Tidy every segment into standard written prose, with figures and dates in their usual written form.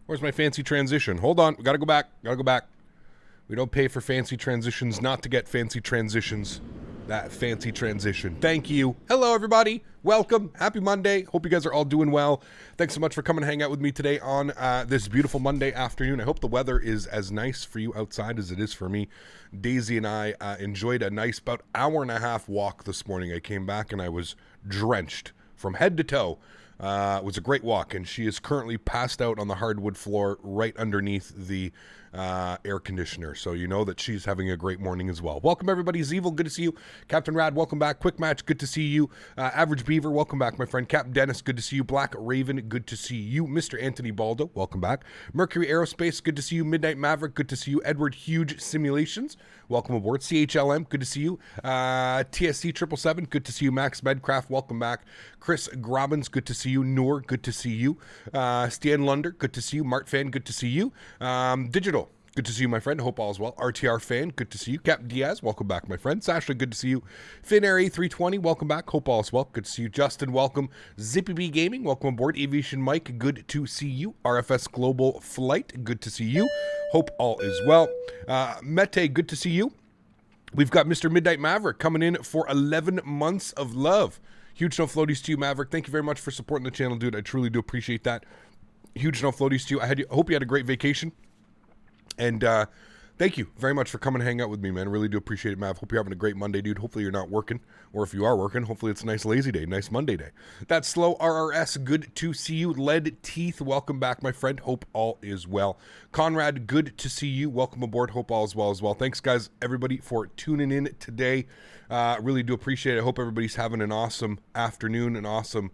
Where's my fancy transition? Hold on. We got to go back. We don't pay for fancy transitions not to get fancy transitions. That fancy transition. Thank you. Hello, everybody. Welcome. Happy Monday. Hope you guys are all doing well. Thanks so much for coming and hang out with me today on this beautiful Monday afternoon. I hope the weather is as nice for you outside as it is for me. Daisy and I enjoyed a nice about hour and a half walk this morning. I came back and I was drenched from head to toe. It was a great walk, and she is currently passed out on the hardwood floor right underneath the air conditioner. So you know that she's having a great morning as well. Welcome, everybody. Zeevil, good to see you. Captain Rad, welcome back. Quick Match, good to see you. Average Beaver, welcome back, my friend. Captain Dennis, good to see you. Black Raven, good to see you. Mr. Anthony Baldo, welcome back. Mercury Aerospace, good to see you. Midnight Maverick, good to see you. Edward Huge Simulations, welcome aboard. CHLM, good to see you. TSC 777, good to see you. Max Medcraft, welcome back. Chris Grobbins, good to see you. Noor, good to see you. Stan Lunder, good to see you. Mart Fan, good to see you. Digital, good to see you, my friend. Hope all is well. RTR Fan, good to see you. Captain Diaz, welcome back, my friend. Sasha, good to see you. Finary 320, welcome back. Hope all is well. Good to see you. Justin, welcome. Zippy B Gaming, welcome aboard. Aviation Mike, good to see you. RFS Global Flight, good to see you. Hope all is well. Mete, good to see you. We've got Mr. Midnight Maverick coming in for 11 months of love. Huge no floaties to you, Maverick. Thank you very much for supporting the channel, dude. I truly do appreciate that. Huge no floaties to you. I hope you had a great vacation. And thank you very much for coming and hang out with me, man. I really do appreciate it, Mav. Hope you're having a great Monday, dude. Hopefully you're not working. Or if you are working, hopefully it's a nice lazy day, nice Monday day. That's Slow RRS, good to see you. Lead Teeth, welcome back, my friend. Hope all is well. Conrad, good to see you. Welcome aboard. Hope all is well as well. Thanks, guys, everybody, for tuning in today. Really do appreciate it. I hope everybody's having an awesome afternoon, an awesome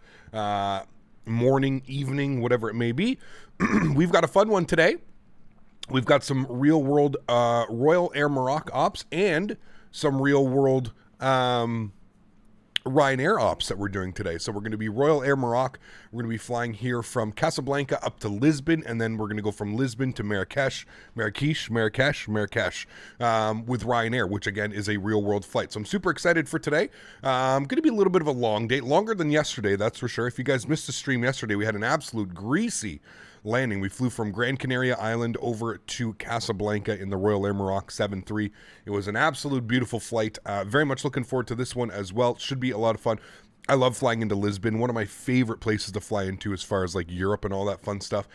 morning, evening, whatever it may be. We've got a fun one today. We've got some real-world Royal Air Maroc ops and some real-world Ryanair ops that we're doing today. So we're going to be Royal Air Maroc. We're going to be flying here from Casablanca up to Lisbon, and then we're going to go from Lisbon to Marrakesh with Ryanair, which again is a real-world flight. So I'm super excited for today. Going to be a little bit of a long day, longer than yesterday, that's for sure. If you guys missed the stream yesterday, we had an absolute greasy landing. We flew from Gran Canaria Island over to Casablanca in the Royal Air Maroc 7-3. It was an absolute beautiful flight. Very much looking forward to this one as well. Should be a lot of fun. I love flying into Lisbon. One of my favorite places to fly into as far as like Europe and all that fun stuff.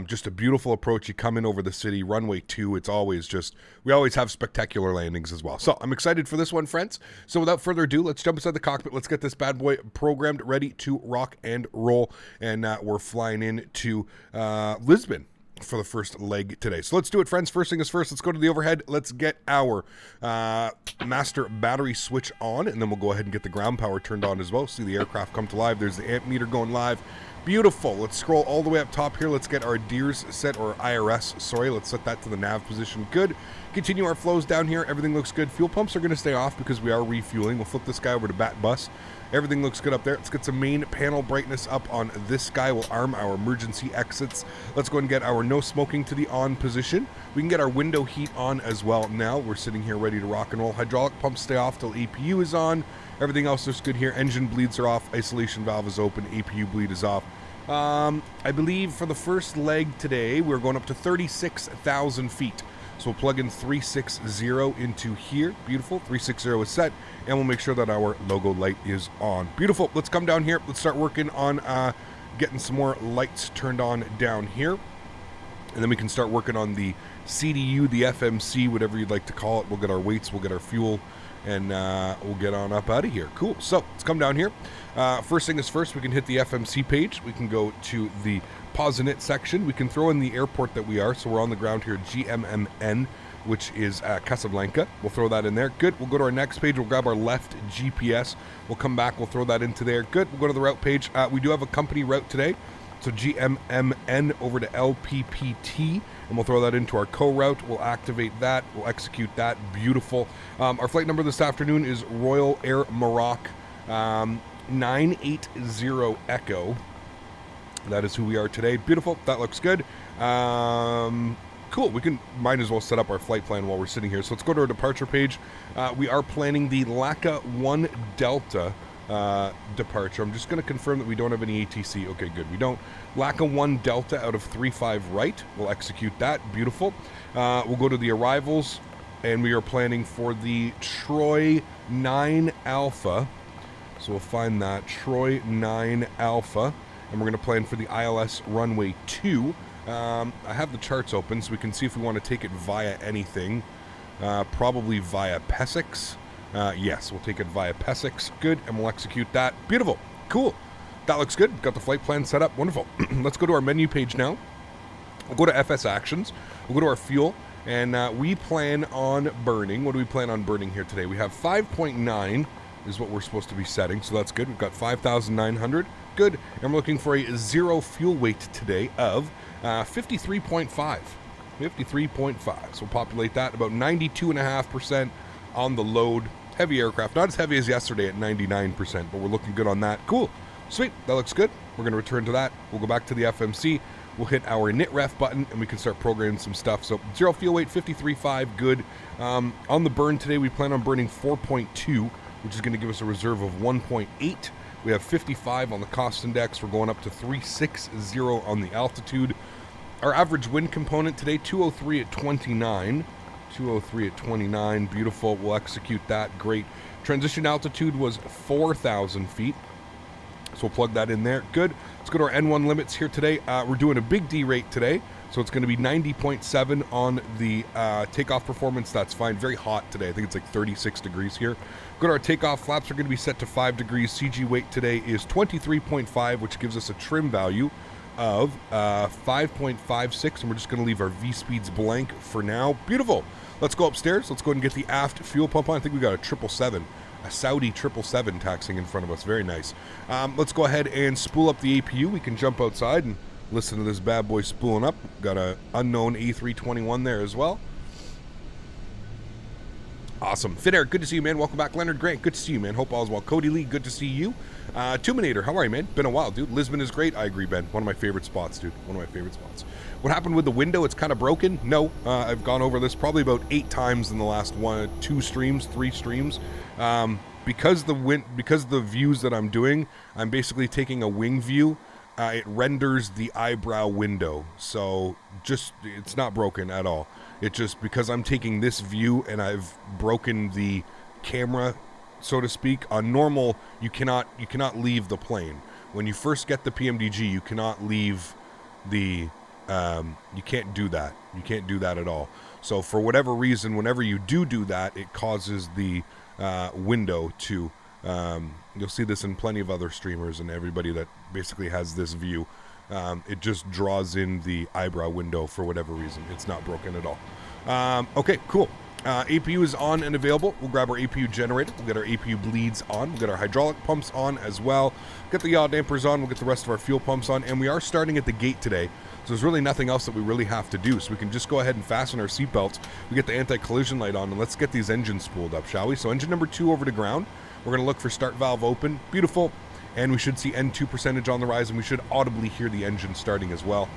Just a beautiful approach. You come in over the city, runway 2. It's always just, we always have spectacular landings as well. So I'm excited for this one, friends. So without further ado, let's jump inside the cockpit. Let's get this bad boy programmed, ready to rock and roll. And we're flying into Lisbon for the first leg today. So let's do it, friends. First thing is first, let's go to the overhead. Let's get our master battery switch on, and then we'll go ahead and get the ground power turned on as well. See the aircraft come to life. There's the amp meter going live. Beautiful. Let's scroll all the way up top here. Let's get our DIRS set, or IRS, sorry. Let's set that to the nav position. Good. Continue our flows down here. Everything looks good. Fuel pumps are going to stay off because we are refueling. We'll flip this guy over to bat bus. Everything looks good up there. Let's get some main panel brightness up on this guy. We'll arm our emergency exits. Let's go and get our no smoking to the on position. We can get our window heat on as well now. We're sitting here ready to rock and roll. Hydraulic pumps stay off till APU is on. Everything else looks good here. Engine bleeds are off. Isolation valve is open. APU bleed is off. I believe for the first leg today, we're going up to 36,000 feet. So we'll plug in 360 into here. Beautiful. 360 is set. And we'll make sure that our logo light is on. Beautiful. Let's come down here. Let's start working on getting some more lights turned on down here. And then we can start working on the CDU, the FMC, whatever you'd like to call it. We'll get our weights. We'll get our fuel. And we'll get on up out of here. Cool. So let's come down here. First thing is first, we can hit the FMC page. We can go to the pause and it section. We can throw in the airport that we are. So we're on the ground here, GMMN, which is Casablanca. We'll throw that in there. Good. We'll go to our next page. We'll grab our left GPS. We'll come back. We'll throw that into there. Good. We'll go to the route page. We do have a company route today. So GMMN over to LPPT, and we'll throw that into our co-route. We'll activate that. We'll execute that. Beautiful. Our flight number this afternoon is Royal Air Maroc 980 Echo. That is who we are today. Beautiful. That looks good. Cool. We might as well set up our flight plan while we're sitting here. So let's go to our departure page. We are planning the LACA 1 Delta departure. I'm just going to confirm that we don't have any ATC. Okay, good. We don't. Laca 1 Delta out of 35 right. We'll execute that. Beautiful. We'll go to the arrivals, and we are planning for the Troy 9 Alpha. So we'll find that. Troy 9 Alpha. And we're going to plan for the ILS runway 2. I have the charts open so we can see if we want to take it via anything. Probably via Pesix. Yes, we'll take it via Pesix. Good, and we'll execute that. Beautiful. Cool. That looks good. Got the flight plan set up. Wonderful. Let's go to our menu page now. We'll go to FS Actions. We'll go to our fuel, and we plan on burning. What do we plan on burning here today? We have 5.9 is what we're supposed to be setting, so that's good. We've got 5,900. Good. And we're looking for a zero fuel weight today of 53.5. 53.5. So we'll populate that about 92.5% on the load. Heavy aircraft. Not as heavy as yesterday at 99%, but we're looking good on that. Cool. Sweet. That looks good. We're going to return to that. We'll go back to the FMC. We'll hit our NITREF button, and we can start programming some stuff. So zero fuel weight, 53.5. Good. On the burn today, we plan on burning 4.2, which is going to give us a reserve of 1.8. We have 55 on the cost index. We're going up to 360 on the altitude. Our average wind component today, 203 at 29. 203 at 29. Beautiful. We'll execute that. Great. Transition altitude was 4,000 feet. So we'll plug that in there. Good. Let's go to our N1 limits here today. We're doing a big D rate today. So it's going to be 90.7 on the takeoff performance. That's fine. Very hot today. I think it's like 36 degrees here. Go to our takeoff. Flaps are going to be set to 5 degrees. CG weight today is 23.5, which gives us a trim value of 5.56. And we're just going to leave our V-speeds blank for now. Beautiful. Let's go upstairs. Let's go ahead and get the aft fuel pump on. I think we got a 777. A Saudi 777 taxiing in front of us. Very nice. Let's go ahead and spool up the APU. We can jump outside and listen to this bad boy spooling up. Got a unknown A321 there as well. Awesome. Fit good to see you, man. Welcome back. Leonard Grant, good to see you, man. Hope all is well. Cody Lee, good to see you. Tuminator, how are you, man? Been a while, dude. Lisbon is great. I agree, Ben. One of my favorite spots, dude. One of my favorite spots. What happened with the window? It's kind of broken. No, I've gone over this probably about 8 times in the last 3 streams. Because the views that I'm doing, I'm basically taking a wing view. It renders the eyebrow window, so it's not broken at all. It just, because I'm taking this view and I've broken the camera, so to speak. On normal, you cannot leave the plane. When you first get the PMDG, you cannot leave the you can't do that. You can't do that at all. So for whatever reason, whenever you do that, it causes the window to you'll see this in plenty of other streamers and everybody that basically has this view. It just draws in the eyebrow window for whatever reason. It's not broken at all. Okay, cool. APU is on and available. We'll grab our APU generator. We'll get our APU bleeds on. We'll get our hydraulic pumps on as well. Get the yaw dampers on. We'll get the rest of our fuel pumps on. And we are starting at the gate today. So there's really nothing else that we really have to do. So we can just go ahead and fasten our seatbelts. We get the anti-collision light on, and let's get these engines spooled up, shall we? So engine number 2 over to ground. We're going to look for start valve open. Beautiful. And we should see N2 percentage on the rise, and we should audibly hear the engine starting as well.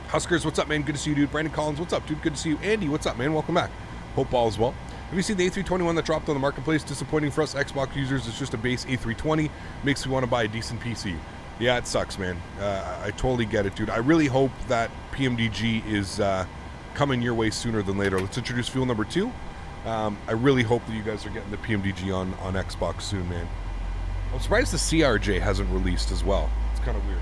Huskers, what's up, man? Good to see you, dude. Brandon Collins, what's up, dude? Good to see you. Andy, what's up, man? Welcome back. Hope all is well. Have you seen the A321 that dropped on the marketplace? Disappointing for us Xbox users. It's just a base A320. Makes me want to buy a decent PC. Yeah, it sucks, man. I totally get it, dude. I really hope that PMDG is coming your way sooner than later. Let's introduce fuel number 2. I really hope that you guys are getting the PMDG on Xbox soon, man. I'm surprised the CRJ hasn't released as well. It's kind of weird.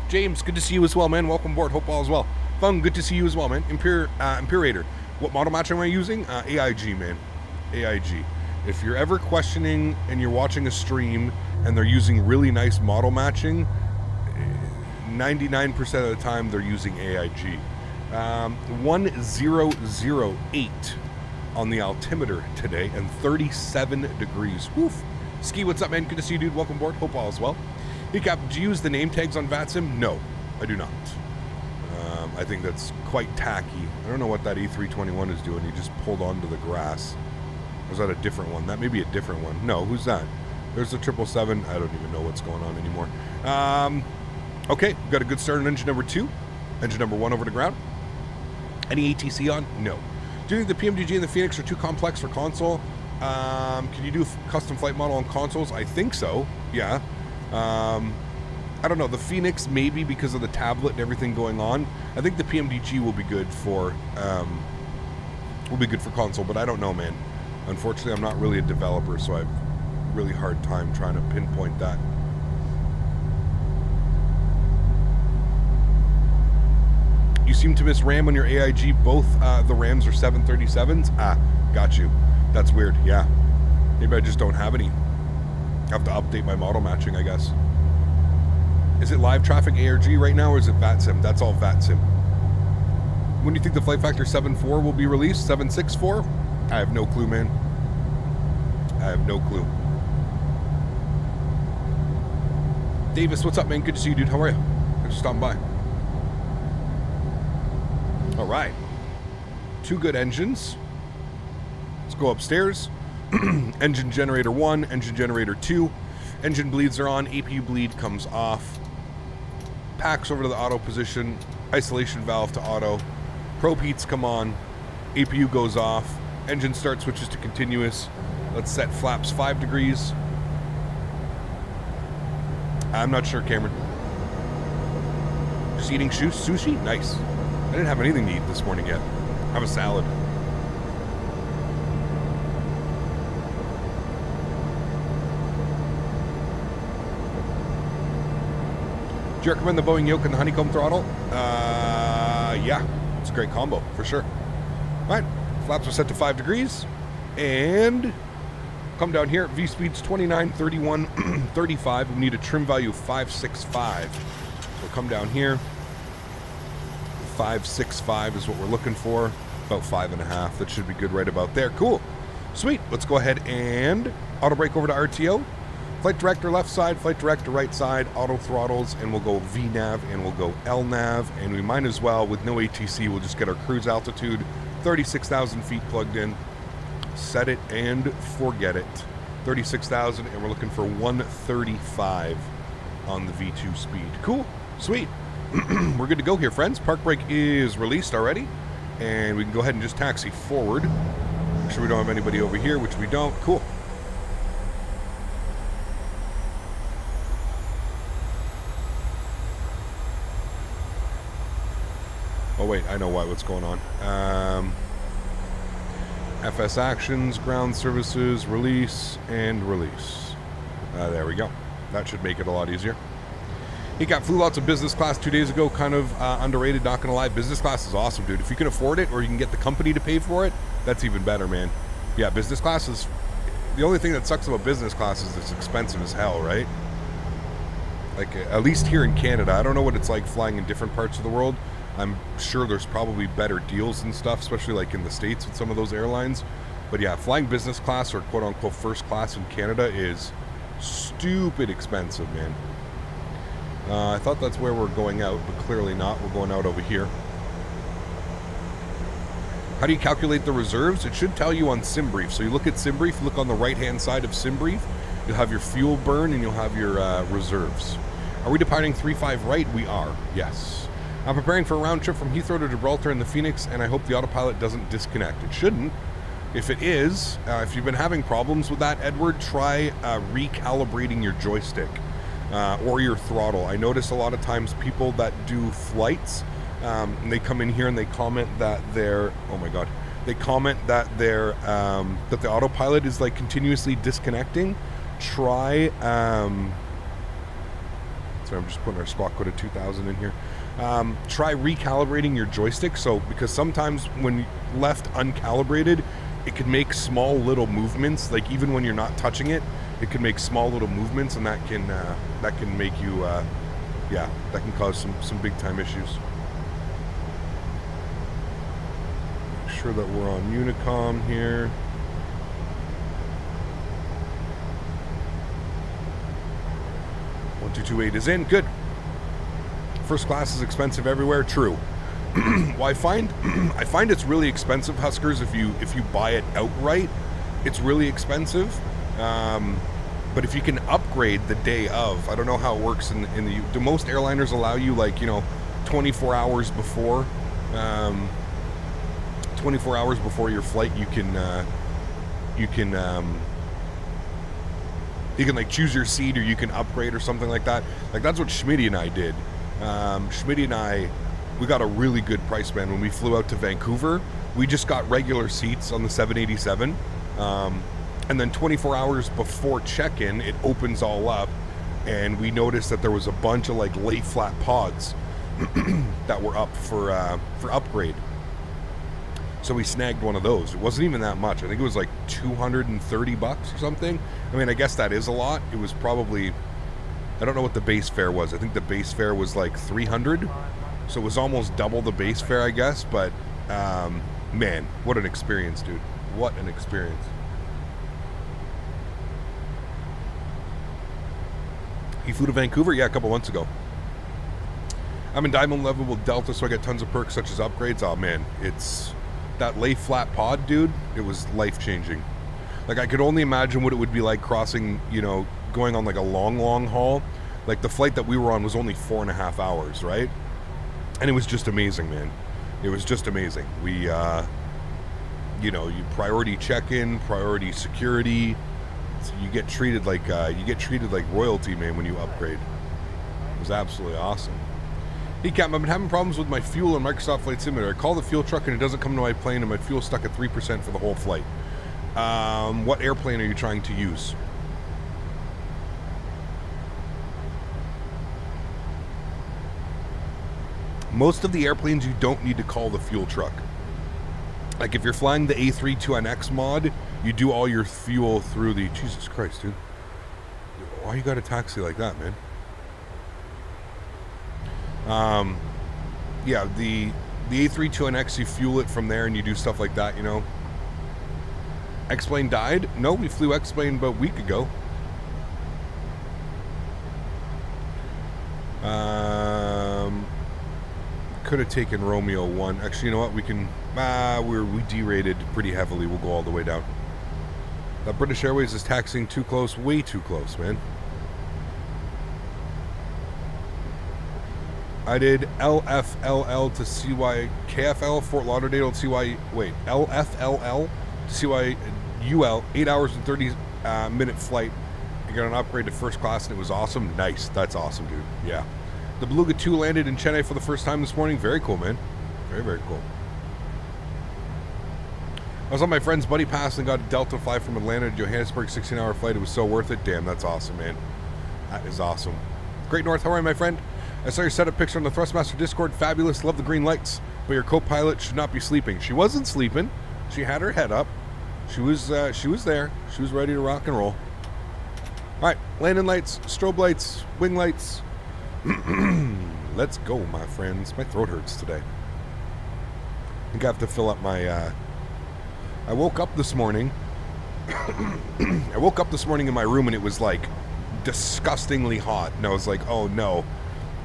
James, good to see you as well, man. Welcome aboard. Hope all is well. Fung, good to see you as well, man. Imperator. What model match am I using? AIG, man. AIG. If you're ever questioning and you're watching a stream and they're using really nice model matching, 99% of the time they're using AIG. 1008 on the altimeter today and 37 degrees. Woof. Ski, what's up, man? Good to see you, dude. Welcome aboard. Hope all is well. Hey, Cap, do you use the name tags on VATSIM? No, I do not. I think that's quite tacky. I don't know what that E321 is doing. He just pulled onto the grass. Or was that a different one? That may be a different one. No, who's that? There's the 777. I don't even know what's going on anymore. Okay, we've got a good start on engine number 2. Engine number 1 over to ground. Any ATC on? No. Do you think the PMDG and the Phoenix are too complex for console? Can you do custom flight model on consoles? I think so. Yeah. I don't know. The Phoenix maybe because of the tablet and everything going on. I think the PMDG will be good for console, but I don't know, man. Unfortunately, I'm not really a developer, so I have a really hard time trying to pinpoint that. You seem to miss RAM on your AIG. Both the RAMs are 737s. Ah, got you. That's weird. Yeah. Maybe I just don't have any. I have to update my model matching, I guess. Is it live traffic ARG right now, or is it VATSIM? That's all VATSIM. When do you think the Flight Factor 7.4 will be released? 7.64? I have no clue, man. I have no clue. Davis, what's up, man? Good to see you, dude. How are you? Thanks for stopping by. All right. 2 good engines. Let's go upstairs. Engine generator 1, engine generator 2. Engine bleeds are on, APU bleed comes off. Packs over to the auto position. Isolation valve to auto. Probe heats come on. APU goes off. Engine start switches to continuous. Let's set flaps 5 degrees. I'm not sure, Cameron. Just eating sushi? Nice. I didn't have anything to eat this morning yet. Have a salad. Do you recommend the Boeing yoke and the honeycomb throttle? Yeah, it's a great combo for sure. All right, flaps are set to 5 degrees, and come down here. V speed's 29, 31, 35. We need a trim value of 565. We'll come down here. 565 is what we're looking for. About 5.5. That should be good right about there. Cool, sweet. Let's go ahead and auto brake over to RTO. Flight director left side, flight director right side, auto throttles, and we'll go VNAV and we'll go LNAV, and we might as well, with no ATC, we'll just get our cruise altitude, 36,000 feet plugged in, set it and forget it. 36,000, and we're looking for 135 on the V2 speed. Cool, sweet. We're good to go here, friends. Park brake is released already, and we can go ahead and just taxi forward. Make sure we don't have anybody over here, which we don't. Cool. Oh wait, I know what's going on. FS actions, ground services, release, and release. There we go. That should make it a lot easier. He flew lots of business class 2 days ago, kind of underrated, not gonna lie. Business class is awesome, dude. If you can afford it, or you can get the company to pay for it, that's even better, man. Yeah, business class is, the only thing that sucks about business class is it's expensive as hell, right? Like, at least here in Canada. I don't know what it's like flying in different parts of the world. I'm sure there's probably better deals and stuff, especially like in the States with some of those airlines. But yeah, flying business class or quote unquote first class in Canada is stupid expensive, man. I thought that's where we're going out, but clearly not. We're going out over here. How do you calculate the reserves? It should tell you on SimBrief. So you look at SimBrief, look on the right-hand side of SimBrief. You'll have your fuel burn and you'll have your reserves. Are we departing 3-5 right? We are, yes. I'm preparing for a round trip from Heathrow to Gibraltar in the Phoenix, and I hope the autopilot doesn't disconnect. It shouldn't. If it is, if you've been having problems with that, Edward, try recalibrating your joystick or your throttle. I notice a lot of times people that do flights, and they come in here and they comment that their, oh my god, they comment that their that the autopilot is like continuously disconnecting. Try sorry, I'm just putting our spot code of 2000 in here. Try recalibrating your joystick. So because sometimes when left uncalibrated, it can make small little movements. Like even when you're not touching it, it can make small little movements, and that can make you yeah, that can cause some big time issues. Make sure that we're on Unicom here. One 228 is in. Good. First class is expensive everywhere. True. Well, I find it's really expensive, Huskers. If you buy it outright, it's really expensive. But if you can upgrade the day of, I don't know how it works in the. Do most airliners allow you 24 hours before? 24 hours before your flight, you can you can like choose your seat, or you can upgrade or something like that. Like that's what Smitty and I did. Smitty and I, we got a really good price band when we flew out to Vancouver. We just got regular seats on the 787, and then 24 hours before check-in, it opens all up, and we noticed that there was a bunch of like lay flat pods that were up for upgrade. So we snagged one of those. It wasn't even that much. I think it was like $230 or something. I mean, I guess that is a lot. It was probably, I don't know what the base fare was. I think the base fare was like $300. So it was almost double the base fare, I guess. But man, what an experience, dude. What an experience. He flew to Vancouver? Yeah, a couple months ago. I'm in Diamond level with Delta, so I get tons of perks such as upgrades. Oh man, it's that lay flat pod, dude. It was life changing. Like I could only imagine what it would be like crossing, you know, going on like a long haul. Like the flight that we were on was only 4.5 hours, right? And it was just amazing, man. It was just amazing. We, you know, you priority check-in, priority security. So you get treated like royalty, man, when you upgrade. It was absolutely awesome. Hey, Cap, I've been having problems with my fuel in Microsoft Flight Simulator. I call the fuel truck and it doesn't come to my plane, and my fuel's stuck at 3% for the whole flight. What airplane are you trying to use? Most of the airplanes you don't need to call the fuel truck. Like if you're flying the A32NX mod, you do all your fuel through the... Jesus Christ, dude. Why you got a taxi like that, man? Yeah, the A32NX, you fuel it from there and you do stuff like that, you know. X-Plane died? No, we flew X-Plane about a week ago. Could have taken Romeo 1. Actually, you know what? We can... we derated pretty heavily. We'll go all the way down. That British Airways is taxiing too close. Way too close, man. I did LFLL to CY... KFL, Fort Lauderdale to CY... Wait. LFLL to CYUL. 8 hours and 30 minute flight. I got an upgrade to first class and it was awesome. Nice. That's awesome, dude. Yeah. The Beluga 2 landed in Chennai for the first time this morning. Very cool, man. Very, very cool. I was on my friend's buddy pass and got a Delta fly from Atlanta to Johannesburg, 16-hour flight. It was so worth it. Damn, that's awesome, man. That is awesome. Great North, how are you, my friend? I saw your setup picture on the Thrustmaster Discord. Fabulous. Love the green lights. But your co-pilot should not be sleeping. She wasn't sleeping. She had her head up. She was there. She was ready to rock and roll. All right, landing lights, strobe lights, wing lights. Let's go, my friends. My throat hurts today. I think I have to fill up my... I woke up this morning. I woke up this morning in my room and it was like disgustingly hot. And I was like, oh no.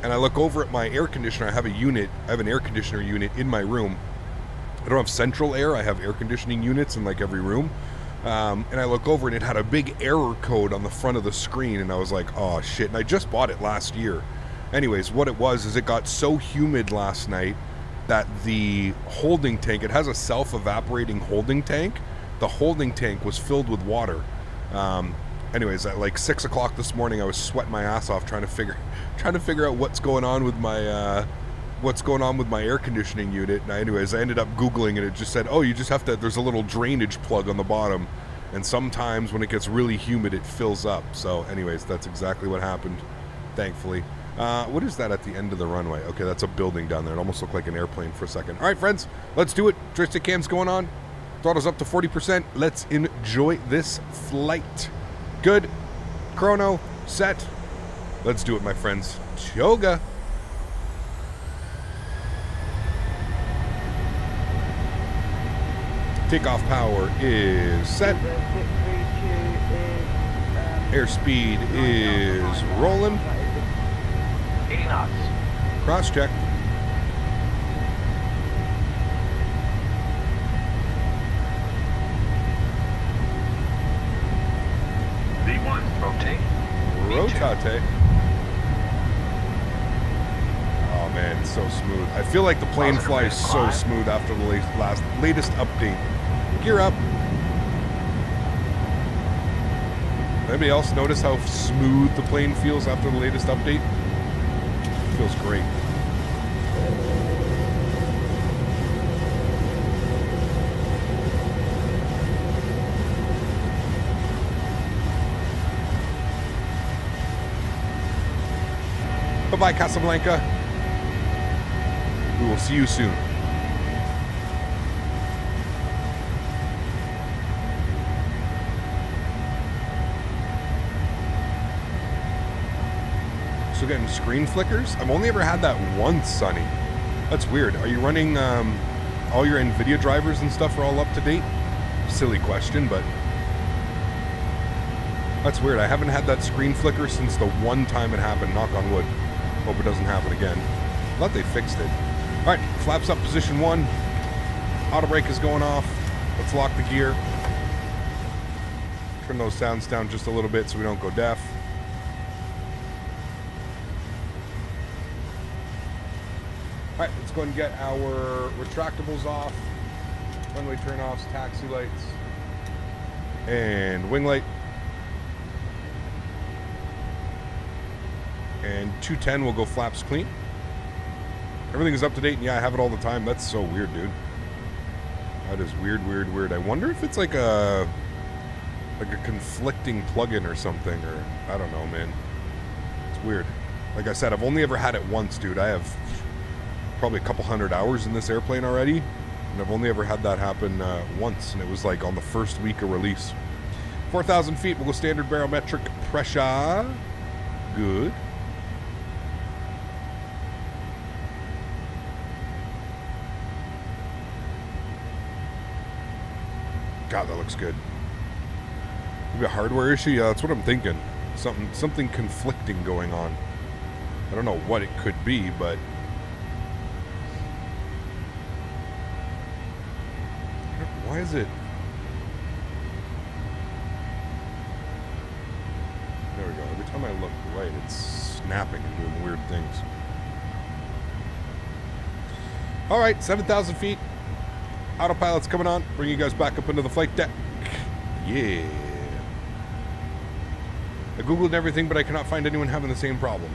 And I look over at my air conditioner. I have an air conditioner unit in my room. I don't have central air. I have air conditioning units in like every room. And I look over and it had a big error code on the front of the screen. And I was like, oh shit. And I just bought it last year. Anyways, what it was is it got so humid last night that the holding tank, it has a self-evaporating holding tank. The holding tank was filled with water. Anyways, at like 6 o'clock this morning, I was sweating my ass off trying to figure out what's going on with my air conditioning unit. And anyways, I ended up Googling and it just said, oh, you just have to, there's a little drainage plug on the bottom. And sometimes when it gets really humid, it fills up. So anyways, that's exactly what happened, thankfully. What is that at the end of the runway? Okay, that's a building down there. It almost looked like an airplane for a second. All right, friends, let's do it. Joystick cam's going on. Throttle's up to 40%. Let's enjoy this flight. Good. Chrono. Set. Let's do it, my friends. Choga. Takeoff power is set. Airspeed is rolling. 80 knots. Cross check. V1. Rotate. Rotate. Oh man, it's so smooth. I feel like the plane flies so smooth after the latest update. Gear up. Anybody else notice how smooth the plane feels after the latest update? It feels great. Bye-bye, Casablanca. We will see you soon. So getting screen flickers? I've only ever had that once, Sonny. That's weird. Are you running all your NVIDIA drivers and stuff are all up to date? Silly question, but that's weird. I haven't had that screen flicker since the one time it happened. Knock on wood. Hope it doesn't happen again. I thought they fixed it. All right, flaps up position 1. Auto brake is going off. Let's lock the gear. Turn those sounds down just a little bit so we don't go deaf. All right, let's go ahead and get our retractables off. Runway turn-offs, taxi lights, and wing light. And 210 will go flaps clean. Everything is up to date, and yeah, I have it all the time. That's so weird, dude. That is weird, weird, weird. I wonder if it's like a conflicting plugin or something, or I don't know, man. It's weird. Like I said, I've only ever had it once, dude. I have probably a couple hundred hours in this airplane already, and I've only ever had that happen once, and it was like on the first week of release. 4,000 feet, we'll go standard barometric pressure. Good. God, that looks good. Maybe a hardware issue? Yeah, that's what I'm thinking. Something conflicting going on. I don't know what it could be, but why is it? There we go. Every time I look right, it's snapping and doing weird things. All right, 7,000 feet. Autopilot's coming on. Bring you guys back up into the flight deck. Yeah. I googled everything, but I cannot find anyone having the same problem.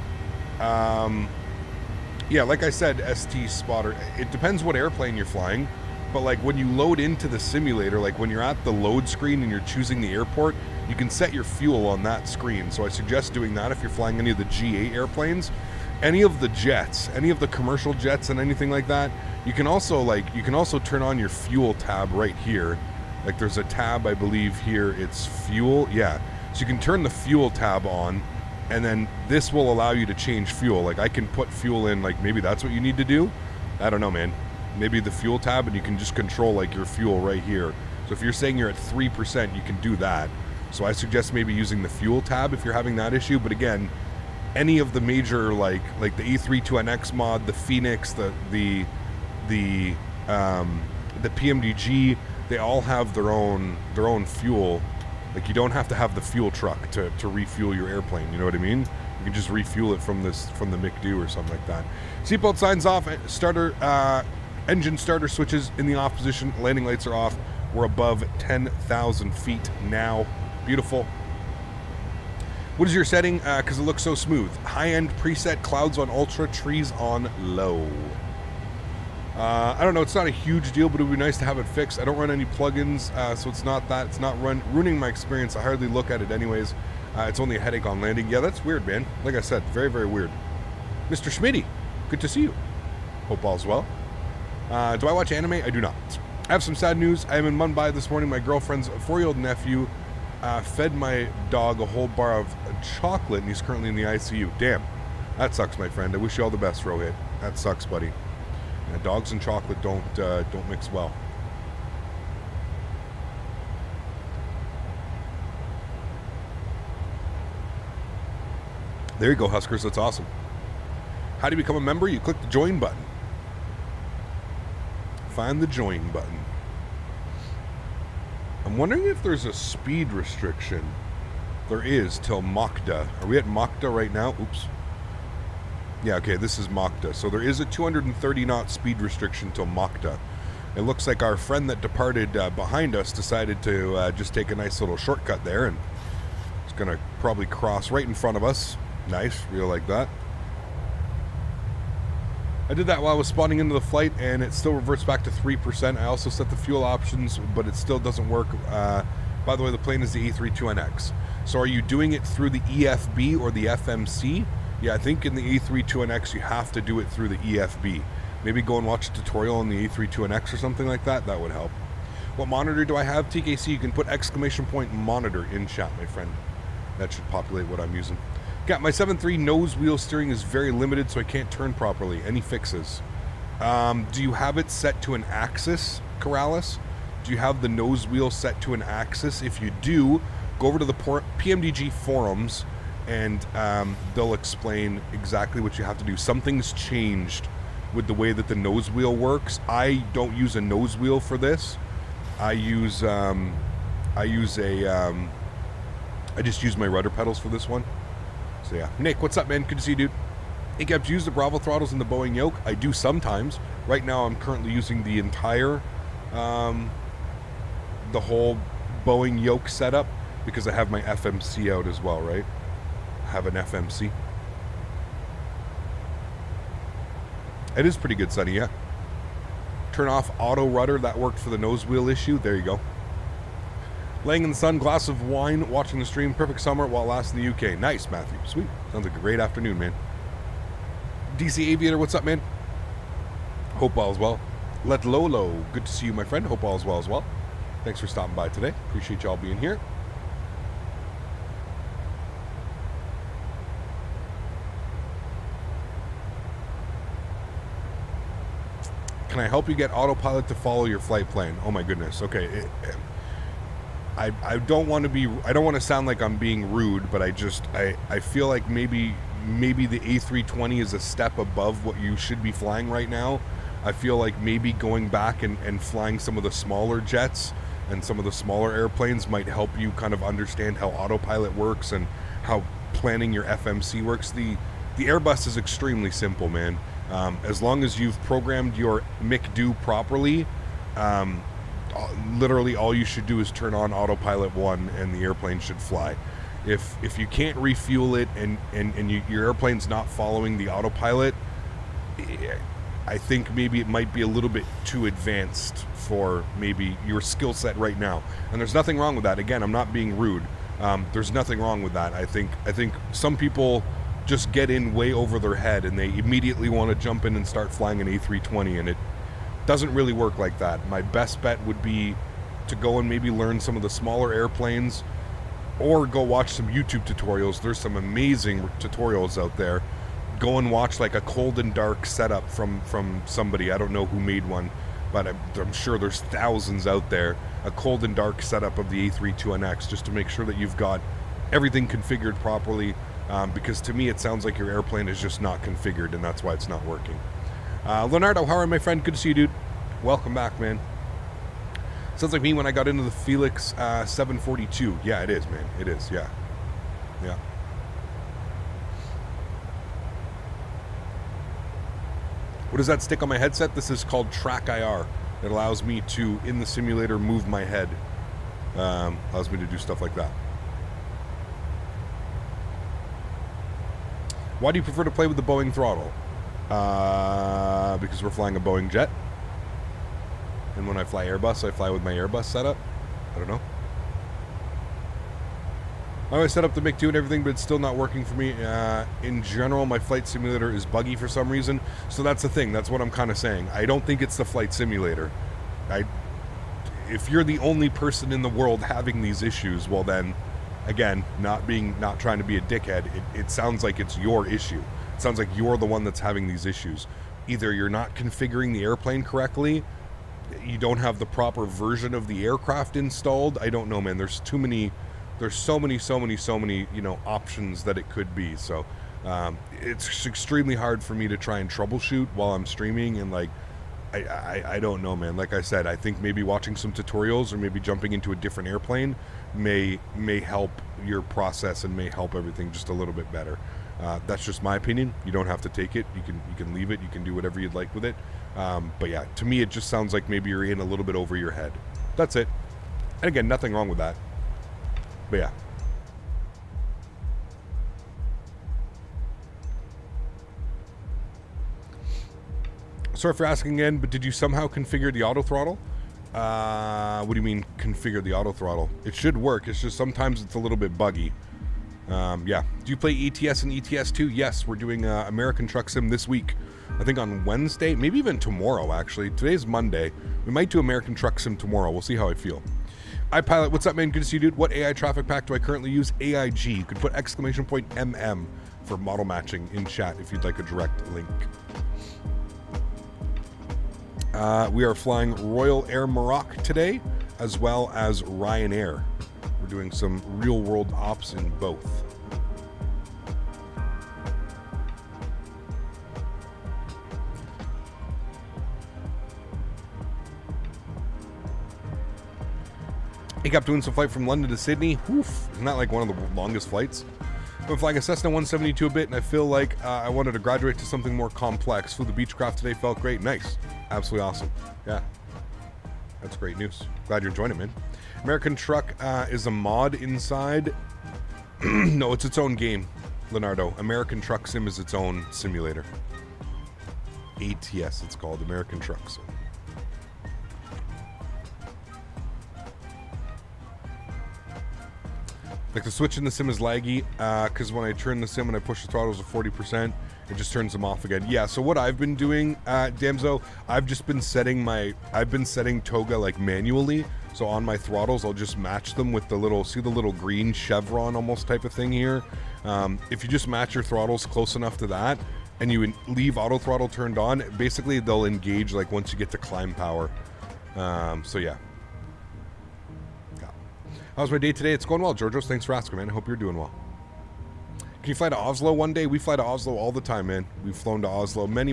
Yeah, like I said, ST spotter. It depends what airplane you're flying, but like when you load into the simulator, like when you're at the load screen and you're choosing the airport, you can set your fuel on that screen. So I suggest doing that if you're flying any of the G8 airplanes. Any of the jets, any of the commercial jets and anything like that, you can also turn on your fuel tab right here. Like there's a tab, I believe here, it's fuel. Yeah. So you can turn the fuel tab on, and then this will allow you to change fuel. Like I can put fuel in, like maybe that's what you need to do. I don't know, man. Maybe the fuel tab, and you can just control like your fuel right here. So if you're saying you're at 3%, you can do that. So I suggest maybe using the fuel tab if you're having that issue. But again, any of the major like the E32NX mod, the Phoenix, the PMDG, they all have their own fuel. Like you don't have to have the fuel truck to refuel your airplane. You know what I mean? You can just refuel it from the McDo or something like that. Seatbelt signs off. Starter engine starter switches in the off position. Landing lights are off. We're above 10,000 feet now. Beautiful. What is your setting? Because it looks so smooth. High-end preset, clouds on ultra, trees on low. I don't know. It's not a huge deal, but it would be nice to have it fixed. I don't run any plugins, so it's not that. It's not ruining my experience. I hardly look at it anyways. It's only a headache on landing. Yeah, that's weird, man. Like I said, very, very weird. Mr. Smitty, good to see you. Hope all's well. Do I watch anime? I do not. I have some sad news. I am in Mumbai this morning. My girlfriend's 4-year-old nephew fed my dog a whole bar of chocolate, and he's currently in the ICU. Damn, that sucks, my friend. I wish you all the best, Rohit. That sucks, buddy. Dogs and chocolate don't mix well. There you go, Huskers. That's awesome. How do you become a member? You click the join button. Find the join button. I'm wondering if there's a speed restriction. There is till Makda. Are we at Makda right now? Oops. Yeah, okay, this is Makda. So there is a 230 knot speed restriction till Makda. It looks like our friend that departed behind us decided to just take a nice little shortcut there and It's gonna probably cross right in front of us. Nice, real like that. I did that while I was spawning into the flight, and it still reverts back to 3%. I also set the fuel options, but it still doesn't work. By the way, the plane is the A32NX. So are you doing it through the EFB or the FMC? Yeah, I think in the A32NX you have to do it through the EFB. Maybe go and watch a tutorial on the A32NX or something like that. That would help. What monitor do I have? TKC, you can put -- monitor in chat, my friend. That should populate what I'm using. Got my 7.3 nose wheel steering is very limited, so I can't turn properly. Any fixes? Do you have it set to an axis, Corrales? Do you have the nose wheel set to an axis? If you do, go over to the PMDG forums, and they'll explain exactly what you have to do. Something's changed with the way that the nose wheel works. I don't use a nose wheel for this. I just use my rudder pedals for this one. So yeah. Nick, what's up, man? Good to see you, dude. Hey, Gab, do you use the Bravo throttles in the Boeing yoke? I do sometimes. Right now, I'm currently using the entire, the whole Boeing yoke setup because I have my FMC out as well, right? I have an FMC. It is pretty good, Sonny, yeah. Turn off auto rudder. That worked for the nose wheel issue. There you go. Laying in the sun, glass of wine, watching the stream. Perfect summer while it lasts in the UK. Nice, Matthew. Sweet. Sounds like a great afternoon, man. DC Aviator, what's up, man? Hope all is well. Let Lolo, good to see you, my friend. Hope all is well as well. Thanks for stopping by today. Appreciate y'all being here. Can I help you get autopilot to follow your flight plan? Oh my goodness. Okay. I don't want to be, I don't want to sound like I'm being rude, but I feel like maybe the A320 is a step above what you should be flying right now. I feel like maybe going back and flying some of the smaller jets and some of the smaller airplanes might help you kind of understand how autopilot works and how planning your FMC works. The Airbus is extremely simple, man. As long as you've programmed your McDo properly, literally all you should do is turn on autopilot 1 and the airplane should fly. If you can't refuel it and your airplane's not following the autopilot, I think maybe it might be a little bit too advanced for maybe your skill set right now. And there's nothing wrong with that. Again, I'm not being rude. There's nothing wrong with that. I think some people just get in way over their head and they immediately want to jump in and start flying an A320, and it doesn't really work like that. My best bet would be to go and maybe learn some of the smaller airplanes or go watch some YouTube tutorials. There's some amazing tutorials out there. Go and watch like a cold and dark setup from somebody. I don't know who made one, but I'm sure there's thousands out there. A cold and dark setup of the A32NX just to make sure that you've got everything configured properly, because to me it sounds like your airplane is just not configured and that's why it's not working. Leonardo, how are you, my friend? Good to see you, dude. Welcome back, man. Sounds like me when I got into the Felix 742. Yeah, it is, man. It is, yeah. Yeah. What does that stick on my headset? This is called Track IR. It allows me to, in the simulator, move my head. Allows me to do stuff like that. Why do you prefer to play with the Boeing throttle? Because we're flying a Boeing jet. And when I fly Airbus, I fly with my Airbus setup. I don't know. I always set up the MiG-2 and everything, but it's still not working for me. In general, my flight simulator is buggy for some reason. So that's the thing. That's what I'm kind of saying. I don't think it's the flight simulator. If you're the only person in the world having these issues, well then, again, not trying to be a dickhead, it sounds like it's your issue. It sounds like you're the one that's having these issues. Either you're not configuring the airplane correctly, you don't have the proper version of the aircraft installed. I don't know, man. There's so many, you know, options that it could be. So it's extremely hard for me to try and troubleshoot while I'm streaming, and like I don't know, man. Like I said, I think maybe watching some tutorials or maybe jumping into a different airplane may help your process and may help everything just a little bit better. That's just my opinion. You don't have to take it. You can leave it. You can do whatever you'd like with it. But yeah, to me, it just sounds like maybe you're in a little bit over your head. That's it. And again, nothing wrong with that. But yeah. Sorry for asking again, but did you somehow configure the auto throttle? What do you mean configure the auto throttle? It should work. It's just sometimes it's a little bit buggy. Yeah. Do you play ETS and ETS2? Yes, we're doing American Truck Sim this week. I think on Wednesday, maybe even tomorrow, actually. Today's Monday. We might do American Truck Sim tomorrow. We'll see how I feel. iPilot, what's up, man? Good to see you, dude. What AI traffic pack do I currently use? AIG. You could put exclamation point MM for model matching in chat if you'd like a direct link. We are flying Royal Air Maroc today, as well as Ryanair. We're doing some real-world ops in both. He kept doing some flight from London to Sydney. Oof, isn't that like one of the longest flights? I've been flying a Cessna 172 a bit, and I feel like I wanted to graduate to something more complex. Flew the Beechcraft today, felt great. Nice. Absolutely awesome. Yeah. That's great news. Glad you're enjoying it, man. American Truck is a mod inside. No, it's its own game, Leonardo. American Truck Sim is its own simulator. ATS, it's called American Truck Sim. Like the switch in the sim is laggy, because when I turn the sim and I push the throttles to 40%, it just turns them off again. Yeah, so what I've been doing, Damso, I've been setting Toga like manually. So on my throttles, I'll just match them with the little, see the little green chevron almost type of thing here. If you just match your throttles close enough to that, and you leave auto throttle turned on, basically they'll engage like once you get to climb power. So yeah. How's my day today? It's going well, Georgios. Thanks for asking, man. I hope you're doing well. Can you fly to Oslo one day? We fly to Oslo all the time, man. We've flown to Oslo many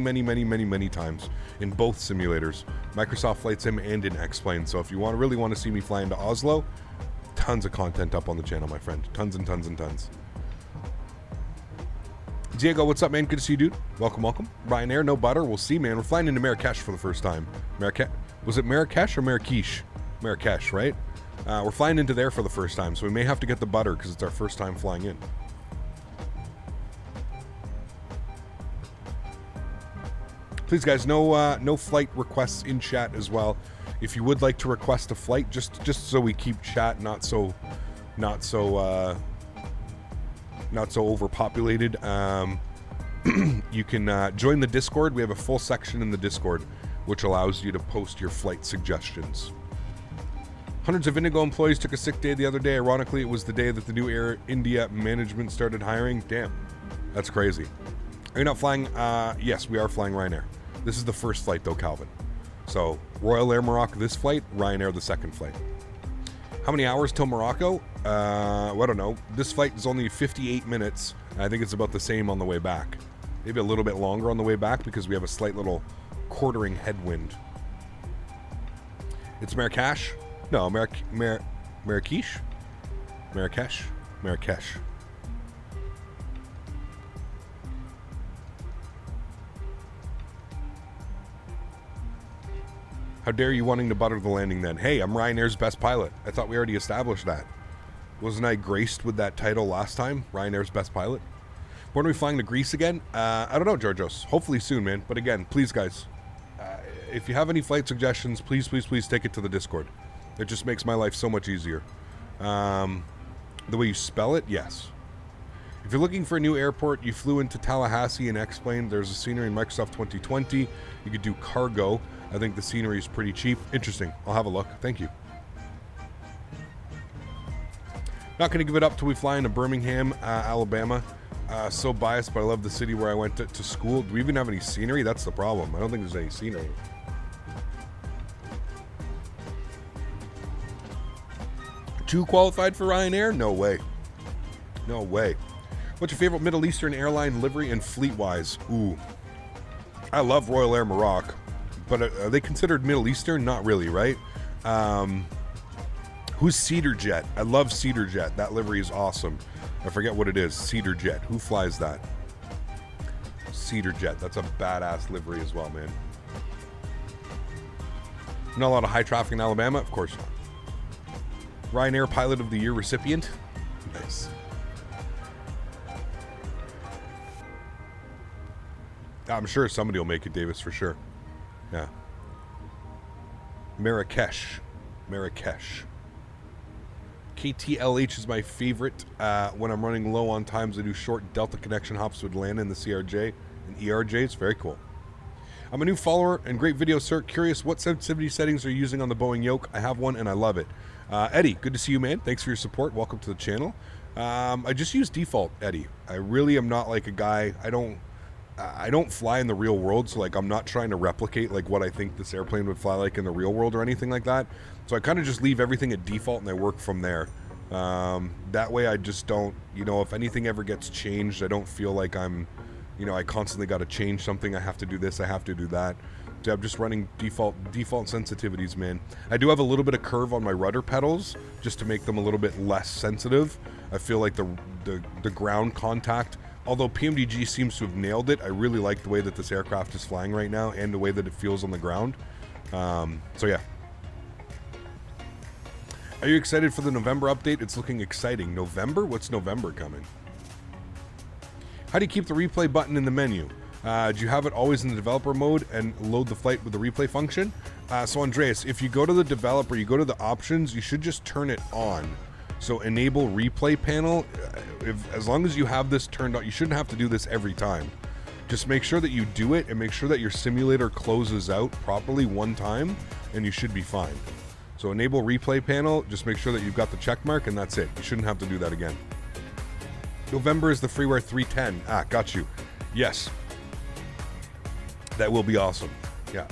times in both simulators, Microsoft Flight Sim and in X-Plane. So if you really want to see me fly into Oslo, tons of content up on the channel, my friend. Tons and tons and tons. Diego, what's up, man? Good to see you, dude. Welcome, welcome. Ryanair, no butter. We'll see, man. We're flying into Marrakesh for the first time. Was it Marrakesh or Marrakesh? Marrakesh, right? We're flying into there for the first time, so we may have to get the butter because it's our first time flying in. Please, guys, no flight requests in chat as well. If you would like to request a flight, just so we keep chat not so overpopulated, you can join the Discord. We have a full section in the Discord which allows you to post your flight suggestions. Hundreds of Indigo employees took a sick day the other day. Ironically, it was the day that the new Air India management started hiring. Damn, that's crazy. Are you not flying? Yes, we are flying Ryanair. This is the first flight, though, Calvin. So, Royal Air Morocco this flight, Ryanair the second flight. How many hours till Morocco? Well, I don't know. This flight is only 58 minutes. And I think it's about the same on the way back. Maybe a little bit longer on the way back because we have a slight little quartering headwind. It's Marrakesh. No, Marrakesh? Marrakesh? Marrakesh. How dare you wanting to butter the landing then? Hey, I'm Ryanair's best pilot. I thought we already established that. Wasn't I graced with that title last time? Ryanair's best pilot? When are we flying to Greece again? I don't know, Georgios. Hopefully soon, man. But again, please, guys, if you have any flight suggestions, please take it to the Discord. It just makes my life so much easier. The way you spell it, yes. If you're looking for a new airport, you flew into Tallahassee and X-Plane. There's a scenery in Microsoft 2020. You could do cargo. I think the scenery is pretty cheap. Interesting. I'll have a look. Thank you. Not going to give it up till we fly into Birmingham, Alabama. So biased, but I love the city where I went to school. Do we even have any scenery? That's the problem. I don't think there's any scenery. Too qualified for Ryanair? No way. No way. What's your favorite Middle Eastern airline livery and fleet-wise? Ooh. I love Royal Air Maroc, but are they considered Middle Eastern? Not really, right? Who's Cedar Jet? I love Cedar Jet. That livery is awesome. I forget what it is. Cedar Jet. Who flies that? Cedar Jet. That's a badass livery as well, man. Not a lot of high traffic in Alabama? Of course not. Ryanair Pilot of the Year recipient? Nice. I'm sure somebody will make it, Davis, for sure. Yeah. Marrakesh. Marrakesh. KTLH is my favorite. When I'm running low on times, I do short Delta connection hops with Lana in the CRJ and ERJ. It's very cool. I'm a new follower and great video, sir. Curious, what sensitivity settings are you using on the Boeing yoke? I have one and I love it. Eddie, good to see you, man. Thanks for your support. Welcome to the channel. I just use default, Eddie. I really am not like a guy. I don't fly in the real world, so like I'm not trying to replicate like what I think this airplane would fly like in the real world or anything like that. So I kind of just leave everything at default and I work from there. That way I just don't, you know, if anything ever gets changed, I don't feel like I'm, you know, I constantly got to change something. I have to do this, I have to do that. So I'm just running default sensitivities, man. I do have a little bit of curve on my rudder pedals just to make them a little bit less sensitive. I feel like the ground contact, although PMDG seems to have nailed it, I really like the way that this aircraft is flying right now and the way that it feels on the ground. So yeah. Are you excited for the November update? It's looking exciting. November? What's November coming? How do you keep the replay button in the menu? Do you have it always in the developer mode and load the flight with the replay function? So Andreas, if you go to the developer, you go to the options, you should just turn it on. So enable replay panel. As long as you have this turned on, you shouldn't have to do this every time. Just make sure that you do it and make sure that your simulator closes out properly one time and you should be fine. So enable replay panel, just make sure that you've got the check mark and that's it. You shouldn't have to do that again. November is the freeware 310. Ah, got you. Yes. That will be awesome. Yeah.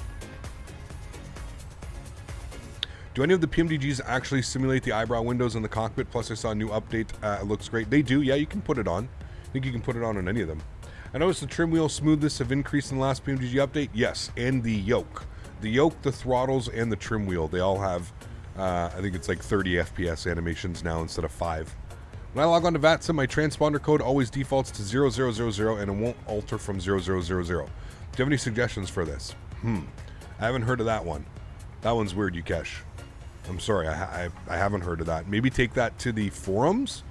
Do any of the PMDGs actually simulate the eyebrow windows in the cockpit? Plus I saw a new update. It looks great. They do. Yeah, you can put it on. I think you can put it on any of them. I noticed the trim wheel smoothness have increased in the last PMDG update. Yes, and the yoke. The yoke, the throttles, and the trim wheel. They all have, I think it's like 30 FPS animations now instead of 5. When I log on to VATSIM, my transponder code always defaults to 0000 and it won't alter from 0000. Do you have any suggestions for this? I haven't heard of that one. That one's weird, Yukesh. I'm sorry, I haven't heard of that. Maybe take that to the forums.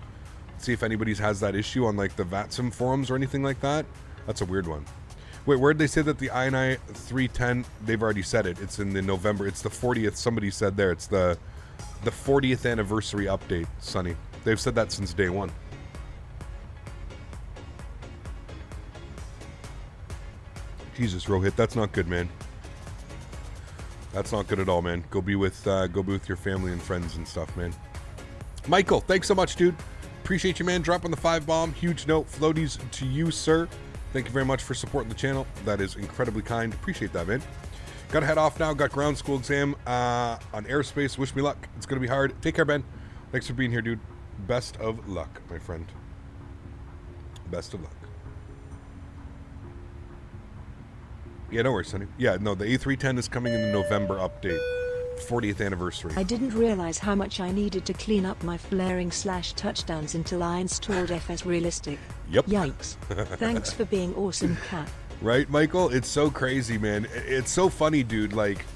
See if anybody's has that issue on like the VATSIM forums or anything like that. That's a weird one. Wait, where'd they say that the INI 310? They've already said it. It's in the November. It's the 40th. Somebody said there. It's the 40th anniversary update, Sonny. They've said that since day one. Jesus, Rohit, that's not good, man. That's not good at all, man. Go be with your family and friends and stuff, man. Michael, thanks so much, dude. Appreciate you, man. Dropping the 5-bomb. Huge note. Floaties to you, sir. Thank you very much for supporting the channel. That is incredibly kind. Appreciate that, man. Got to head off now. Got ground school exam on airspace. Wish me luck. It's going to be hard. Take care, Ben. Thanks for being here, dude. Best of luck, my friend. Best of luck. Yeah, no worries, Sonny. Yeah, no, the A310 is coming in the November update. 40th anniversary. I didn't realize how much I needed to clean up my flaring/touchdowns until I installed FS Realistic. Yep. Yikes. Thanks for being awesome, Cat. Right, Michael? It's so crazy, man. It's so funny, dude. Like,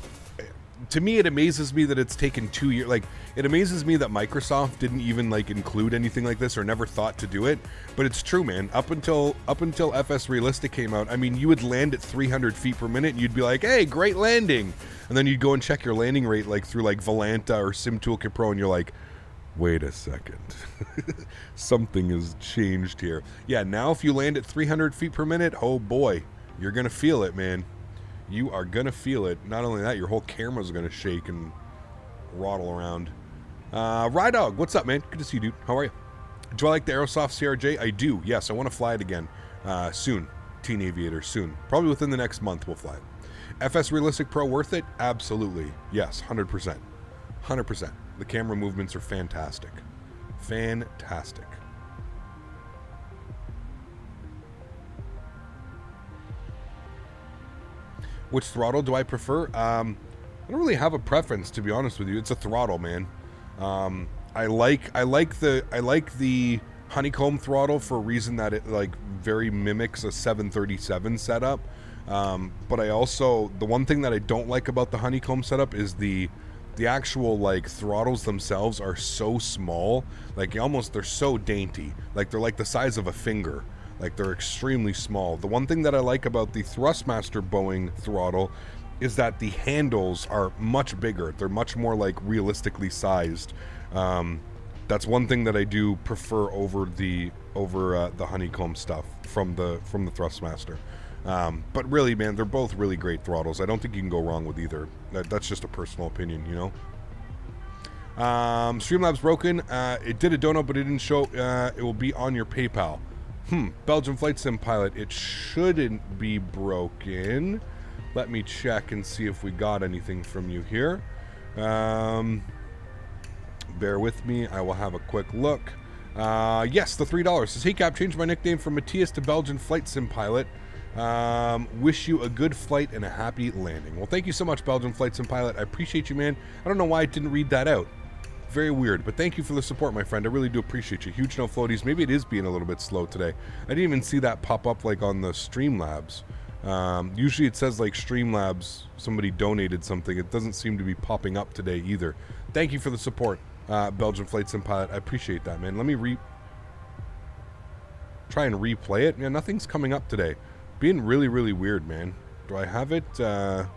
to me, it amazes me that it's taken 2 years. Like, it amazes me that Microsoft didn't even like include anything like this or never thought to do it. But it's true, man. Up until FS Realistic came out, I mean, you would land at 300 feet per minute and you'd be like, hey, great landing. And then you'd go and check your landing rate like through like Volanta or Sim Toolkit Pro and you're like, wait a second. Something has changed here. Yeah, now if you land at 300 feet per minute, oh boy, you're going to feel it, man. You are going to feel it. Not only that, your whole camera's going to shake and rattle around. Rydog, what's up, man? Good to see you, dude. How are you? Do I like the Aerosoft CRJ? I do. Yes, I want to fly it again. Soon. Teen Aviator, soon. Probably within the next month we'll fly it. FS Realistic Pro worth it? Absolutely. Yes, 100%. 100%. The camera movements are fantastic. Fantastic. Which throttle do I prefer? I don't really have a preference, to be honest with you. It's a throttle, man. I like the honeycomb throttle for a reason that it like very mimics a 737 setup. But I also, the one thing that I don't like about the honeycomb setup is the actual like throttles themselves are so small, like they're so dainty, like they're like the size of a finger, like they're extremely small. The one thing that I like about the Thrustmaster Boeing throttle is that the handles are much bigger. They're much more like realistically sized. That's one thing that I do prefer over the honeycomb stuff from the Thrustmaster. But really, man, they're both really great throttles. I don't think you can go wrong with either. That's just a personal opinion, you know. Streamlabs broken. It did a donut, but it didn't show. It will be on your PayPal. Belgian flight sim pilot. It shouldn't be broken. Let me check and see if we got anything from you here. Bear with me. I will have a quick look. Yes, the $3. Says, hey Cap, changed my nickname from Matthias to Belgian flight sim pilot. Wish you a good flight and a happy landing. Well, thank you so much, Belgian flight sim pilot. I appreciate you, man. I don't know why I didn't read that out. Very weird, but thank you for the support, my friend. I really do appreciate you. Huge no floaties. Maybe it is being a little bit slow today. I didn't even see that pop up like on the Streamlabs. Usually it says like Streamlabs, somebody donated something. It doesn't seem to be popping up today either. Thank you for the support, Belgian flight sim pilot. I appreciate that, man. Let me try and replay it. Yeah, nothing's coming up today. Being really, really weird, man. Do I have it? Oh,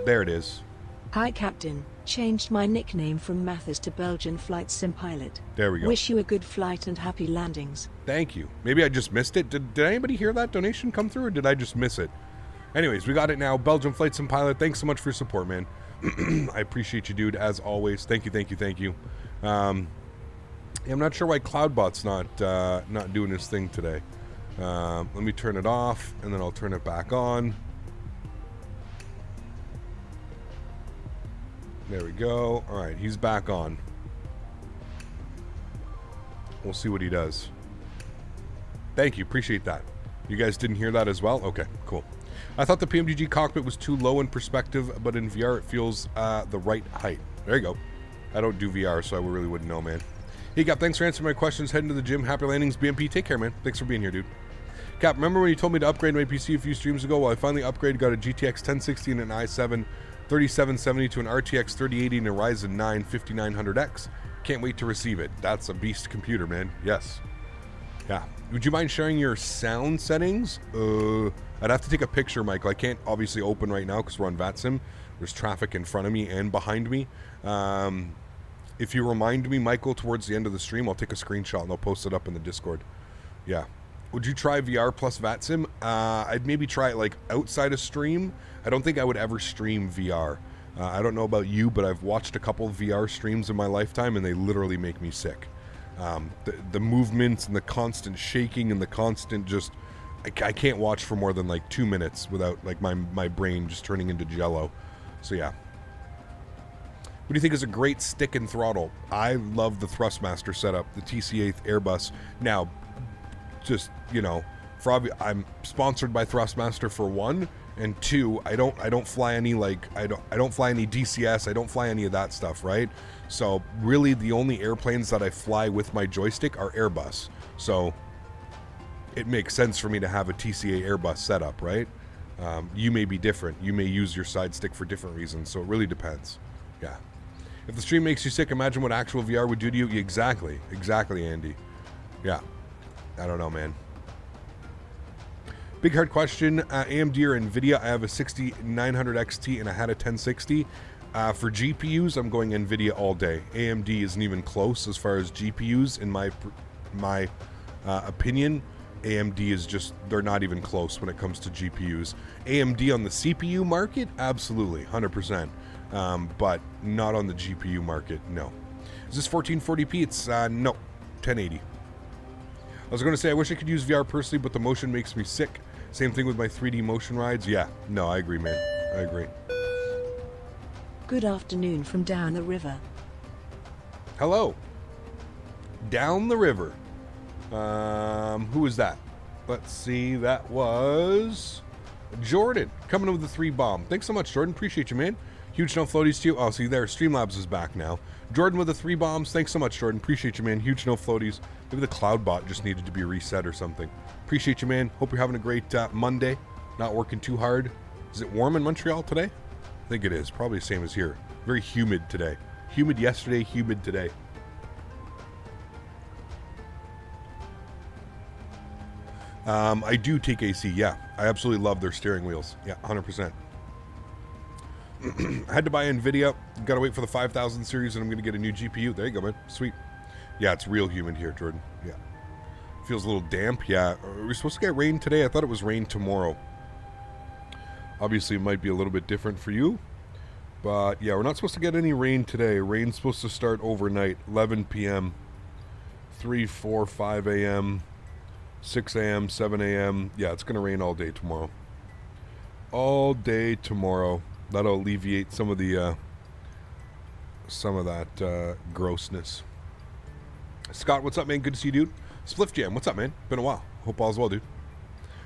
there it is. Hi, Captain. Changed my nickname from Mathis to Belgian flight sim pilot. There we go. Wish you a good flight and happy landings. Thank you. Maybe I just missed it. Did anybody hear that donation come through, or did I just miss it? Anyways, we got it now. Belgian flight sim pilot. Thanks so much for your support, man. I appreciate you, dude, as always. Thank you, thank you, thank you. I'm not sure why Cloudbot's not doing his thing today. Let me turn it off, and then I'll turn it back on. There we go. All right, he's back on. We'll see what he does. Thank you. Appreciate that. You guys didn't hear that as well? Okay, cool. I thought the PMDG cockpit was too low in perspective, but in VR it feels the right height. There you go. I don't do VR, so I really wouldn't know, man. Hey, Cap, thanks for answering my questions. Heading to the gym. Happy landings, BMP. Take care, man. Thanks for being here, dude. Cap, remember when you told me to upgrade my PC a few streams ago? Well, I finally upgraded, got a GTX 1060 and an i7 3770 to an RTX 3080 and a Ryzen 9 5900X. Can't wait to receive it. That's a beast computer, man. Yes. Yeah. Would you mind sharing your sound settings? I'd have to take a picture, Michael. I can't obviously open right now because we're on VATSIM. There's traffic in front of me and behind me. If you remind me, Michael, towards the end of the stream, I'll take a screenshot and I'll post it up in the Discord. Yeah. Would you try VR plus VATSIM? I'd maybe try it like outside of stream. I don't think I would ever stream VR. I don't know about you, but I've watched a couple of VR streams in my lifetime and they literally make me sick. The movements and the constant shaking and the constant just... I can't watch for more than like 2 minutes without like my brain just turning into jello. So yeah. What do you think is a great stick and throttle? I love the Thrustmaster setup, the TC8 Airbus. Now, just, you know, I'm sponsored by Thrustmaster for one, and two, I don't fly any like I don't fly any DCS, I don't fly any of that stuff, right? So really the only airplanes that I fly with my joystick are Airbus. So it makes sense for me to have a TCA Airbus setup, right? You may be different. You may use your side stick for different reasons, so it really depends. Yeah. If the stream makes you sick, imagine what actual VR would do to you. Exactly, Andy. Yeah. I don't know, man. Big hard question. AMD or NVIDIA? I have a 6900 XT and I had a 1060. For GPUs, I'm going NVIDIA all day. AMD isn't even close as far as GPUs in my opinion. AMD is just, they're not even close when it comes to GPUs. AMD on the CPU market? Absolutely, 100%. But not on the GPU market, no. Is this 1440p? It's, no, 1080. I was going to say, I wish I could use VR personally, but the motion makes me sick. Same thing with my 3D motion rides. Yeah, no, I agree, man. I agree. Good afternoon from down the river. Hello. Down the river. Who was that? Let's see, that was Jordan, coming in with the 3 bomb. Thanks so much, Jordan. Appreciate you, man. Huge no floaties to you. Oh, see there, Streamlabs is back now. Jordan with the 3 bombs. Thanks so much, Jordan. Appreciate you, man. Huge no floaties. Maybe the cloud bot just needed to be reset or something. Appreciate you, man. Hope you're having a great Monday. Not working too hard. Is it warm in Montreal today? I think it is. Probably the same as here. Very humid today. Humid yesterday, humid today. I do take AC, yeah. I absolutely love their steering wheels. Yeah, 100%. I had to buy NVIDIA. Got to wait for the 5000 series, and I'm going to get a new GPU. There you go, man. Sweet. Yeah, it's real humid here, Jordan. Yeah. Feels a little damp. Yeah. Are we supposed to get rain today? I thought it was rain tomorrow. Obviously, it might be a little bit different for you. But, yeah, we're not supposed to get any rain today. Rain's supposed to start overnight, 11 p.m., 3, 4, 5 a.m., 6 a.m., 7 a.m. Yeah, it's going to rain all day tomorrow. All day tomorrow. That'll alleviate some of the some of that grossness. Scott, what's up, man? Good to see you, dude. Spliff Jam, what's up, man? Been a while. Hope all's well, dude.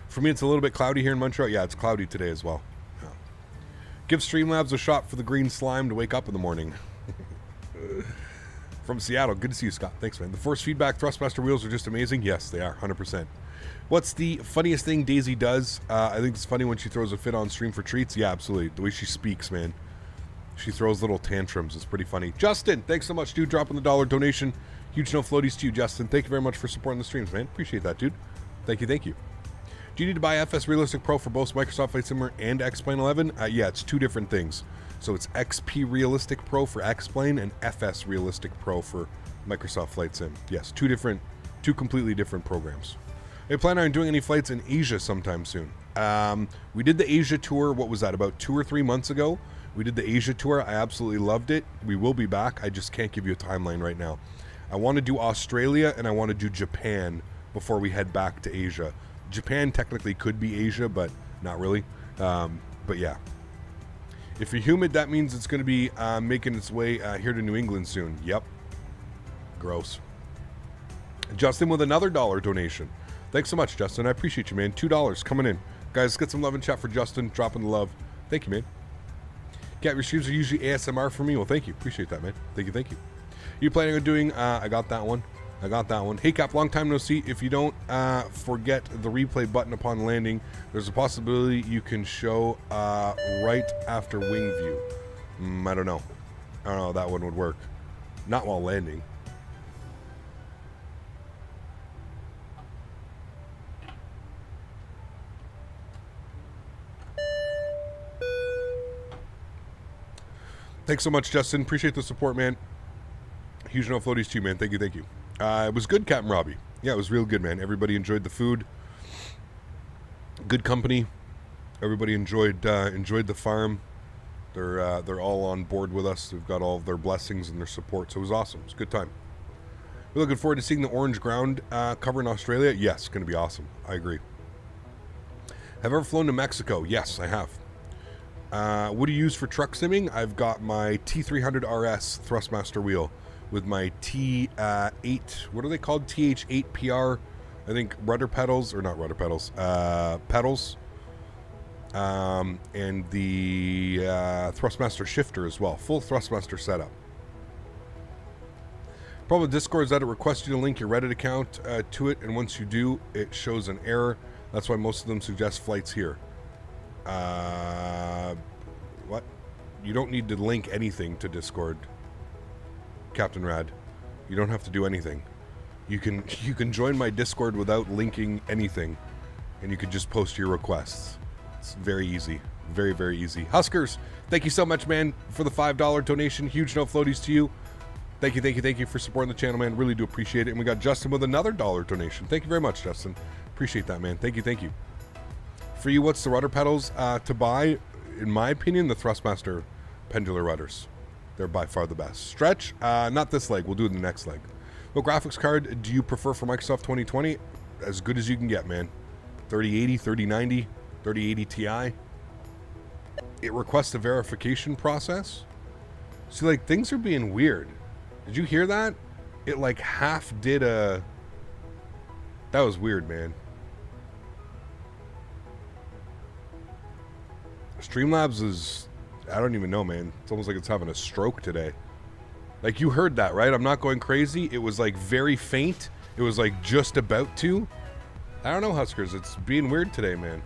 For me, it's a little bit cloudy here in Montreal. Yeah, it's cloudy today as well. Yeah. Give Streamlabs a shot for the green slime to wake up in the morning. From Seattle, good to see you, Scott. Thanks, man. The force feedback Thrustmaster wheels are just amazing. Yes, they are, 100%. What's the funniest thing Daisy does? I think it's funny when she throws a fit on stream for treats. Yeah, absolutely. The way she speaks, man. She throws little tantrums. It's pretty funny. Justin, thanks so much, dude. Dropping the $1 donation. Huge no floaties to you, Justin. Thank you very much for supporting the streams, man. Appreciate that, dude. Thank you, thank you. Do you need to buy FS Realistic Pro for both Microsoft Flight Simulator and X-Plane 11? Yeah, it's two different things. So it's XP Realistic Pro for X-Plane and FS Realistic Pro for Microsoft Flight Sim. Yes, two completely different programs. I plan on doing any flights in Asia sometime soon. We did the Asia tour, what was that, about 2 or 3 months ago? We did the Asia tour. I absolutely loved it. We will be back. I just can't give you a timeline right now. I want to do Australia and I want to do Japan before we head back to Asia. Japan technically could be Asia, but not really. But yeah. If you're humid, that means it's going to be making its way here to New England soon. Yep. Gross. Justin with another $1 donation. Thanks so much, Justin. I appreciate you, man. $2 coming in. Guys, let's get some love in chat for Justin. Dropping the love. Thank you, man. Cat, your streams are usually ASMR for me. Well, thank you. Appreciate that, man. Thank you, thank you. You planning on doing... I got that one. I got that one. Hey, Cap, long time no see. If you don't forget the replay button upon landing, there's a possibility you can show right after wing view. I don't know. I don't know how that one would work. Not while landing. Thanks so much, Justin. Appreciate the support, man. Huge no floaties to you, man. Thank you, thank you. It was good, Captain Robbie. Yeah, it was real good, man. Everybody enjoyed the food. Good company. Everybody enjoyed the farm. They're all on board with us. They've got all of their blessings and their support. So it was awesome. It was a good time. We're looking forward to seeing the orange ground cover in Australia. Yes, going to be awesome. I agree. Have I ever flown to Mexico? Yes, I have. What do you use for truck simming? I've got my T300 RS Thrustmaster wheel with my T8, what are they called? TH8 PR, I think rudder pedals, or not rudder pedals, pedals, and the Thrustmaster shifter as well. Full Thrustmaster setup. Problem with Discord is that it requests you to link your Reddit account to it, and once you do, it shows an error. That's why most of them suggest flights here. What? You don't need to link anything to Discord, Captain Rad. You don't have to do anything. You can join my Discord without linking anything, and you can just post your requests. It's very easy. Very, very easy. Huskers, thank you so much, man, for the $5 donation. Huge no floaties to you. Thank you, thank you, thank you for supporting the channel, man. Really do appreciate it. And we got Justin with another $1 donation. Thank you very much, Justin. Appreciate that, man. Thank you, thank you. For you, what's the rudder pedals to buy? In my opinion, the Thrustmaster pendular rudders. They're by far the best. Stretch, not this leg. We'll do it in the next leg. What graphics card do you prefer for Microsoft 2020? As good as you can get, man. 3080, 3090, 3080 Ti. It requests a verification process. See, like, things are being weird. Did you hear that? It, like, half did a... That was weird, man. Streamlabs is... I don't even know, man. It's almost like it's having a stroke today. Like, you heard that, right? I'm not going crazy. It was, like, very faint. It was, like, just about to. I don't know, Huskers. It's being weird today, man.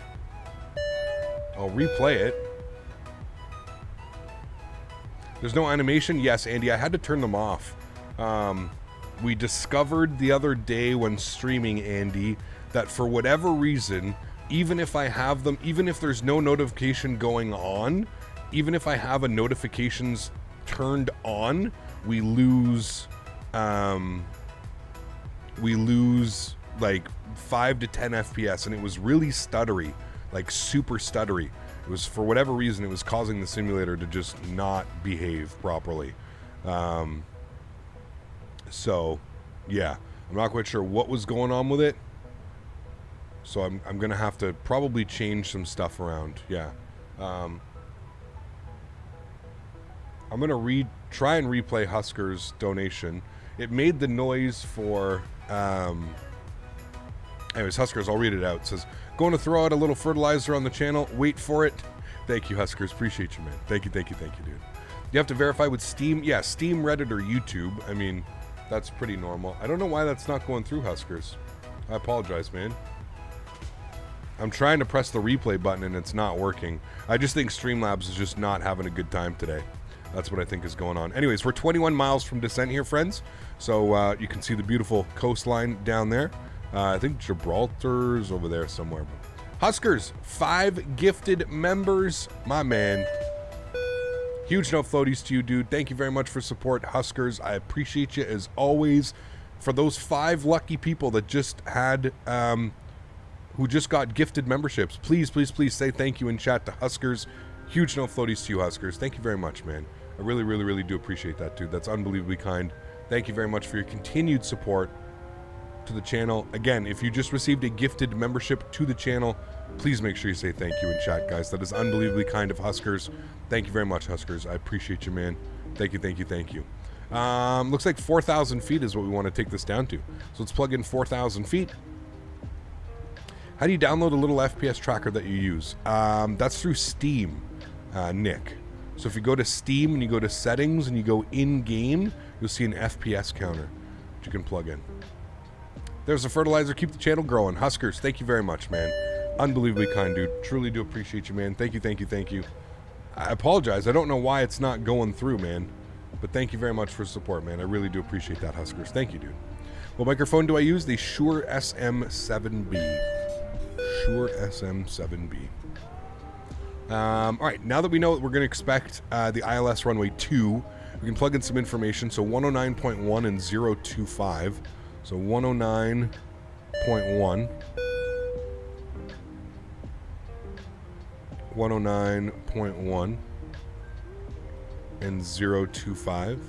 I'll replay it. There's no animation? Yes, Andy. I had to turn them off. We discovered the other day when streaming, Andy, that for whatever reason, even if I have them, even if there's no notification going on, even if I have a notifications turned on, we lose like 5 to 10 FPS, and it was really stuttery, like super stuttery. It was, for whatever reason, it was causing the simulator to just not behave properly. So yeah, I'm not quite sure what was going on with it. So I'm gonna have to probably change some stuff around. Yeah. I'm gonna try and replay Husker's donation. It made the noise for anyways, Huskers, I'll read it out. It says, going to throw out a little fertilizer on the channel. Wait for it. Thank you, Huskers. Appreciate you, man. Thank you, dude. You have to verify with Steam. Yeah, Steam, Reddit, or YouTube. I mean, that's pretty normal. I don't know why that's not going through, Huskers. I apologize, man. I'm trying to press the replay button and it's not working. I just think Streamlabs is just not having a good time today. That's what I think is going on. Anyways, we're 21 miles from descent here, friends. So you can see the beautiful coastline down there. I think Gibraltar's over there somewhere. Huskers, 5 gifted members. My man. Huge no floaties to you, dude. Thank you very much for support, Huskers. I appreciate you as always. For those 5 lucky people that just had, who just got gifted memberships, please say thank you in chat to Huskers. Huge no floaties to you, Huskers. Thank you very much, man. I really do appreciate that, dude. That's unbelievably kind. Thank you very much for your continued support to the channel. Again, if you just received a gifted membership to the channel, please make sure you say thank you in chat, guys. That is unbelievably kind of Huskers. Thank you very much, Huskers. I appreciate you, man. Thank you. Looks like 4,000 feet is what we want to take this down to. So let's plug in 4,000 feet. How do you download a little FPS tracker that you use? That's through Steam, Nick. So if you go to Steam and you go to settings and you go in-game, you'll see an FPS counter that you can plug in. There's the fertilizer. Keep the channel growing. Huskers, thank you very much, man. Unbelievably kind, dude. Truly do appreciate you, man. Thank you. I apologize. I don't know why it's not going through, man. But thank you very much for support, man. I really do appreciate that, Huskers. Thank you, dude. What microphone do I use? The Shure SM7B. Shure SM7B. All right, now that we know what we're going to expect the ILS runway 2, we can plug in some information. So 109.1 and 025. So 109.1 109.1 and 025.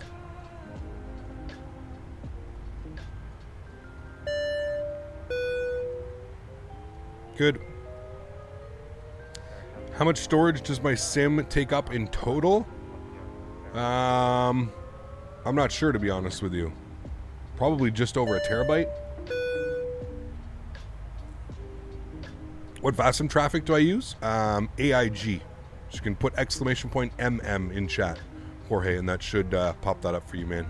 Good. How much storage does my sim take up in total? I'm not sure, to be honest with you. Probably just over 1 terabyte. What VASM traffic do I use? AIG. So you can put !MM in chat, Jorge, and that should pop that up for you, man.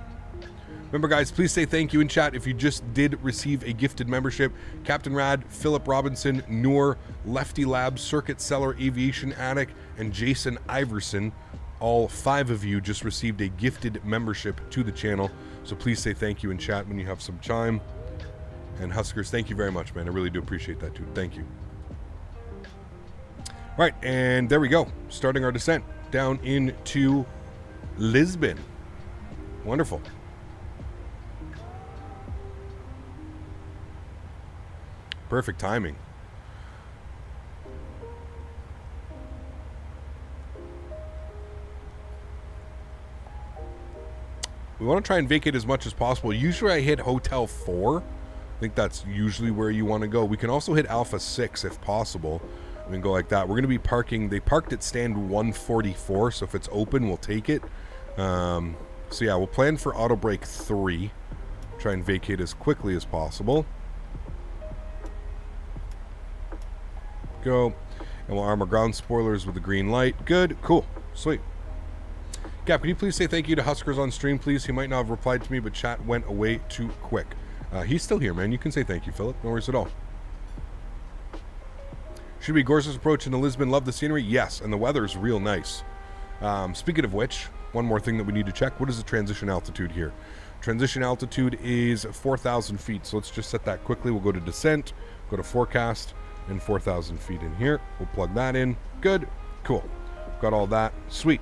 Remember, guys, please say thank you in chat if you just did receive a gifted membership. Captain Rad, Philip Robinson, Noor, Lefty Labs, Circuit Seller, Aviation Addict, and Jason Iverson. All 5 of you just received a gifted membership to the channel. So please say thank you in chat when you have some time. And Huskers, thank you very much, man. I really do appreciate that, dude. Thank you. All right, and there we go. Starting our descent down into Lisbon. Wonderful. Perfect timing. We want to try and vacate as much as possible. Usually I hit Hotel 4. I think that's usually where you want to go. We can also hit Alpha 6 if possible. We can go like that. We're going to be parking. They parked at stand 144, so if it's open, we'll take it. So yeah, we'll plan for auto brake 3. Try and vacate as quickly as possible. Go. And we'll arm our ground spoilers with the green light. Good. Cool. Sweet. Cap, can you please say thank you to Huskers on stream, please? He might not have replied to me, but chat went away too quick. He's still here, man. You can say thank you, Philip. No worries at all. Should be gorgeous approach into Lisbon. Love the scenery. Yes, and the weather is real nice. Speaking of which, one more thing that we need to check. What is the transition altitude here? Transition altitude is 4,000 feet. So let's just set that quickly. We'll go to descent, go to forecast. and 4,000 feet in here. We'll plug that in. Good. Cool. Got all that. Sweet.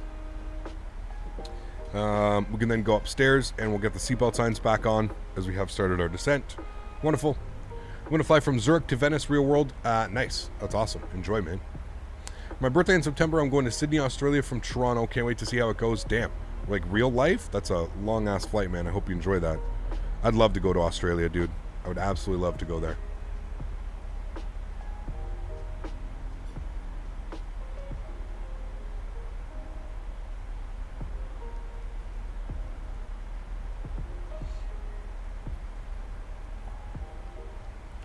We can then go upstairs and we'll get the seatbelt signs back on as we have started our descent. Wonderful. I'm going to fly from Zurich to Venice, real world. Nice. That's awesome. Enjoy, man. My birthday in September, I'm going to Sydney, Australia from Toronto. Can't wait to see how it goes. Damn. Like real life? That's a long-ass flight, man. I hope you enjoy that. I'd love to go to Australia, dude. I would absolutely love to go there.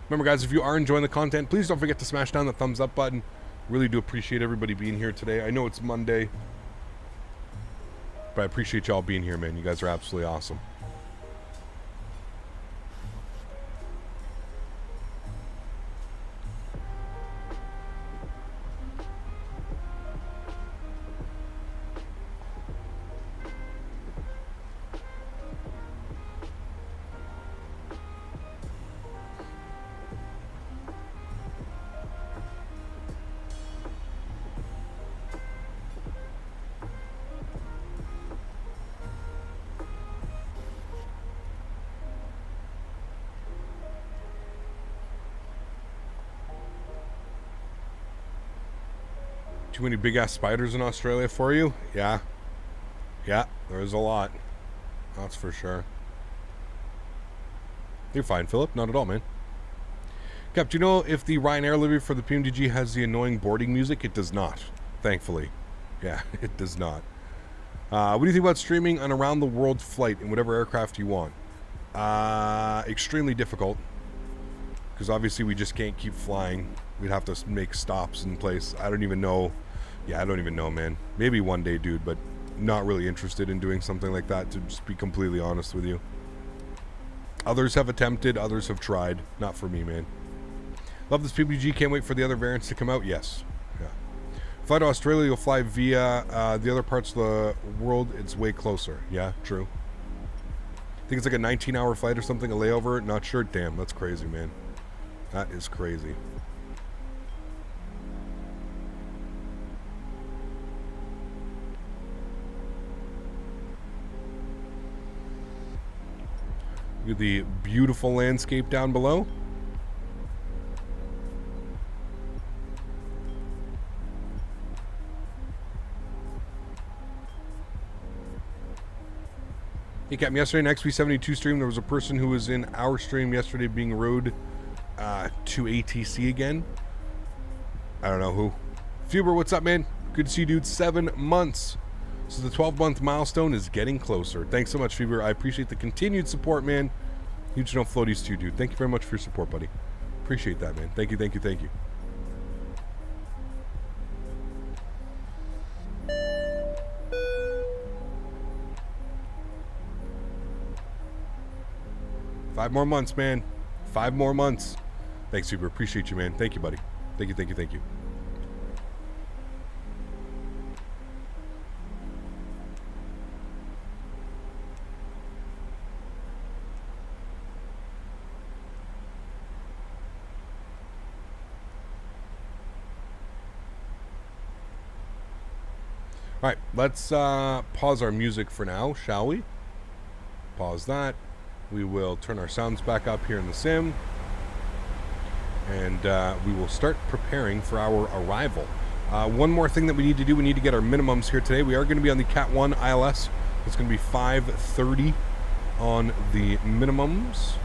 Remember, guys, if you are enjoying the content, please don't forget to smash down the thumbs up button. Really do appreciate everybody being here today. I know it's Monday, but I appreciate y'all being here, man. You guys are absolutely awesome. Too many big ass spiders in Australia for you? Yeah. Yeah, there's a lot. That's for sure. You're fine, Philip. Not at all, man. Cap, do you know if the Ryanair livery for the PMDG has the annoying boarding music? It does not, thankfully. Yeah, it does not. What do you think about streaming an around the world flight in whatever aircraft you want? Extremely difficult. Because obviously we just can't keep flying. We'd have to make stops in place. I don't even know. Yeah, I don't even know, man. Maybe one day, dude, but not really interested in doing something like that, to just be completely honest with you. Others have attempted, others have tried. Not for me, man. Love this PPG. Can't wait for the other variants to come out. Yes. Yeah. Fly to Australia, you'll fly via the other parts of the world. It's way closer. Yeah, true. I think it's like a 19-hour flight or something, a layover. Not sure. Damn, that's crazy, man. That is crazy. Look at the beautiful landscape down below. Hey, Captain, yesterday in XP72 stream, there was a person who was in our stream yesterday being rowed to ATC again. I don't know who. Fuber, what's up, man? Good to see you, dude. 7 months. So the 12-month milestone is getting closer. Thanks so much, Fuber. I appreciate the continued support, man. Huge no floaties to you, dude. Thank you very much for your support, buddy. Appreciate that, man. Thank you, thank you, thank you. Five more months, man. 5 more months. Thanks, Super. Appreciate you, man. Thank you, buddy. Thank you, thank you, thank you. All right, let's pause our music for now, shall we? Pause that. We will turn our sounds back up here in the sim. And we will start preparing for our arrival. One more thing that we need to do, we need to get our minimums here today. We are going to be on the Cat 1 ILS. It's going to be 5:30 on the minimums.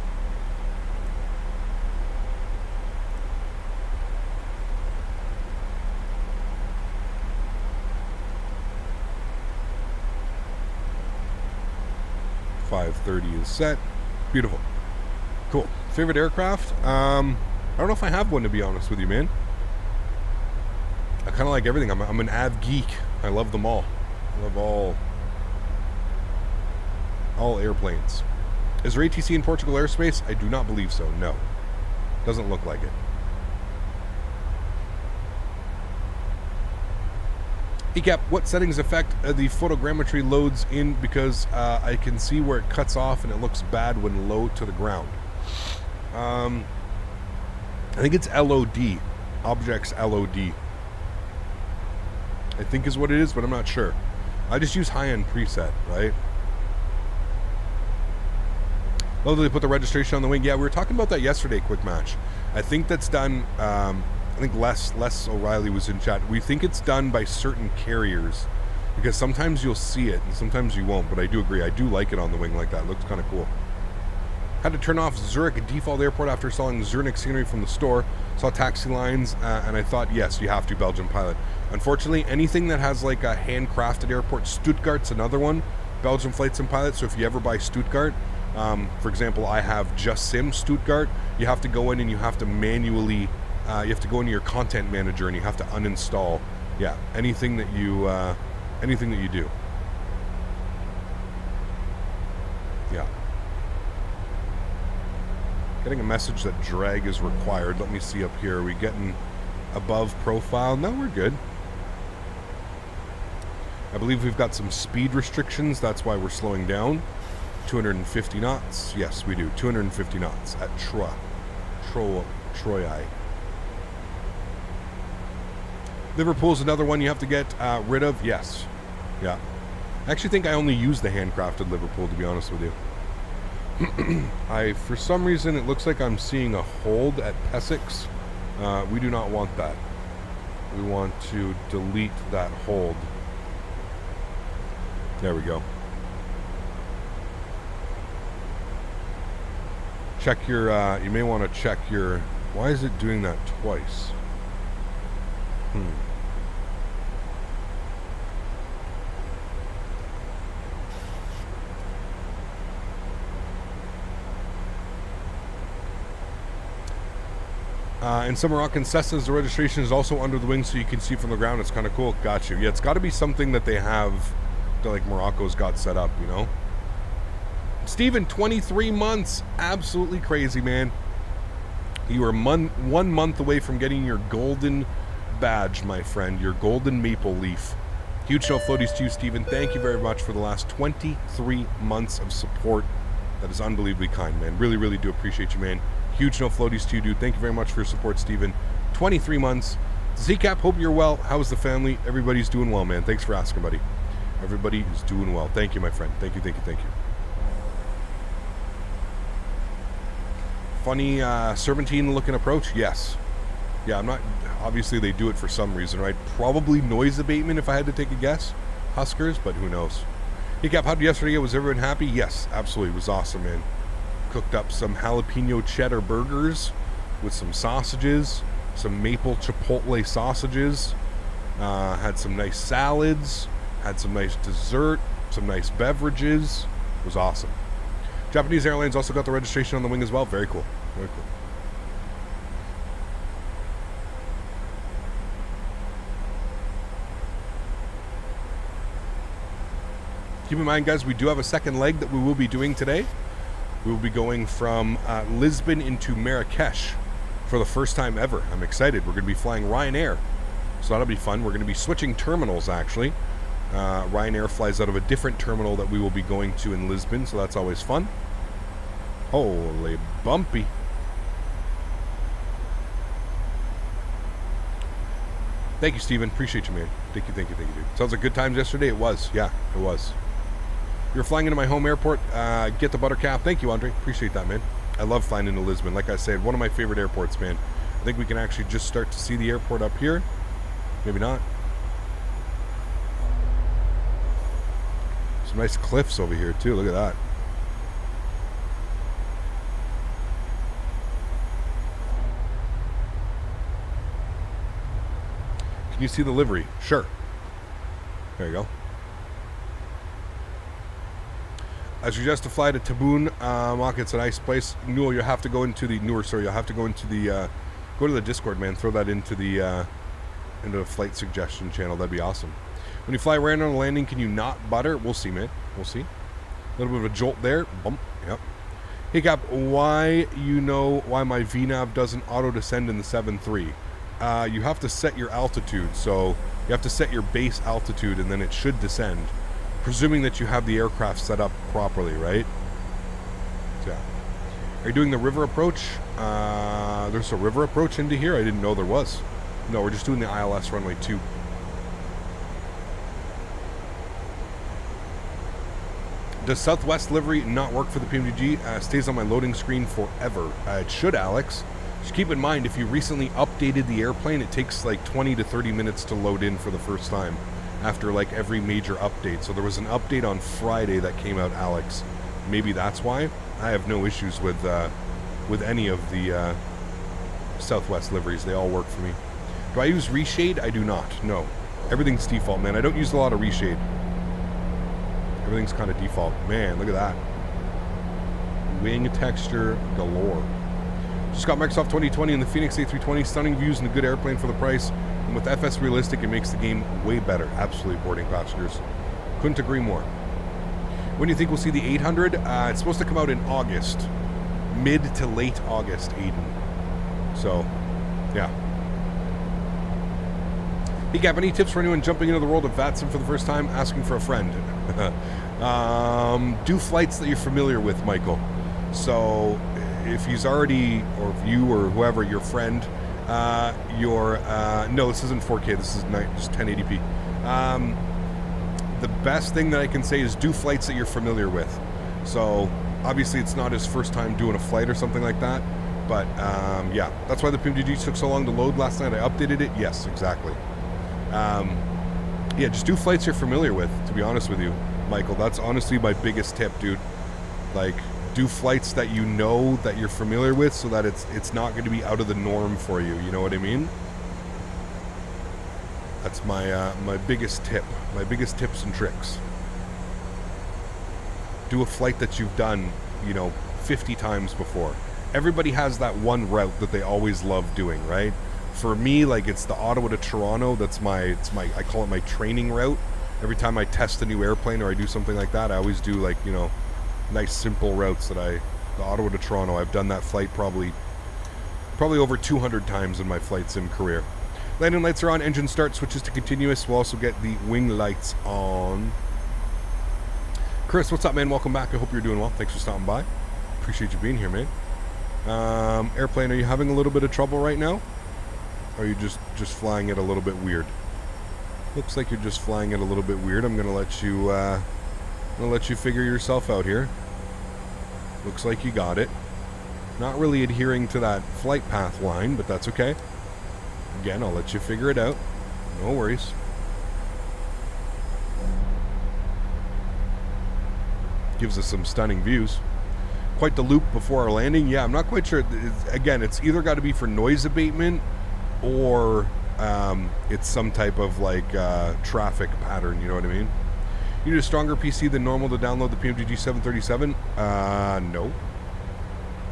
.30 is set. Beautiful. Cool. Favorite aircraft? I don't know if I have one, to be honest with you, man. I kind of like everything. I'm an av geek. I love them all. I love all airplanes. Is there ATC in Portugal airspace? I do not believe so. No. Doesn't look like it. Hey Cap, what settings affect the photogrammetry loads in? Because I can see where it cuts off and it looks bad when low to the ground. I think it's LOD Objects LOD. I think is what it is, but I'm not sure. I just use high-end preset, right? Oh, they put the registration on the wing. Yeah, we were talking about that yesterday, quick match. I think that's done, I think Les O'Reilly was in chat. We think it's done by certain carriers because sometimes you'll see it and sometimes you won't, but I do agree. I do like it on the wing like that. It looks kind of cool. Had to turn off Zurich default airport after installing Zurich scenery from the store. Saw taxi lines, and I thought, yes, you have to, Belgian pilot. Unfortunately, anything that has like a handcrafted airport, Stuttgart's another one, Belgian flights and pilots. So if you ever buy Stuttgart, for example, I have Just Sim Stuttgart, you have to go in and you have to manually, you have to go into your content manager and you have to uninstall, yeah, anything that you do. Yeah. Getting a message that drag is required. Let me see up here. Are we getting above profile? No, we're good. I believe we've got some speed restrictions. That's why we're slowing down. 250 knots. Yes, we do. 250 knots at Troy. Liverpool's another one you have to get rid of. Yes. Yeah. I actually think I only use the handcrafted Liverpool, to be honest with you. For some reason, it looks like I'm seeing a hold at Pesix. We do not want that. We want to delete that hold. There we go. Check your, you may want to check your, why is it doing that twice? In some Moroccan Cessnas, the registration is also under the wing so you can see from the ground. It's kind of cool. Got you. Yeah, it's got to be something that they have that, like, Morocco's got set up, you know? Steven, 23 months. Absolutely crazy, man. You are 1 month away from getting your golden badge, my friend. Your golden maple leaf. Huge no floaties to you, Steven. Thank you very much for the last 23 months of support. That is unbelievably kind, man. Really, really do appreciate you, man. Huge no floaties to you, dude. Thank you very much for your support, Steven. 23 months. Z-Cap, hope you're well. How's the family? Everybody's doing well, man. Thanks for asking, buddy. Everybody is doing well. Thank you, my friend. Thank you, thank you, thank you. Funny serpentine-looking approach? Yes. Yeah, I'm not... Obviously, they do it for some reason, right? Probably noise abatement, if I had to take a guess. Huskers, but who knows? Hey, Cap, how did yesterday go? Was everyone happy? Yes, absolutely. It was awesome, man. Cooked up some jalapeno cheddar burgers with some sausages, some maple chipotle sausages, had some nice salads, had some nice dessert, some nice beverages. It was awesome. Japanese Airlines also got the registration on the wing as well. Very cool. Very cool. Keep in mind, guys, we do have a second leg that we will be doing today. We will be going from Lisbon into Marrakesh for the first time ever. I'm excited. We're going to be flying Ryanair, so that'll be fun. We're going to be switching terminals, actually. Ryanair flies out of a different terminal that we will be going to in Lisbon, so that's always fun. Holy bumpy. Thank you, Steven. Appreciate you, man. Thank you, thank you, thank you, dude. Sounds like good times yesterday. It was. Yeah, it was. You're flying into my home airport. Get the buttercap. Thank you, Andre. Appreciate that, man. I love flying into Lisbon. Like I said, one of my favorite airports, man. I think we can actually just start to see the airport up here. Maybe not. Some nice cliffs over here, too. Look at that. Can you see the livery? Sure. There you go. I suggest to fly to Tabun. It's a nice place. You'll have to go into the you'll have to go into the go to the Discord, man. Throw that into the flight suggestion channel. That'd be awesome. When you fly right on a landing, can you not butter? We'll see, man. We'll see. A little bit of a jolt there. Bump. Yep. Hey, Cap, why my VNAV doesn't auto descend in the 7.3? You have to set your altitude, so you have to set your base altitude, and then it should descend. Presuming that you have the aircraft set up properly, right? Yeah. Are you doing the river approach? There's a river approach into here? I didn't know there was. No, we're just doing the ILS runway 2. Does Southwest livery not work for the PMDG? Stays on my loading screen forever. It should, Alex. Just keep in mind, if you recently updated the airplane, it takes like 20 to 30 minutes to load in for the first time after like every major update. So there was an update on Friday that came out, Alex. Maybe that's why. I have no issues with any of the Southwest liveries. They all work for me. Do I use reshade? I do not. No. Everything's default, man. I don't use a lot of reshade. Everything's kind of default. Man, look at that. Wing texture galore. Just got Microsoft 2020 and the Phoenix A320. Stunning views and a good airplane for the price. And with FS Realistic, it makes the game way better. Absolutely, boarding passengers. Couldn't agree more. When do you think we'll see the 800? It's supposed to come out in August. Mid to late August, Aiden. So, yeah. Hey, Gap, any tips for anyone jumping into the world of VATSIM for the first time, asking for a friend? Do flights that you're familiar with, Michael. So, if he's already, or if you or whoever, your friend, no, this isn't 4K, this is just 1080p. The best thing that I can say is do flights that you're familiar with. So, obviously it's not his first time doing a flight or something like that, but yeah, that's why the PMDG took so long to load last night. I updated it. Yes, exactly. Yeah, just do flights you're familiar with, to be honest with you, Michael. That's honestly my biggest tip, dude. Like, do flights that you know that you're familiar with so that it's not going to be out of the norm for you. You know what I mean? That's my biggest tip. My biggest tips and tricks. Do a flight that you've done, 50 times before. Everybody has that one route that they always love doing, right? For me, like, it's the Ottawa to Toronto. That's I call it my training route. Every time I test a new airplane or I do something like that, I always do, like, nice simple routes the Ottawa to Toronto. I've done that flight probably over 200 times in my flight sim career. Landing lights are on, engine start, switches to continuous. We'll also get the wing lights on. Chris, what's up, man? Welcome back. I hope you're doing well. Thanks for stopping by. Appreciate you being here, man. Airplane, are you having a little bit of trouble right now? Or are you just flying it a little bit weird? Looks like you're just flying it a little bit weird. I'm gonna let you figure yourself out here. Looks like you got it. Not really adhering to that flight path line, but that's okay. Again, I'll let you figure it out. No worries. Gives us some stunning views. Quite the loop before our landing. Yeah, I'm not quite sure. Again, it's either got to be for noise abatement or it's some type of like traffic pattern, you know what I mean? You need a stronger PC than normal to download the PMDG 737? No.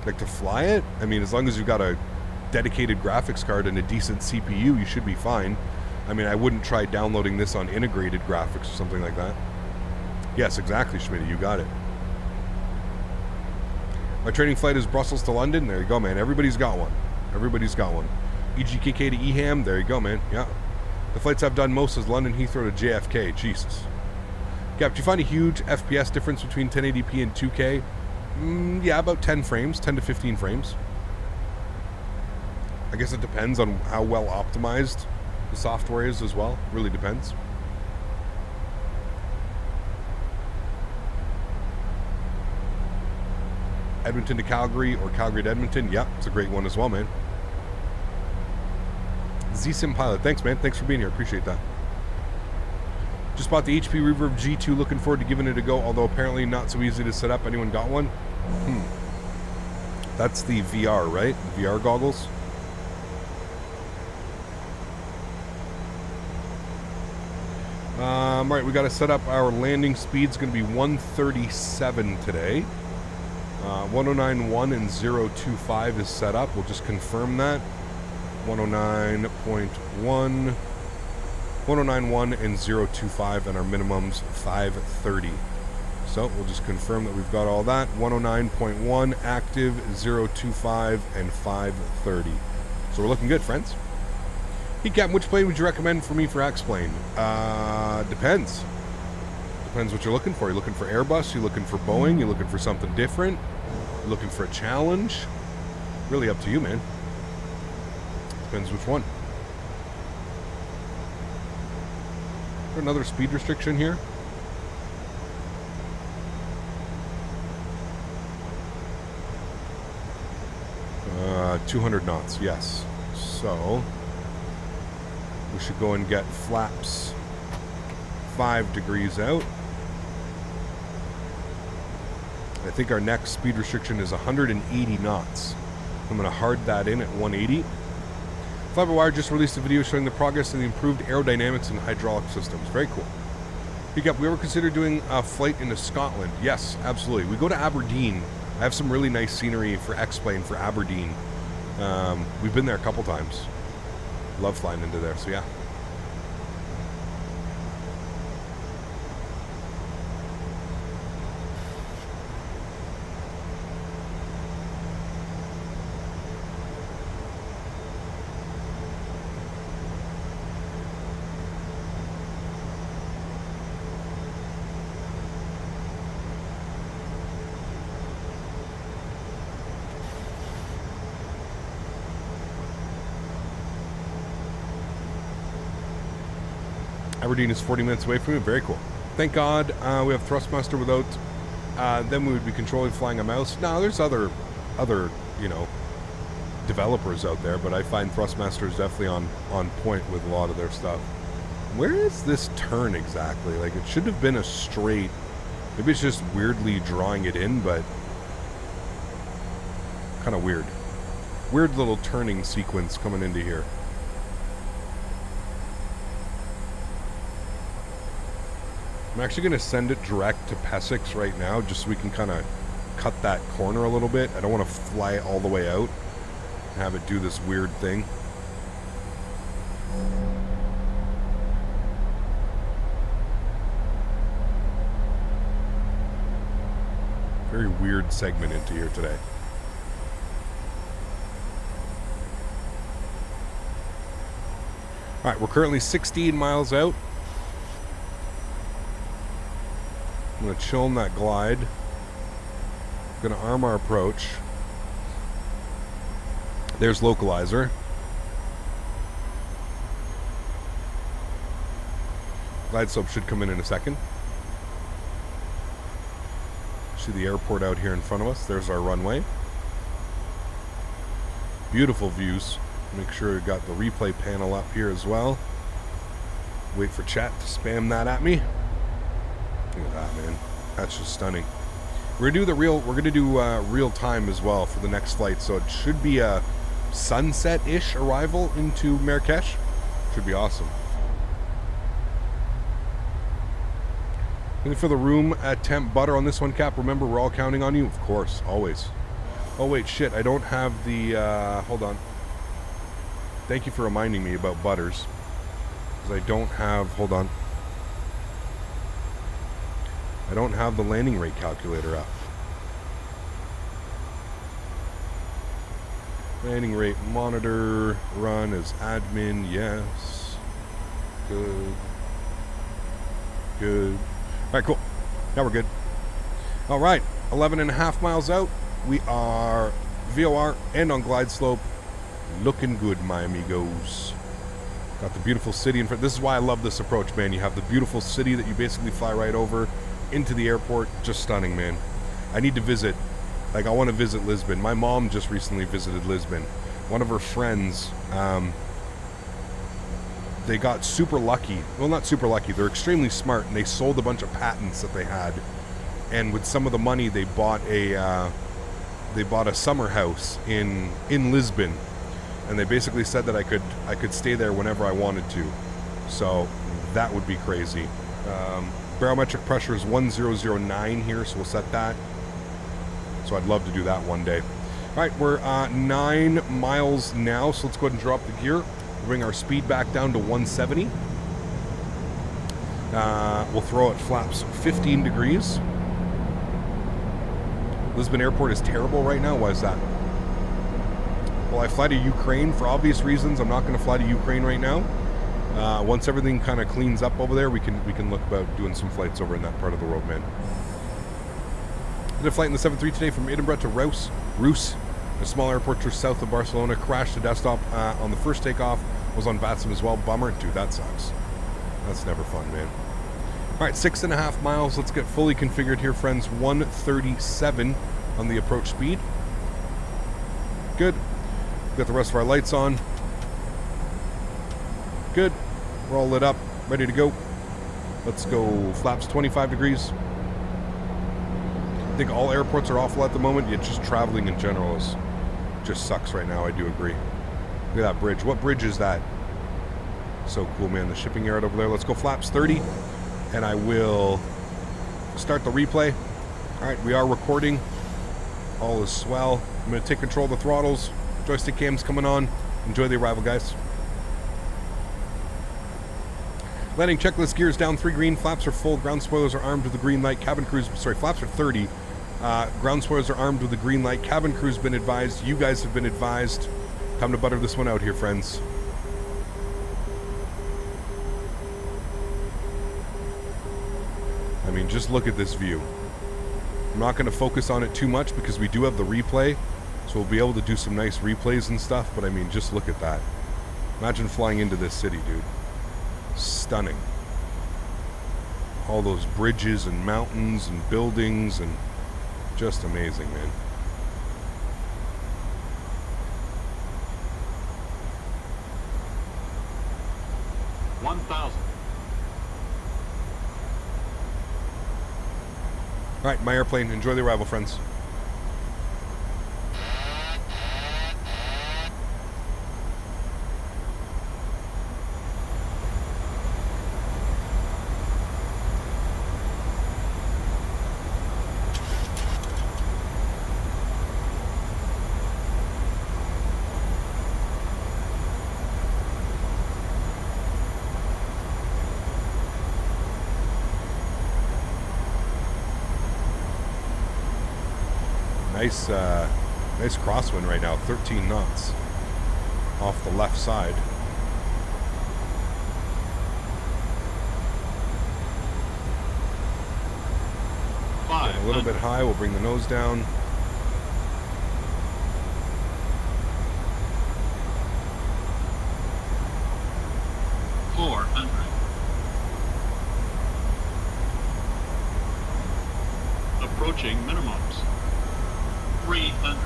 Like, to fly it? I mean, as long as you've got a dedicated graphics card and a decent CPU, you should be fine. I mean, I wouldn't try downloading this on integrated graphics or something like that. Yes, exactly, Smitty, you got it. My training flight is Brussels to London. There you go, man. Everybody's got one. Everybody's got one. EGKK to EHAM. There you go, man. Yeah. The flights I've done most is London Heathrow to JFK. Jesus. Gap, do you find a huge FPS difference between 1080p and 2K? Yeah, about 10 frames, 10 to 15 frames. I guess it depends on how well optimized the software is as well. Really depends. Edmonton to Calgary or Calgary to Edmonton. Yep, it's a great one as well, man. ZSim Pilot. Thanks, man. Thanks for being here. Appreciate that. Just bought the HP Reverb G2. Looking forward to giving it a go, although apparently not so easy to set up. Anyone got one? That's the VR, right? VR goggles. All right, we got to set up our landing speed. It's going to be 137 today. 1091 and 025 is set up. We'll just confirm that. 109.1, 1091 and 025, and our minimum's 530. So we'll just confirm that we've got all that. 109.1 active, 025 and 530. So we're looking good, friends. Hey, Captain, which plane would you recommend for me for X-Plane? Depends. Depends what you're looking for. You're looking for Airbus? You're looking for Boeing? You're looking for something different? You're looking for a challenge? Really up to you, man. Depends which one. Another speed restriction here. 200 knots, yes. So we should go and get flaps 5 degrees out. I think our next speed restriction is 180 knots. I'm going to hard that in at 180. Fly-by-Wire just released a video showing the progress in the improved aerodynamics and hydraulic systems. Very cool. Pick up, we ever considered doing a flight into Scotland? Yes, absolutely. We go to Aberdeen. I have some really nice scenery for X-Plane for Aberdeen. We've been there a couple times. Love flying into there, so yeah. Aberdeen is 40 minutes away from me. Very cool. Thank God we have Thrustmaster without... then we would be controlling flying a mouse. No, there's other, you know, developers out there, but I find Thrustmaster is definitely on point with a lot of their stuff. Where is this turn exactly? Like, it should have been a straight... Maybe it's just weirdly drawing it in, but... kind of weird. Weird little turning sequence coming into here. I'm actually going to send it direct to Pesix right now, just so we can kind of cut that corner a little bit. I don't want to fly it all the way out and have it do this weird thing. Very weird segment into here today. Alright, we're currently 16 miles out. I'm going to chill in that glide. I'm going to arm our approach. There's localizer. Glide slope should come in a second. See the airport out here in front of us. There's our runway. Beautiful views. Make sure we've got the replay panel up here as well. Wait for chat to spam that at me. Look at that, man. That's just stunning. We're gonna do real time as well for the next flight, so it should be a sunset-ish arrival into Marrakesh. Should be awesome. Looking for the room at temp butter on this one, Cap. Remember, we're all counting on you. Of course, always. Oh wait, shit. I don't have the. Hold on. Thank you for reminding me about butters, because I don't have. Hold on. I don't have the landing rate calculator up. Landing rate monitor run as admin, yes. Good. Good. Alright, cool. Now we're good. Alright, 11.5 miles out. We are VOR and on glide slope. Looking good, my amigos. Got the beautiful city in front. This is why I love this approach, man. You have the beautiful city that you basically fly right over into the airport. Just stunning, man. I need to visit. Like, I want to visit Lisbon. My mom just recently visited Lisbon. One of her friends, they got super lucky. Well, not super lucky. They're extremely smart, and they sold a bunch of patents that they had. And with some of the money, they bought a summer house in Lisbon. And they basically said that I could stay there whenever I wanted to. So that would be crazy. Barometric pressure is 1009 here, so we'll set that. So I'd love to do that one day. All right, we're 9 miles now, so let's go ahead and drop the gear. We'll bring our speed back down to 170. We'll throw it flaps 15 degrees. Lisbon Airport is terrible right now. Why is that? Well, I fly to Ukraine for obvious reasons. I'm not going to fly to Ukraine right now. Once everything kind of cleans up over there, we can look about doing some flights over in that part of the world, man. Did a flight in the 7-3 today from Edinburgh to Reus, a small airport just south of Barcelona. Crashed the desktop on the first takeoff. Was on VATSIM as well. Bummer, dude. That sucks. That's never fun, man. All right, 6.5 miles. Let's get fully configured here, friends. 137 on the approach speed. Good. Got the rest of our lights on. Good. We're all lit up, ready to go. Let's go flaps 25 degrees. I think all airports are awful at the moment. Yeah, just traveling in general is just sucks right now. I do agree. Look at that bridge. What bridge is that? So cool, man. The shipping yard over there. Let's go flaps 30. And I will start the replay. All right, we are recording. All is swell. I'm going to take control of the throttles. Joystick cam's coming on. Enjoy the arrival, guys. Landing checklist, gears down 3 green. Flaps are full. Ground spoilers are armed with the green light. Cabin crew's, sorry, flaps are 30. Ground spoilers are armed with the green light. Cabin crew's been advised. You guys have been advised. Time to butter this one out here, friends. I mean, just look at this view. I'm not going to focus on it too much because we do have the replay, so we'll be able to do some nice replays and stuff, but I mean, just look at that. Imagine flying into this city, dude. Stunning. All those bridges and mountains and buildings and just amazing, man. All right, my airplane. Enjoy the arrival, friends. Nice crosswind right now, 13 knots off the left side. Getting a little bit high, we'll bring the nose down. Approaching minimums. 300.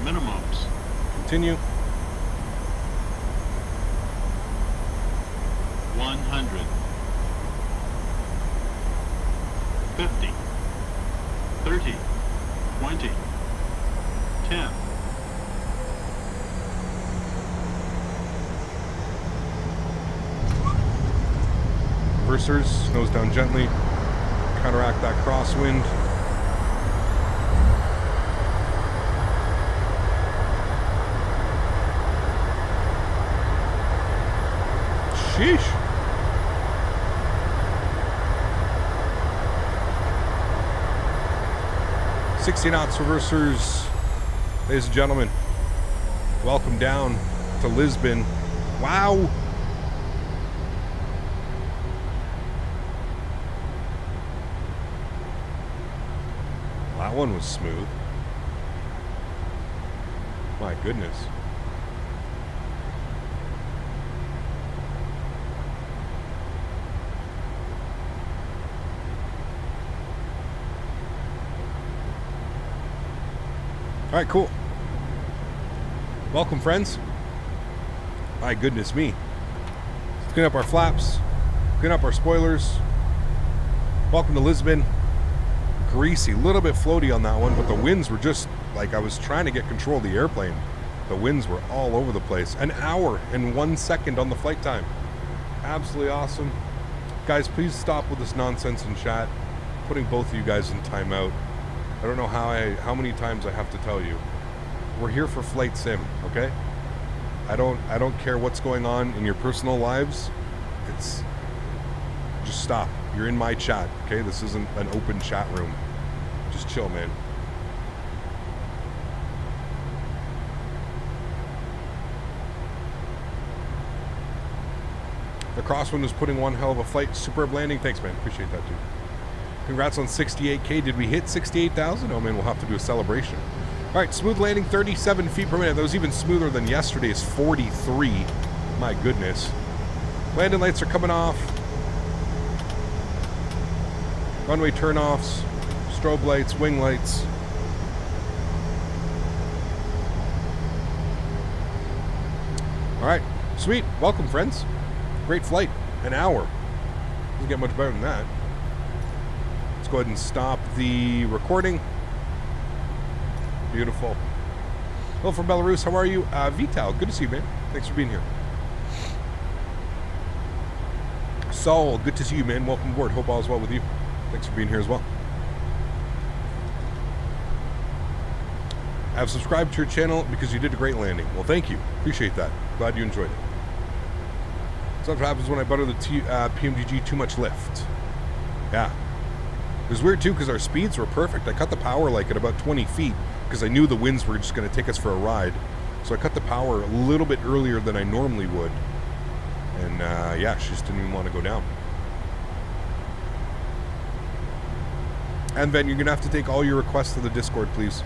Minimums. Continue. 100. 50. 30. 20. 10. Reversers, nose down gently. Counteract that crosswind. Sheesh. "60 knots reversers." Ladies and gentlemen, welcome down to Lisbon. Wow. That one was smooth. My goodness. All right, cool. Welcome, friends. My goodness me. Let's clean up our flaps, clean up our spoilers. Welcome to Lisbon. Greasy, a little bit floaty on that one, but the winds were just like I was trying to get control of the airplane. The winds were all over the place. An hour and 1 second on the flight time. Absolutely awesome. Guys, please stop with this nonsense in chat. Putting both of you guys in timeout. I don't know how many times I have to tell you. We're here for flight sim, okay? I don't care what's going on in your personal lives. It's just stop. You're in my chat, okay? This isn't an open chat room. Just chill, man. The crosswind was putting one hell of a flight. Superb landing. Thanks, man. Appreciate that, dude. Congrats on 68K. Did we hit 68,000? Oh, man, we'll have to do a celebration. All right, smooth landing, 37 feet per minute. That was even smoother than yesterday's 43. My goodness. Landing lights are coming off. Runway turnoffs, strobe lights, wing lights. All right, sweet. Welcome, friends. Great flight. An hour. Doesn't get much better than that. Let's go ahead and stop the recording. Beautiful. Hello from Belarus. How are you? Vital, good to see you, man. Thanks for being here. Saul, good to see you, man. Welcome aboard. Hope all is well with you. Thanks for being here as well. I've subscribed to your channel because you did a great landing. Well, thank you. Appreciate that. Glad you enjoyed it. So that's what happens when I butter the PMDG too much lift. Yeah. It was weird, too, because our speeds were perfect. I cut the power, like, at about 20 feet because I knew the winds were just going to take us for a ride. So I cut the power a little bit earlier than I normally would. And, yeah, she just didn't even want to go down. And Ben, you're going to have to take all your requests to the Discord, please.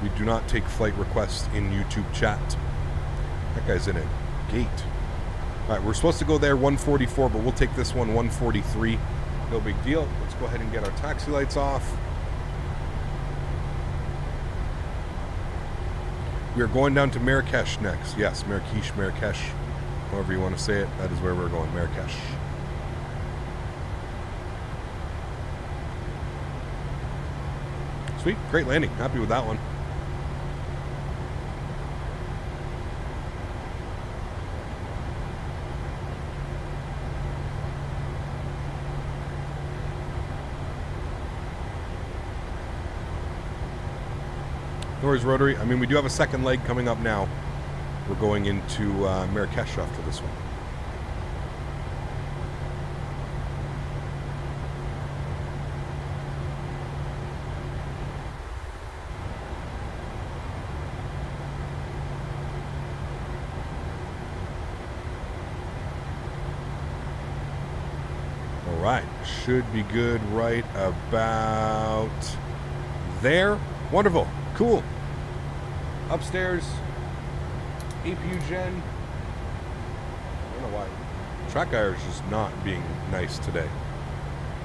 We do not take flight requests in YouTube chat. That guy's in a gate. All right, we're supposed to go there 144, but we'll take this one 143. No big deal. Let's go ahead and get our taxi lights off. We are going down to Marrakesh next. Yes, Marrakesh. However you want to say it, that is where we're going, Marrakesh. Sweet, great landing. Happy with that one. Norris Rotary. I mean, we do have a second leg coming up now. We're going into Marrakesh after this one. All right, should be good right about there. Wonderful, cool. Upstairs, APU gen. I don't know why. Track IR is just not being nice today.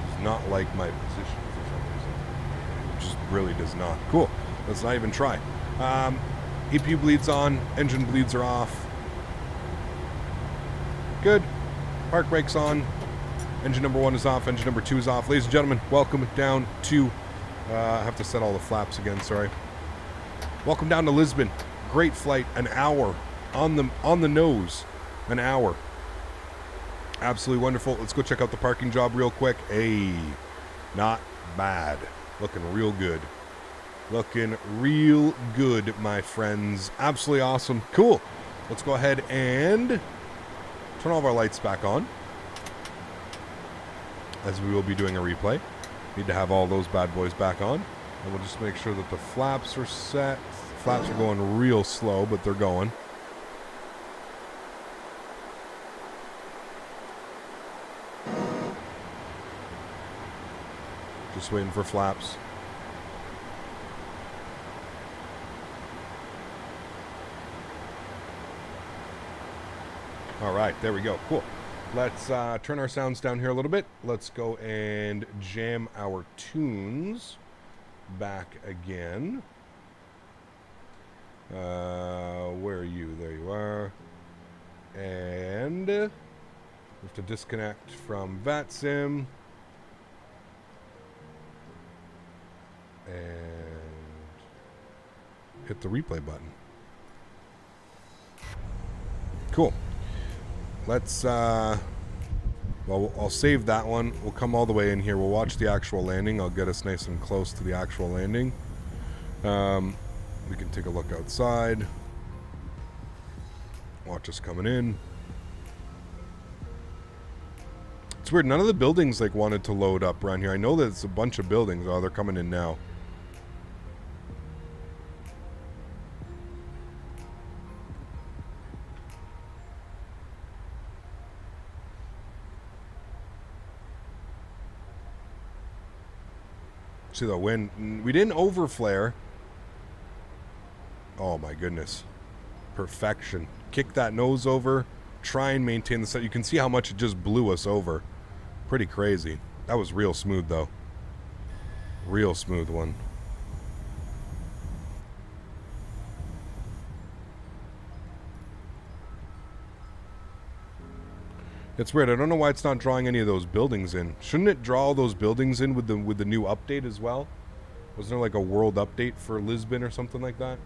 Does not like my position for some reason. It just really does not. Cool. Let's not even try. APU bleeds on. Engine bleeds are off. Good. Park brakes on. Engine number 1 is off. Engine number 2 is off. Ladies and gentlemen, welcome down to... I have to set all the flaps again. Sorry. Welcome down to Lisbon. Great flight. An hour on the nose. An hour. Absolutely wonderful. Let's go check out the parking job real quick. Hey, not bad. Looking real good. Looking real good, my friends. Absolutely awesome. Cool. Let's go ahead and turn all of our lights back on, as we will be doing a replay. Need to have all those bad boys back on. And we'll just make sure that the flaps are set. The flaps are going real slow, but they're going. Just waiting for flaps. All right, there we go. Cool. Let's turn our sounds down here a little bit. Let's go and jam our tunes back again. Where are you? There you are. And we have to disconnect from VATSIM. And hit the replay button. Cool. Let's, well, I'll save that one. We'll come all the way in here. We'll watch the actual landing. I'll get us nice and close to the actual landing. We can take a look outside. Watch us coming in. It's weird. None of the buildings, like, wanted to load up around here. I know that it's a bunch of buildings. Oh, they're coming in now. See the wind. We didn't overflare. Oh my goodness. Perfection. Kick that nose over. try and maintain the set. You can see how much it just blew us over. Pretty crazy. That was real smooth, though. Real smooth one. It's weird. I don't know why it's not drawing any of those buildings in. Shouldn't it draw all those buildings in with the new update as well? Wasn't there like a world update for Lisbon or something like that?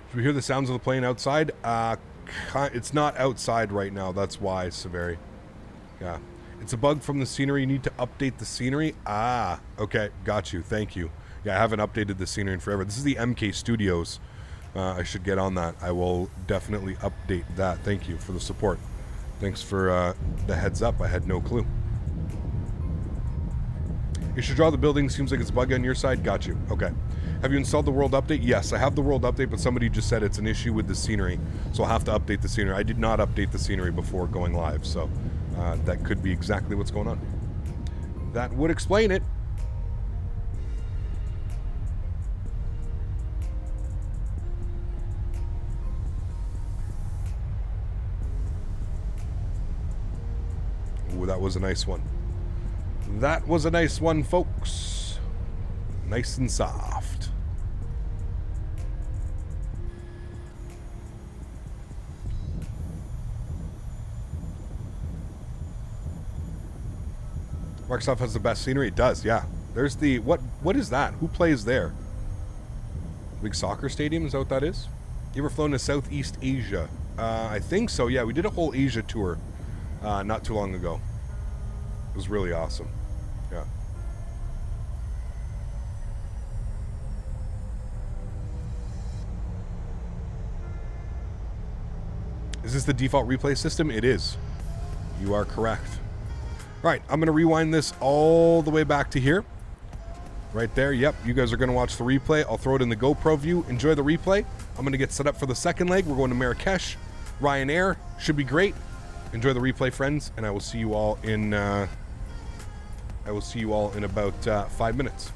Did we hear the sounds of the plane outside? It's not outside right now. That's why, Severi. Yeah. It's a bug from the scenery. You need to update the scenery. Ah, okay. Got you. Thank you. Yeah, I haven't updated the scenery in forever. This is the MK Studios. I should get on that. I will definitely update that. Thank you for the support. Thanks for the heads up. I had no clue. You should draw the building. Seems like it's buggy on your side. Got you. Okay. Have you installed the world update? Yes, I have the world update, but somebody just said it's an issue with the scenery, so I'll have to update the scenery. I did not update the scenery before going live, so that could be exactly what's going on. That would explain it. Ooh, that was a nice one. That was a nice one, folks. Nice and soft. Microsoft has the best scenery. It does, yeah. There's the what is that? Who plays there? Big soccer stadium, is that what that is? You ever flown to Southeast Asia? I think so, yeah. We did a whole Asia tour not too long ago. It was really awesome. Yeah. Is this the default replay system? It is. You are correct. Right, I'm going to rewind this all the way back to here. Right there, yep. You guys are going to watch the replay. I'll throw it in the GoPro view. Enjoy the replay. I'm going to get set up for the second leg. We're going to Marrakesh. Ryanair. Should be great. Enjoy the replay, friends, and I will see you all in about 5 minutes.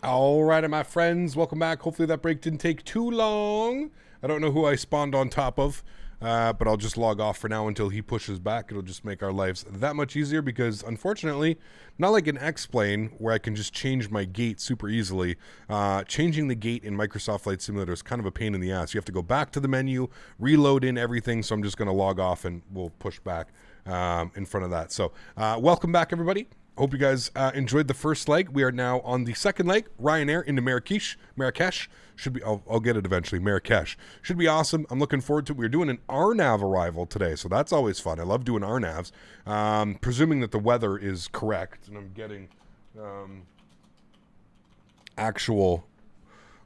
All right, my friends, welcome back. Hopefully that break didn't take too long. I don't know who I spawned on top of, but I'll just log off for now until he pushes back. It'll just make our lives that much easier because, unfortunately, not like an X-Plane where I can just change my gate super easily. Changing the gate in Microsoft Flight Simulator is kind of a pain in the ass. You have to go back to the menu, reload in everything, so I'm just going to log off and we'll push back in front of that. So, welcome back, everybody. Hope you guys enjoyed the first leg. We are now on the second leg. Ryanair into Marrakesh. Should be. I'll get it eventually. Marrakesh should be awesome. I'm looking forward to it. We're doing an RNAV arrival today, so that's always fun. I love doing RNAVs. Presuming that the weather is correct, and I'm getting actual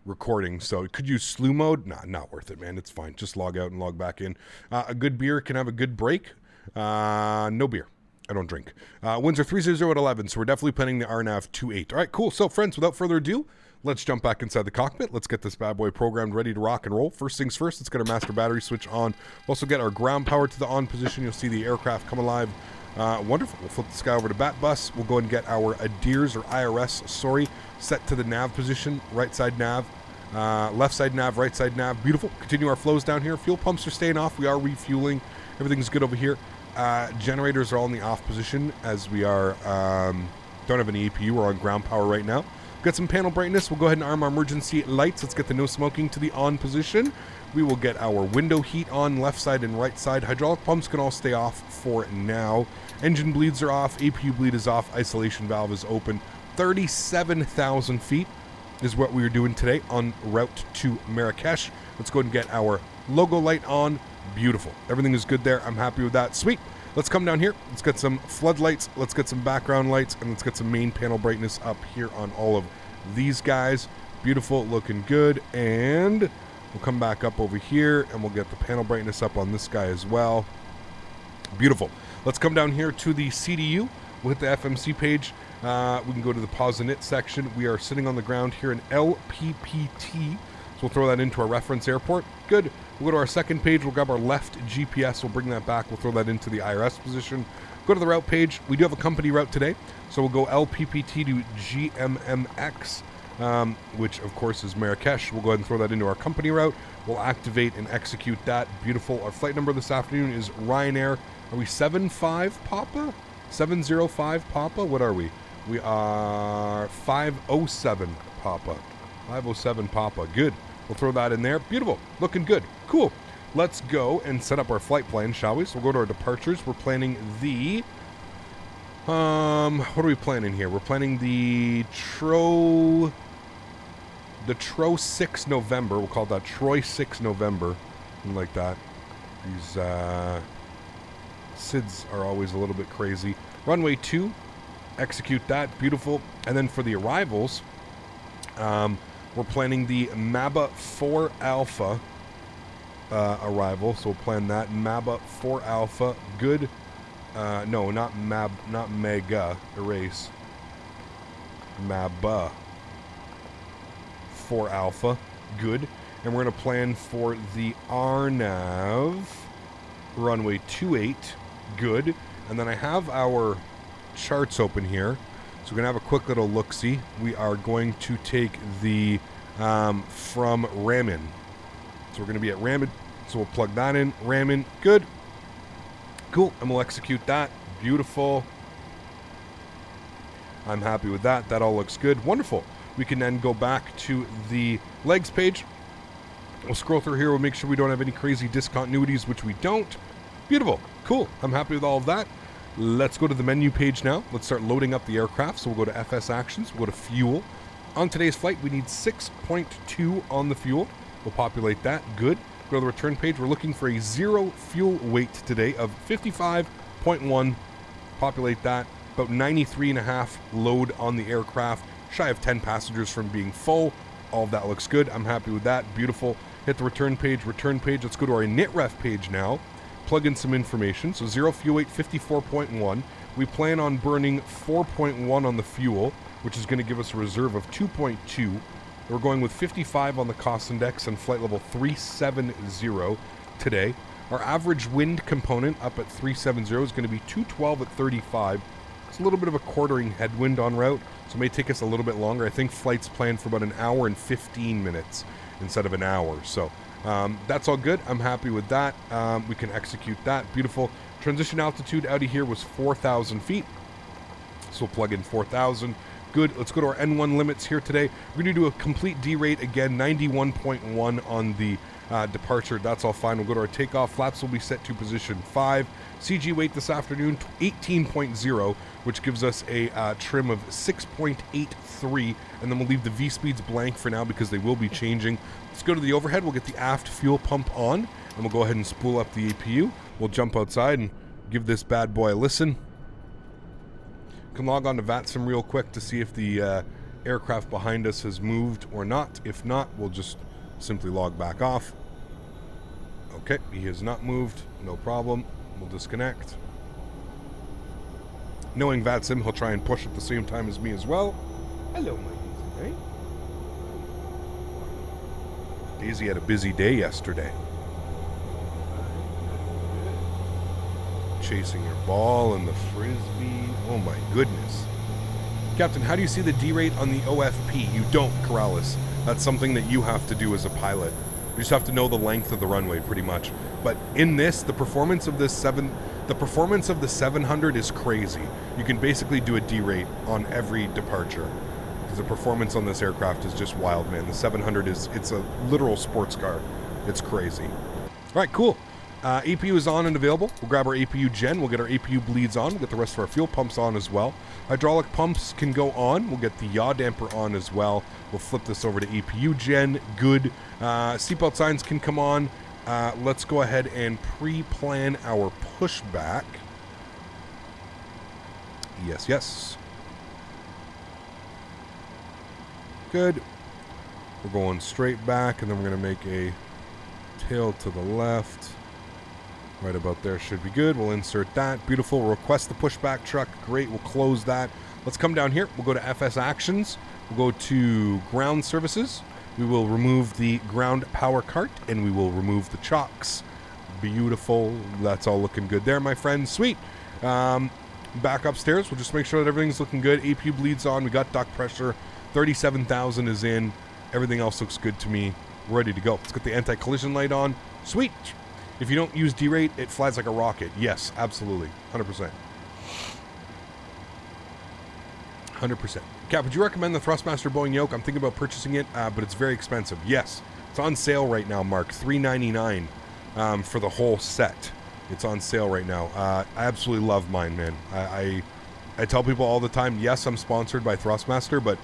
recording. So could use slew mode? Nah, not worth it, man. It's fine. Just log out and log back in. A good beer can have a good break. No beer. I don't drink. Winds are 300 at 11, so we're definitely planning the RNAV 28. All right, cool. So, friends, without further ado, let's jump back inside the cockpit. Let's get this bad boy programmed, ready to rock and roll. First things first, let's get our master battery switch on. We'll also get our ground power to the on position. You'll see the aircraft come alive. Wonderful. We'll flip the sky over to bat bus. We'll go and get our ADIRS or IRS, set to the nav position. Right side nav, left side nav, right side nav. Beautiful. Continue our flows down here. Fuel pumps are staying off. We are refueling. Everything's good over here. Generators are all in the off position as we are don't have any APU. We're on ground power right now. Got some panel brightness. We'll go ahead and arm our emergency lights. Let's get the no smoking to the on position. We will get our window heat on left side and right side. Hydraulic pumps can all stay off for now. Engine bleeds are off. APU bleed is off. Isolation valve is open. 37,000 feet is what we are doing today en route to Marrakesh. Let's go ahead and get our logo light on. Beautiful. Everything is good there. I'm happy with that. Sweet. Let's come down here. Let's get some floodlights. Let's get some background lights. And let's get some main panel brightness up here on all of these guys. Beautiful. Looking good. And we'll come back up over here and we'll get the panel brightness up on this guy as well. Beautiful. Let's come down here to the CDU. We'll hit the FMC page. We can go to the pause and knit section. We are sitting on the ground here in LPPT. So we'll throw that into our reference airport. Good. We'll go to our second page. We'll grab our left GPS. We'll bring that back. We'll throw that into the IRS position. Go to the route page. We do have a company route today. So we'll go LPPT to GMMX, which of course is Marrakesh. We'll go ahead and throw that into our company route. We'll activate and execute that. Beautiful. Our flight number this afternoon is Ryanair. Are we 75 Papa? 705 Papa? What are we? We are 507 Papa. 507 Papa. Good. We'll throw that in there. Beautiful. Looking good. Cool. Let's go and set up our flight plan, shall we? So we'll go to our departures. We're planning the... what are we planning here? We're planning the Tro 6 November. We'll call that Troy 6 November. Something like that. These SIDS are always a little bit crazy. Runway 2. Execute that. Beautiful. And then for the arrivals... we're planning the MABA 4 Alpha arrival, so we'll plan that. MABA 4 Alpha, good. No, not Mega, erase. MABA 4 Alpha, good. And we're going to plan for the RNAV, runway 28, good. And then I have our charts open here. So we're going to have a quick little look-see. We are going to take the from Ramin. So we're going to be at Ramin. So we'll plug that in. Ramin, good. Cool. And we'll execute that. Beautiful. I'm happy with that. That all looks good. Wonderful. We can then go back to the legs page. We'll scroll through here. We'll make sure we don't have any crazy discontinuities, which we don't. Beautiful. Cool. I'm happy with all of that. Let's go to the menu page now. Let's start loading up the aircraft. So we'll go to FS Actions. We'll go to Fuel. On today's flight, we need 6.2 on the fuel. We'll populate that. Good. Go to the return page. We're looking for a 0 fuel weight today of 55.1. Populate that. About 93.5 load on the aircraft. Shy of 10 passengers from being full. All of that looks good. I'm happy with that. Beautiful. Hit the return page. Return page. Let's go to our NITREF page now. Plug in some information. So 0 fuel weight, 54.1. We plan on burning 4.1 on the fuel, which is going to give us a reserve of 2.2. We're going with 55 on the cost index and flight level 370 today. Our average wind component up at 370 is going to be 212 at 35. It's a little bit of a quartering headwind en route, so it may take us a little bit longer. I think flight's planned for about an hour and 15 minutes instead of an hour. So that's all good. I'm happy with that. We can execute that. Beautiful. Transition altitude out of here was 4,000 feet. So we'll plug in 4,000. Good. Let's go to our N1 limits here today. We're going to do a complete D-rate again, 91.1 on the departure. That's all fine. We'll go to our takeoff. Flaps will be set to position 5. CG weight this afternoon, 18.0, which gives us a trim of 6.83. And then we'll leave the V-speeds blank for now because they will be changing. Let's go to the overhead. We'll get the aft fuel pump on, and we'll go ahead and spool up the APU. We'll jump outside and give this bad boy a listen. Can log on to VATSIM real quick to see if the aircraft behind us has moved or not. If not, we'll just simply log back off. Okay, he has not moved. No problem. We'll disconnect. Knowing VATSIM, he'll try and push at the same time as me as well. Hello, my Daisy. Daisy had a busy day yesterday. Chasing your ball and the frisbee. Oh my goodness. Captain, how do you see the D-rate on the OFP? You don't, Corrales. That's something that you have to do as a pilot. You just have to know the length of the runway pretty much. But in this, the performance of the 700 is crazy. You can basically do a D-rate on every departure. Because the performance on this aircraft is just wild, man. The 700 it's a literal sports car. It's crazy. All right, cool. APU is on and available. We'll grab our APU gen. We'll get our APU bleeds on. We'll get the rest of our fuel pumps on as well. Hydraulic pumps can go on. We'll get the yaw damper on as well. We'll flip this over to APU gen. Good. Seatbelt signs can come on. Let's go ahead and pre-plan our pushback. Yes, yes. Good. We're going straight back, and then we're going to make a tail to the left. Right about there should be good. We'll insert that. Beautiful. We'll request the pushback truck. Great. We'll close that. Let's come down here. We'll go to FS Actions. We'll go to Ground Services. We will remove the ground power cart, and we will remove the chocks. Beautiful. That's all looking good there, my friends. Sweet. Back upstairs. We'll just make sure that everything's looking good. APU bleeds on. We got duct pressure. 37,000 is in. Everything else looks good to me. We're ready to go. Let's get the anti-collision light on. Sweet. If you don't use D-rate, it flies like a rocket. Yes, absolutely. 100%. 100%. Cap, would you recommend the Thrustmaster Boeing yoke? I'm thinking about purchasing it, but it's very expensive. Yes. It's on sale right now, Mark. $399 for the whole set. It's on sale right now. I absolutely love mine, man. I tell people all the time, yes, I'm sponsored by Thrustmaster, but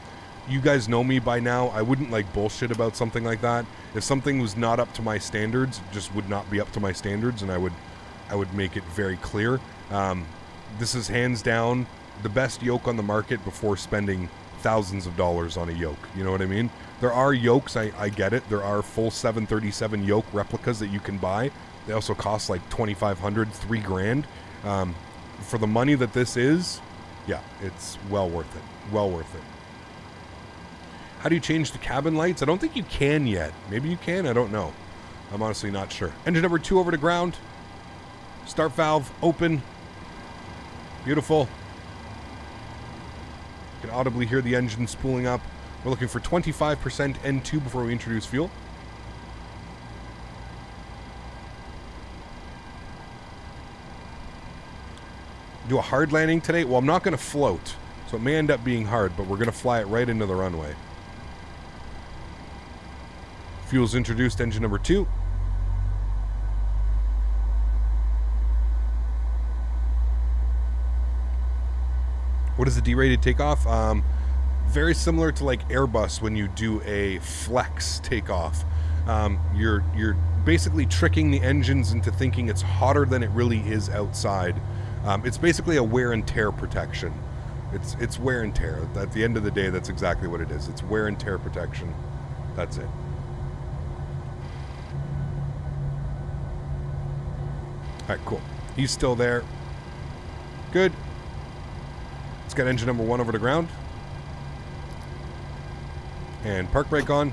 you guys know me by now. I wouldn't like bullshit about something like that. If something was not up to my standards, it just would not be up to my standards, and I would make it very clear. This is hands down the best yoke on the market before spending thousands of dollars on a yoke. You know what I mean? There are yokes, I get it. There are full 737 yoke replicas that you can buy. They also cost like $2,500, $3,000. For the money that this is, yeah, it's well worth it. Well worth it. How do you change the cabin lights? I don't think you can yet. Maybe you can. I don't know. I'm honestly not sure. Engine number 2 over to ground. Start valve open. Beautiful. You can audibly hear the engine spooling up. We're looking for 25% N2 before we introduce fuel. Do a hard landing today? Well, I'm not going to float, so it may end up being hard, but we're going to fly it right into the runway. Fuel's introduced, engine number 2. What is the D-rated takeoff? Very similar to like Airbus when you do a flex takeoff. You're basically tricking the engines into thinking it's hotter than it really is outside. It's basically a wear and tear protection. It's wear and tear. At the end of the day, that's exactly what it is. It's wear and tear protection. That's it. All right, cool. He's still there. Good. Let's get engine number 1 over to ground. And park brake on.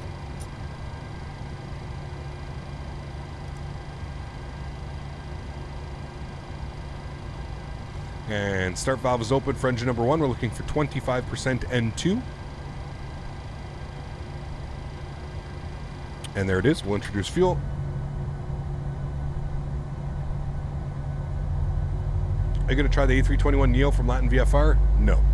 And start valve is open for engine number 1. We're looking for 25% N2. And there it is. We'll introduce fuel. Are you going to try the A321neo from Latin VFR? No.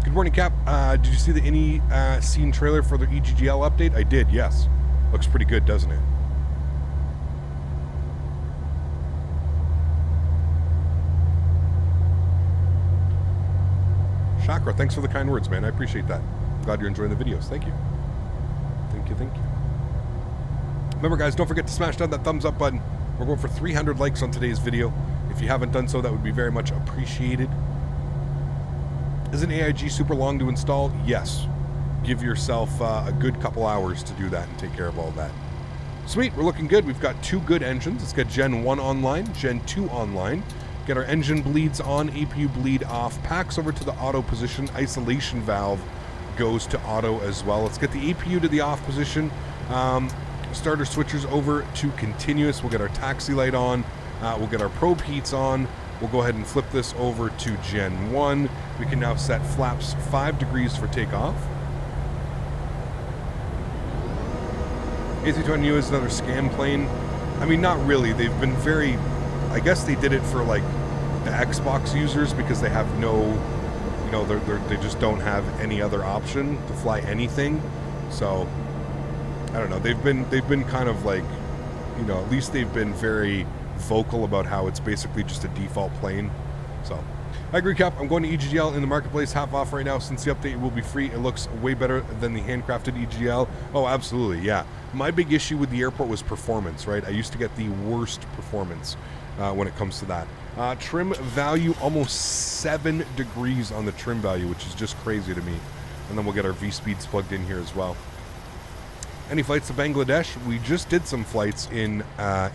Good morning, Cap. Did you see the any scene trailer for the EGGL update? I did, yes. Looks pretty good, doesn't it? Chakra, thanks for the kind words, man. I appreciate that. Glad you're enjoying the videos. Thank you. Thank you, thank you. Remember, guys, don't forget to smash down that thumbs up button. We're going for 300 likes on today's video. If you haven't done so, that would be very much appreciated. Is an AIG super long to install? Yes. Give yourself a good couple hours to do that and take care of all that. Sweet, we're looking good. We've got 2 good engines. Let's get Gen 1 online, Gen 2 online. Get our engine bleeds on, APU bleed off. Packs over to the auto position. Isolation valve goes to auto as well. Let's get the APU to the off position. Starter switchers over to continuous. We'll get our taxi light on. We'll get our probe heats on. We'll go ahead and flip this over to Gen 1. We can now set flaps 5 degrees for takeoff. A320neo is another scam plane. I mean, not really. They've been very... I guess they did it for, like, the Xbox users because they have no... You know, they just don't have any other option to fly anything. So, I don't know. They've been kind of like... You know, at least they've been very... vocal about how it's basically just a default plane. So I agree, Cap. I'm going to EGL in the marketplace half off right now since the update will be free. It looks way better than the handcrafted EGL. Oh, absolutely, yeah. My big issue with the airport was performance, right? I used to get the worst performance when it comes to that. Trim value, almost 7 degrees on the trim value, which is just crazy to me. And then we'll get our V-speeds plugged in here as well. Any flights to Bangladesh? We just did some flights in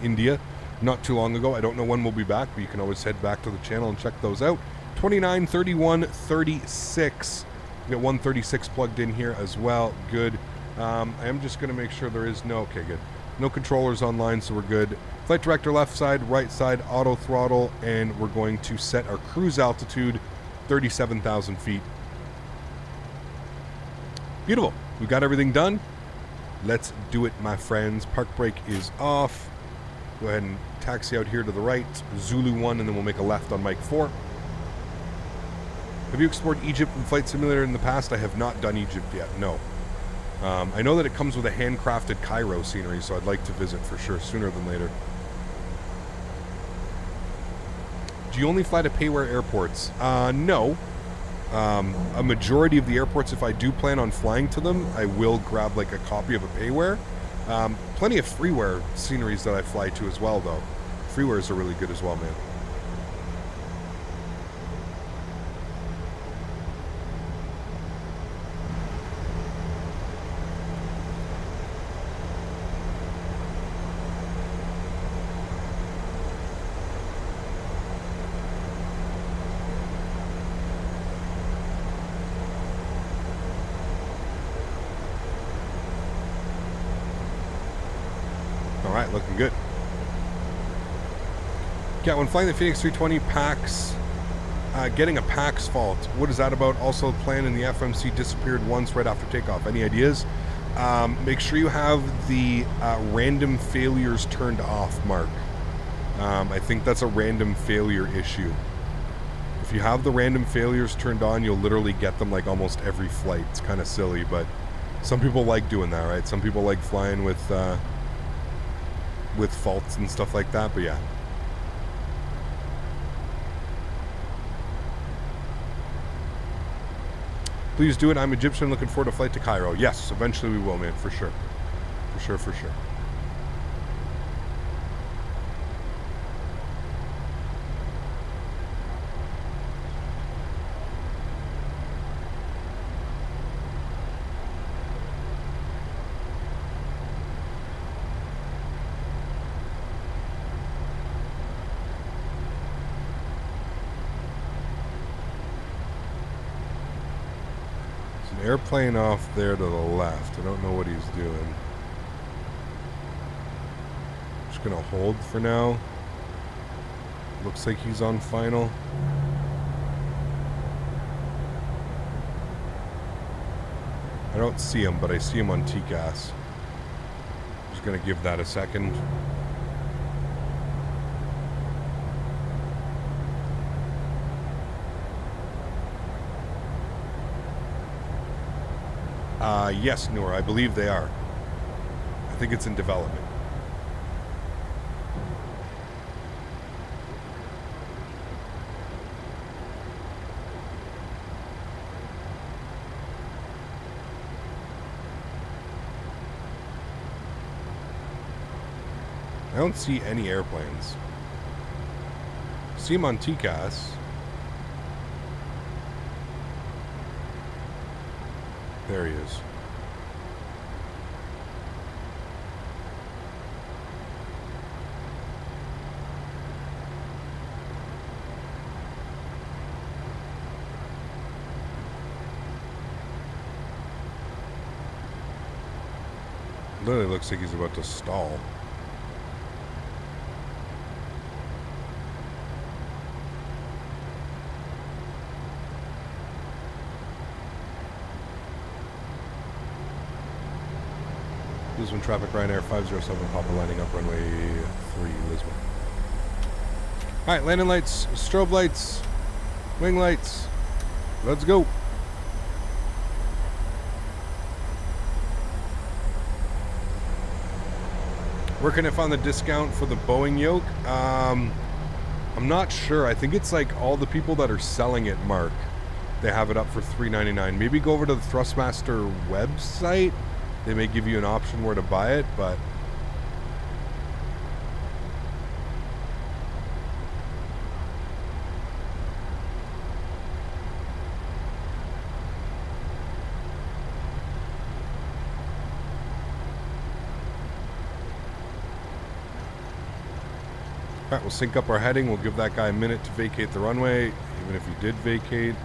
India not too long ago. I don't know when we'll be back, but you can always head back to the channel and check those out. 29, 31, 36. We got 136 plugged in here as well. Good. I am just going to make sure there is no... Okay, good. No controllers online, so we're good. Flight director left side, right side, auto throttle, and we're going to set our cruise altitude 37,000 feet. Beautiful. We got everything done. Let's do it, my friends. Park brake is off. Go ahead and taxi out here to the right, Zulu 1, and then we'll make a left on Mike 4. Have you explored Egypt in Flight Simulator in the past? I have not done Egypt yet, no. I know that it comes with a handcrafted Cairo scenery, so I'd like to visit for sure, sooner than later. Do you only fly to payware airports? No. A majority of the airports, if I do plan on flying to them, I will grab like a copy of a payware. Plenty of freeware sceneries that I fly to as well, though. Freewares are really good as well, man. Alright, looking good. Yeah, when flying the Phoenix 320 PAX, getting a PAX fault, what is that about? Also, plane in the FMC disappeared once right after takeoff. Any ideas? Make sure you have the random failures turned off, Mark. I think that's a random failure issue. If you have the random failures turned on, you'll literally get them like almost every flight. It's kind of silly, but some people like doing that, right? Some people like flying with faults and stuff like that, but yeah. Please do it. I'm Egyptian, looking forward to a flight to Cairo. Yes, eventually we will, man, for sure. For sure, for sure. Airplane off there to the left. I don't know what he's doing. Just gonna hold for now. Looks like he's on final. I don't see him, but I see him on TCAS. Just gonna give that a second. Yes, Noor, I believe they are. I think it's in development. I don't see any airplanes. See him on TCAS. There he is. Literally looks like he's about to stall. Lisbon traffic, Ryanair 507, Papa lining up runway 3, Lisbon. Alright, landing lights, strobe lights, wing lights. Let's go. Where can I find the discount for the Boeing yoke? I'm not sure. I think it's like all the people that are selling it, Mark. They have it up for $3.99. Maybe go over to the Thrustmaster website. They may give you an option where to buy it, but alright, we'll sync up our heading. We'll give that guy a minute to vacate the runway, even if he did vacate.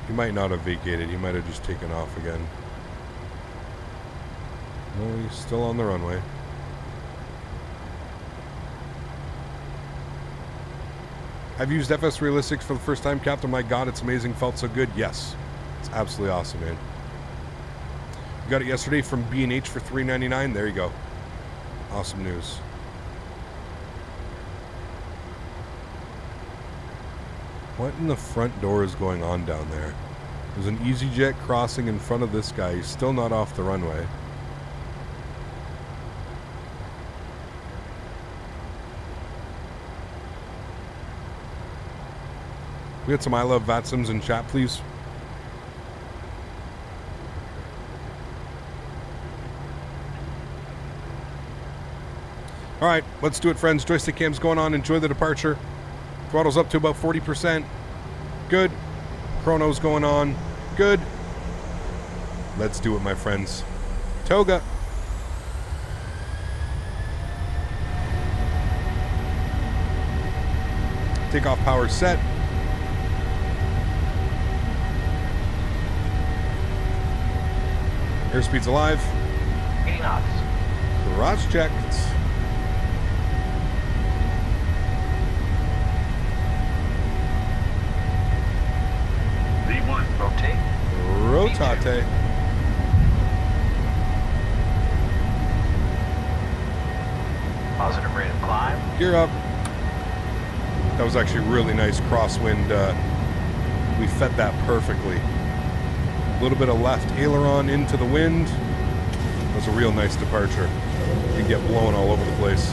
He might not have vacated. He might have just taken off again. No, he's still on the runway. I've used FS Realistics for the first time, Captain. My God, it's amazing. Felt so good. Yes, it's absolutely awesome, man. Got it yesterday from B&H for $3.99. There you go. Awesome news. What in the front door is going on down there? There's an EasyJet crossing in front of this guy. He's still not off the runway. We got some I Love Vatsims in chat, please. All right, let's do it, friends. Joystick cam's going on. Enjoy the departure. Throttle's up to about 40%. Good. Chrono's going on. Good. Let's do it, my friends. Toga. Takeoff power set. Airspeed's alive. 80 knots. Garage checked. V1, rotate. Rotate. Positive rate of climb. Gear up. That was actually really nice crosswind. We fed that perfectly. A little bit of left aileron into the wind. That was a real nice departure. You can get blown all over the place.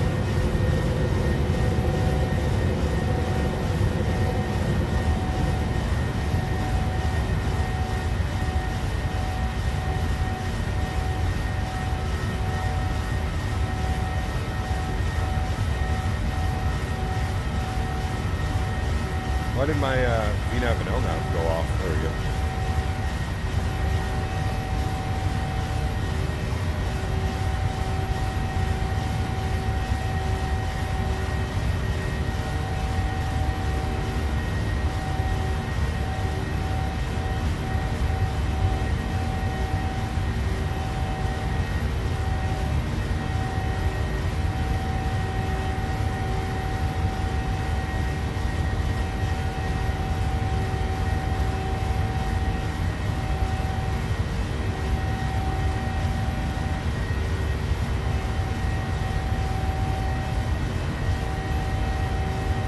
Why did my VNAV and LNAV go off? There we go.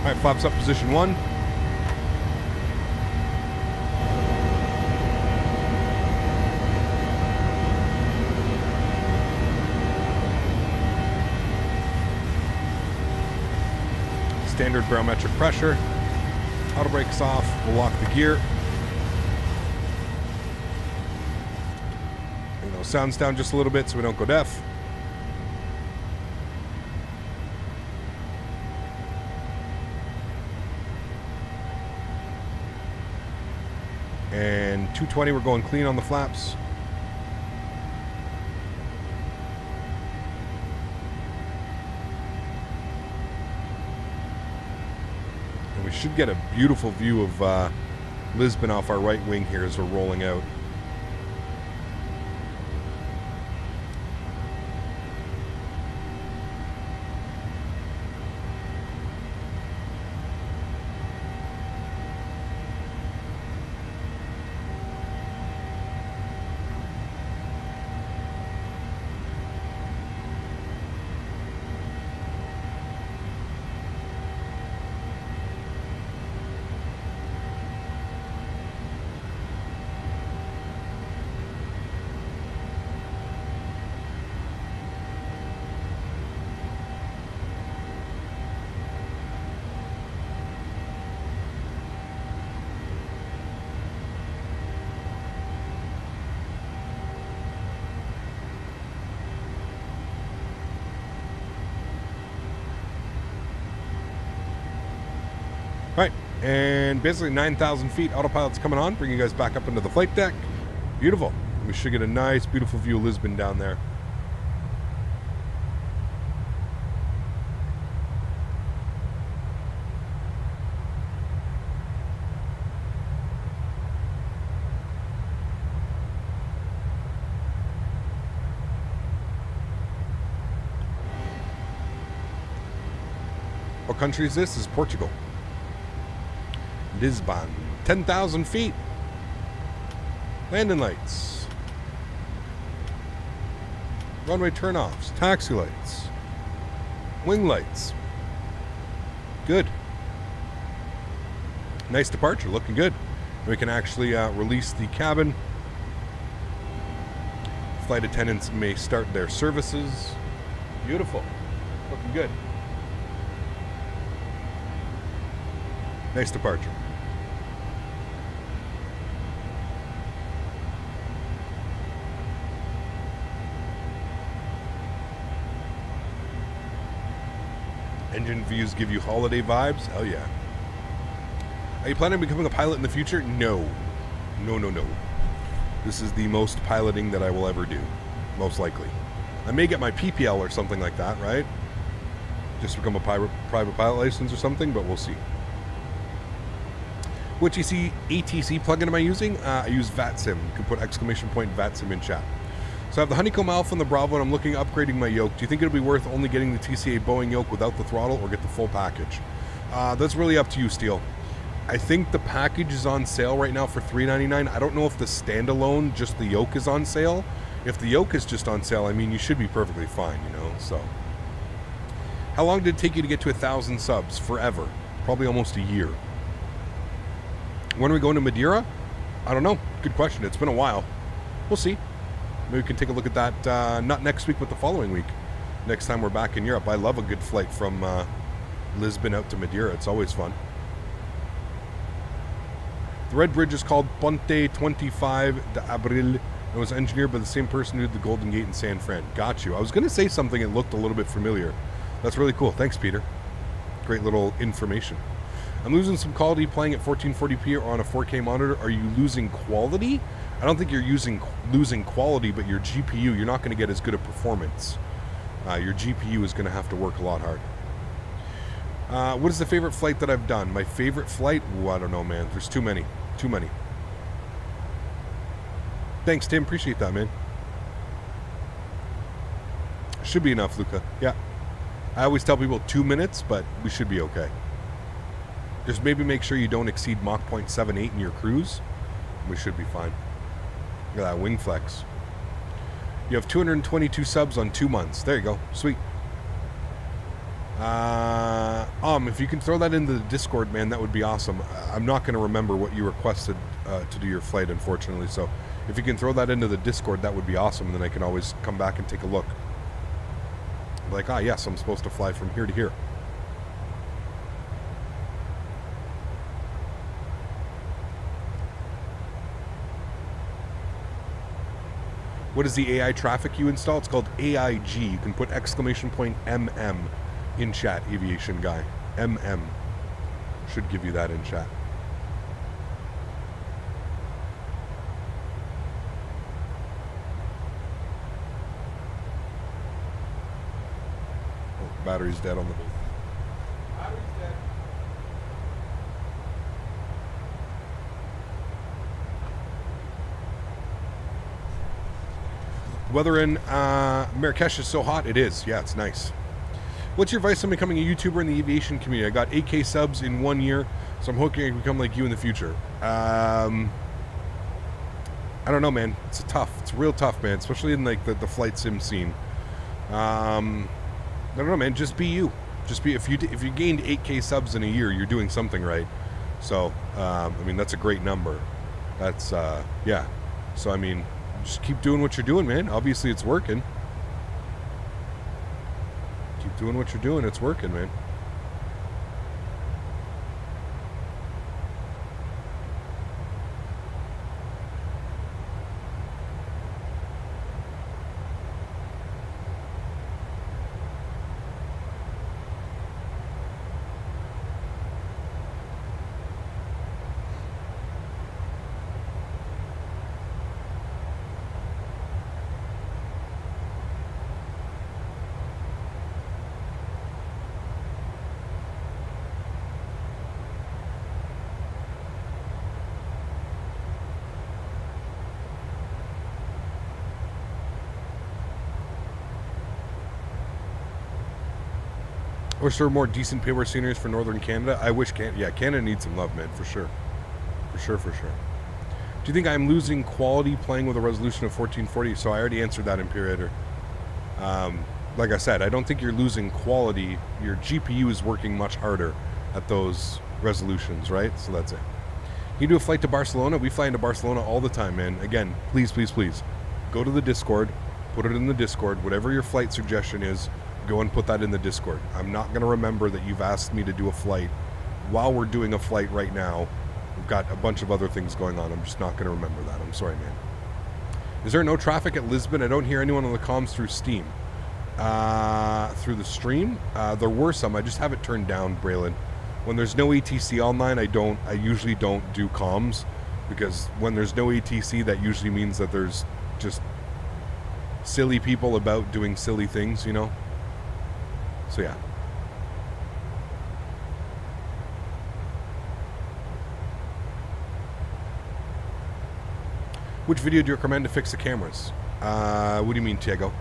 right, flaps up, position 1. Standard barometric pressure. Auto brakes off. We'll lock the gear. Bring those sounds down just a little bit so we don't go deaf. And 220, we're going clean on the flaps. And we should get a beautiful view of Lisbon off our right wing here as we're rolling out. Right, and basically 9,000 feet, autopilot's coming on, bring you guys back up into the flight deck. Beautiful. We should get a nice, beautiful view of Lisbon down there. What country is this? This is Portugal. Lisbon. 10,000 feet. Landing lights. Runway turnoffs. Taxi lights. Wing lights. Good. Nice departure. Looking good. We can actually release the cabin. Flight attendants may start their services. Beautiful. Looking good. Nice departure. Engine views give you holiday vibes? Hell yeah. Are you planning on becoming a pilot in the future? No. No, no, no. This is the most piloting that I will ever do. Most likely. I may get my PPL or something like that, right? Just become a private pilot license or something, but we'll see. Which ATC plugin am I using? I use VATSIM. You can put exclamation point VATSIM in chat. So I have the Honeycomb Alpha and the Bravo, and I'm looking at upgrading my yoke. Do you think it'll be worth only getting the TCA Boeing yoke without the throttle, or get the full package? That's really up to you, Steele. I think the package is on sale right now for $399. I don't know if the standalone, just the yoke, is on sale. If the yoke is just on sale, I mean, you should be perfectly fine, you know, so. How long did it take you to get to 1,000 subs? Forever. Probably almost a year. When are we going to Madeira? I don't know. Good question. It's been a while. We'll see. Maybe we can take a look at that, not next week, but the following week. Next time we're back in Europe. I love a good flight from Lisbon out to Madeira. It's always fun. The Red Bridge is called Ponte 25 de Abril and was engineered by the same person who did the Golden Gate in San Fran. Got you. I was going to say something that looked a little bit familiar. That's really cool. Thanks, Peter. Great little information. I'm losing some quality playing at 1440p or on a 4K monitor. Are you losing quality? I don't think you're losing quality, but your GPU, you're not going to get as good a performance. Your GPU is going to have to work a lot harder. What is the favorite flight that I've done? My favorite flight? Ooh, I don't know, man. There's too many. Too many. Thanks, Tim. Appreciate that, man. Should be enough, Luca. Yeah. I always tell people 2 minutes, but we should be okay. Just maybe make sure you don't exceed Mach 0.78 in your cruise. We should be fine. Look at that wing flex. You have 222 subs on 2 months. There you go. Sweet. If you can throw that into the Discord, man, that would be awesome. I'm not going to remember what you requested to do your flight, unfortunately. So if you can throw that into the Discord, that would be awesome. And then I can always come back and take a look. Like, yes, I'm supposed to fly from here to here. What is the AI traffic you install? It's called AIG. You can put exclamation point MM in chat, aviation guy. MM. Should give you that in chat. Oh, battery's dead on the base. Battery's dead. Weather in Marrakesh is so hot. It is. Yeah, it's nice. What's your advice on becoming a YouTuber in the aviation community? I got 8K subs in 1 year, so I'm hoping I can become like you in the future. I don't know, man. It's tough. It's real tough, man. Especially in like the flight sim scene. I don't know, man. Just be you. Just be. If you gained 8K subs in a year, you're doing something right. So I mean, that's a great number. That's yeah. So I mean, just keep doing what you're doing, man. Obviously, it's working. Keep doing what you're doing. It's working, man. Or sort of more decent paper sceneries for northern Canada. I wish Canada needs some love, man, for sure. For sure. Do you think I'm losing quality playing with a resolution of 1440? So I already answered that, Imperator. Like I said, I don't think you're losing quality. Your GPU is working much harder at those resolutions, right? So that's it. You do a flight to Barcelona? We fly into Barcelona all the time, man. Again, please. Go to the Discord. Put it in the Discord. Whatever your flight suggestion is, go and put that in the Discord. I'm not going to remember that you've asked me to do a flight while we're doing a flight right now. We've got a bunch of other things going on. I'm just not going to remember that. I'm sorry, man. Is there no traffic at Lisbon? I don't hear anyone on the comms through Steam. Through the stream? There were some. I just have it turned down, Braylon. When there's no ATC online, I usually don't do comms, because when there's no ATC, that usually means that there's just silly people about doing silly things, you know? So yeah. Which video do you recommend to fix the cameras? What do you mean, Tiago?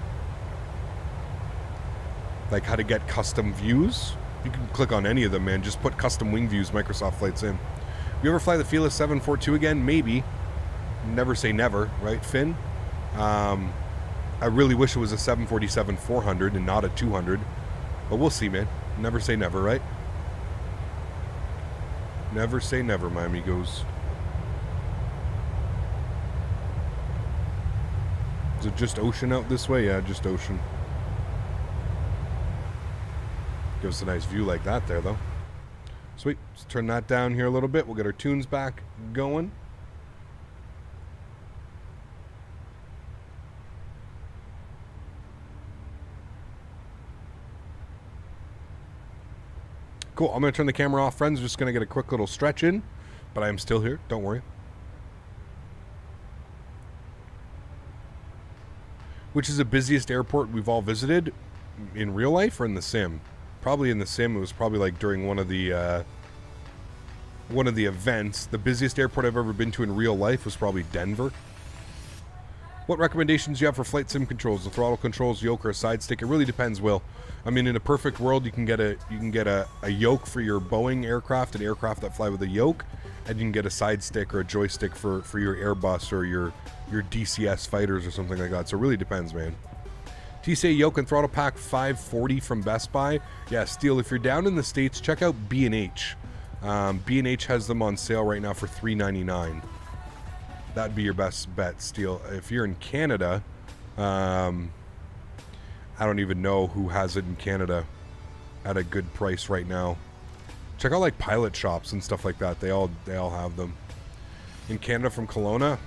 Like how to get custom views? You can click on any of them, man. Just put custom wing views, Microsoft Flight Sim. You ever fly the Fearless 742 again? Maybe. Never say never, right, Finn? I really wish it was a 747-400 and not a 200. But we'll see, man. Never say never, right? Never say never, my amigos. Is it just ocean out this way? Yeah, just ocean. Give us a nice view like that there, though. Sweet. Let's turn that down here a little bit. We'll get our tunes back going. Cool. I'm going to turn the camera off, friends. Just going to get a quick little stretch in, but I am still here. Don't worry. Which is the busiest airport we've all visited in real life or in the sim? Probably in the sim. It was probably like during one of the events. The busiest airport I've ever been to in real life was probably Denver. What recommendations do you have for flight sim controls? The throttle controls, yoke, or a side stick? It really depends, Will. I mean, in a perfect world, you can get a yoke for your Boeing aircraft, an aircraft that fly with a yoke, and you can get a side stick or a joystick for your Airbus or your DCS fighters or something like that. So it really depends, man. TCA Yoke and Throttle Pack 540 from Best Buy. Yeah, Steel, if you're down in the States, check out B&H. B&H has them on sale right now for $3.99. That'd be your best bet, Steel. If you're in Canada, I don't even know who has it in Canada at a good price right now. Check out like pilot shops and stuff like that. They all have them. In Canada from Kelowna?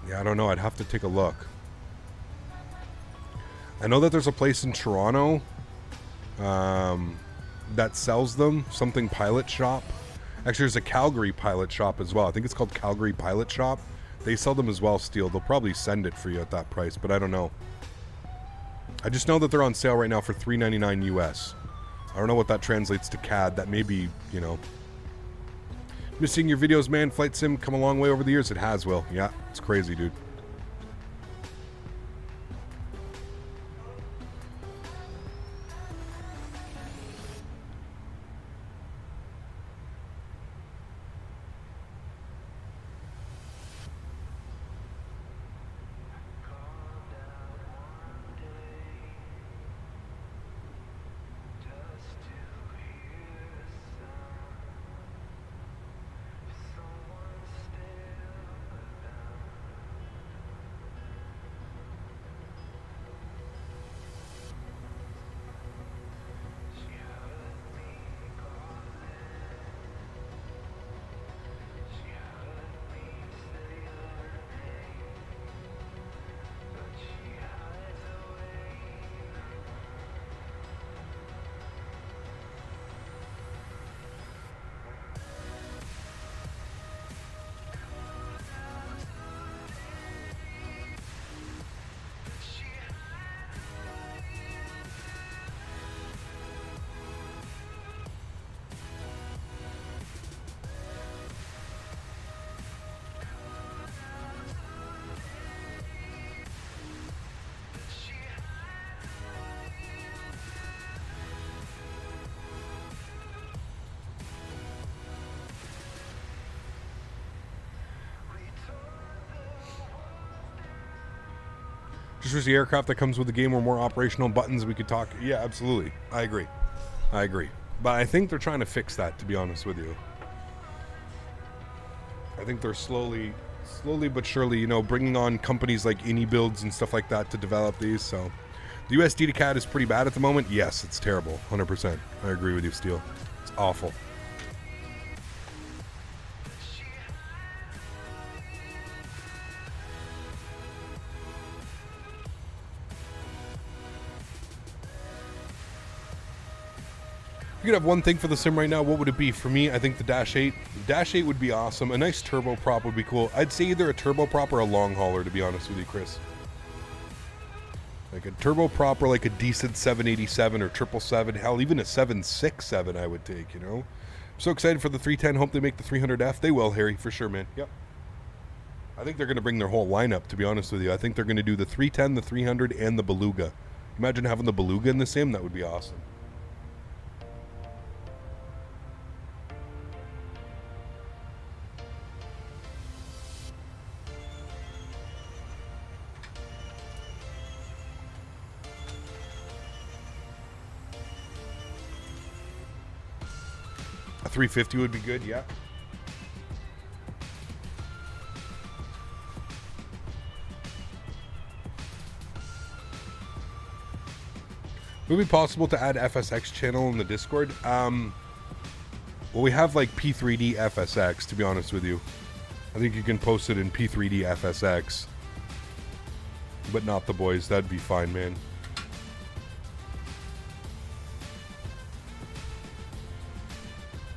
Yeah, I don't know. I'd have to take a look. I know that there's a place in Toronto that sells them. Something Pilot Shop. Actually, there's a Calgary Pilot Shop as well. I think it's called Calgary Pilot Shop. They sell them as well, Steel. They'll probably send it for you at that price, but I don't know. I just know that they're on sale right now for $3.99 US. I don't know what that translates to CAD. That may be, you know. Missing your videos, man. Flight Sim come a long way over the years. It has, Will. Yeah, it's crazy, dude. Just was the aircraft that comes with the game or more operational buttons we could talk. Yeah, absolutely. I agree. But I think they're trying to fix that, to be honest with you. I think they're slowly but surely, you know, bringing on companies like Builds and stuff like that to develop these. So the USD to CAD is pretty bad at the moment. Yes, it's terrible. 100%. I agree with you, Steel. It's awful. You could have one thing for the sim right now, what would it be? For me, I think the Dash 8. Dash 8 would be awesome. A nice turboprop would be cool. I'd say either a turboprop or a long hauler, to be honest with you, Chris. Like a turboprop or like a decent 787 or 777. Hell, even a 767 I would take, you know? I'm so excited for the 310. Hope they make the 300F. They will, Harry, for sure, man. Yep. I think they're going to bring their whole lineup, to be honest with you. I think they're going to do the 310, the 300, and the Beluga. Imagine having the Beluga in the sim. That would be awesome. A 350 would be good, yeah. Would it be possible to add FSX channel in the Discord? Well, we have like P3D FSX, to be honest with you. I think you can post it in P3D FSX. But not the boys. That'd be fine, man.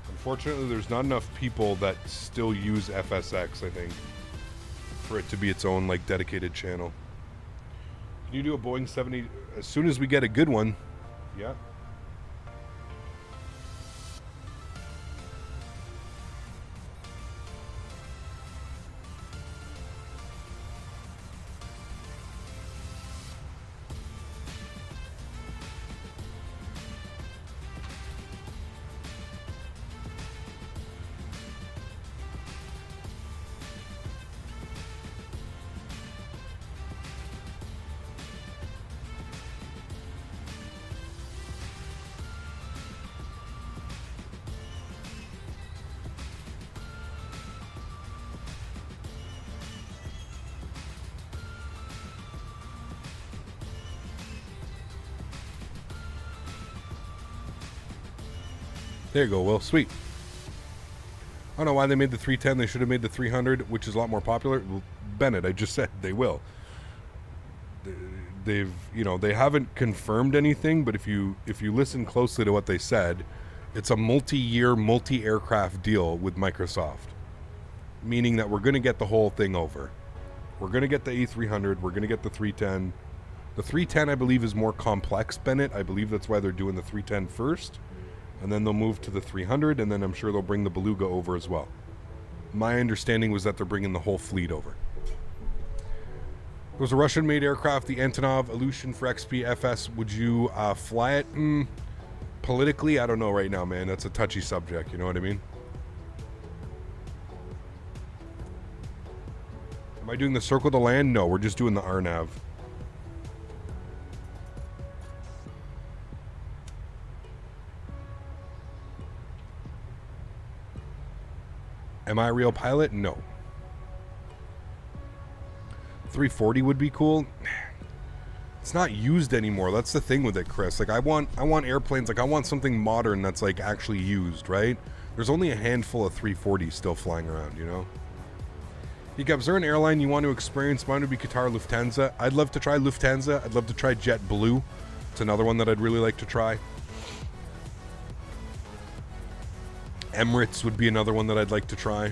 Unfortunately, there's not enough people that still use FSX, I think, for it to be its own, like, dedicated channel. Can you do a Boeing 70? As soon as we get a good one, yeah. There you go, Will. Sweet. I don't know why they made the 310. They should have made the 300, which is a lot more popular. Well, Bennett, I just said they will. They've, you know, they haven't confirmed anything, but if you listen closely to what they said, it's a multi-year, multi-aircraft deal with Microsoft, meaning that we're going to get the whole thing over. We're going to get the A300. We're going to get the 310. The 310, I believe, is more complex, Bennett. I believe that's why they're doing the 310 first, and then they'll move to the 300, and then I'm sure they'll bring the Beluga over as well. My understanding was that they're bringing the whole fleet over. There was a Russian-made aircraft, the Antonov Ilyushin for XP-FS. Would you fly it? Politically, I don't know right now, man. That's a touchy subject, you know what I mean? Am I doing the circle to land? No, we're just doing the RNAV. Am I a real pilot? No. 340 would be cool. It's not used anymore. That's the thing with it, Chris. Like I want airplanes, like I want something modern that's like actually used, right? There's only a handful of 340s still flying around, you know? Is there an airline you want to experience? Mine would be Qatar Lufthansa. I'd love to try Lufthansa. I'd love to try JetBlue. It's another one that I'd really like to try. Emirates would be another one that I'd like to try.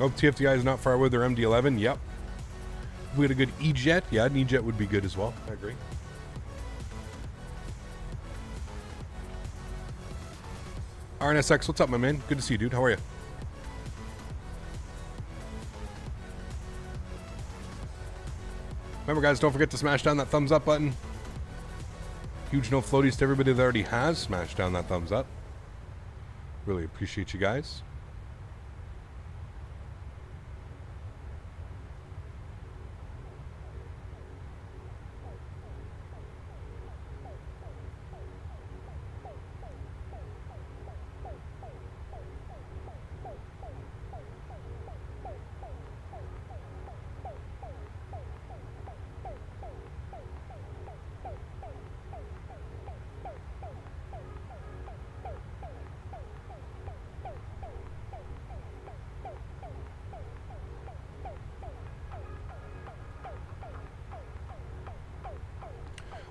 Oh, TFDI is not far away with their MD-11. Yep. We had a good E-Jet. Yeah, an E-Jet would be good as well. I agree. RNSX, what's up, my man? Good to see you, dude. How are you? Remember, guys, don't forget to smash down that thumbs up button. Huge no floaties to everybody that already has smashed down that thumbs up. Really appreciate you guys.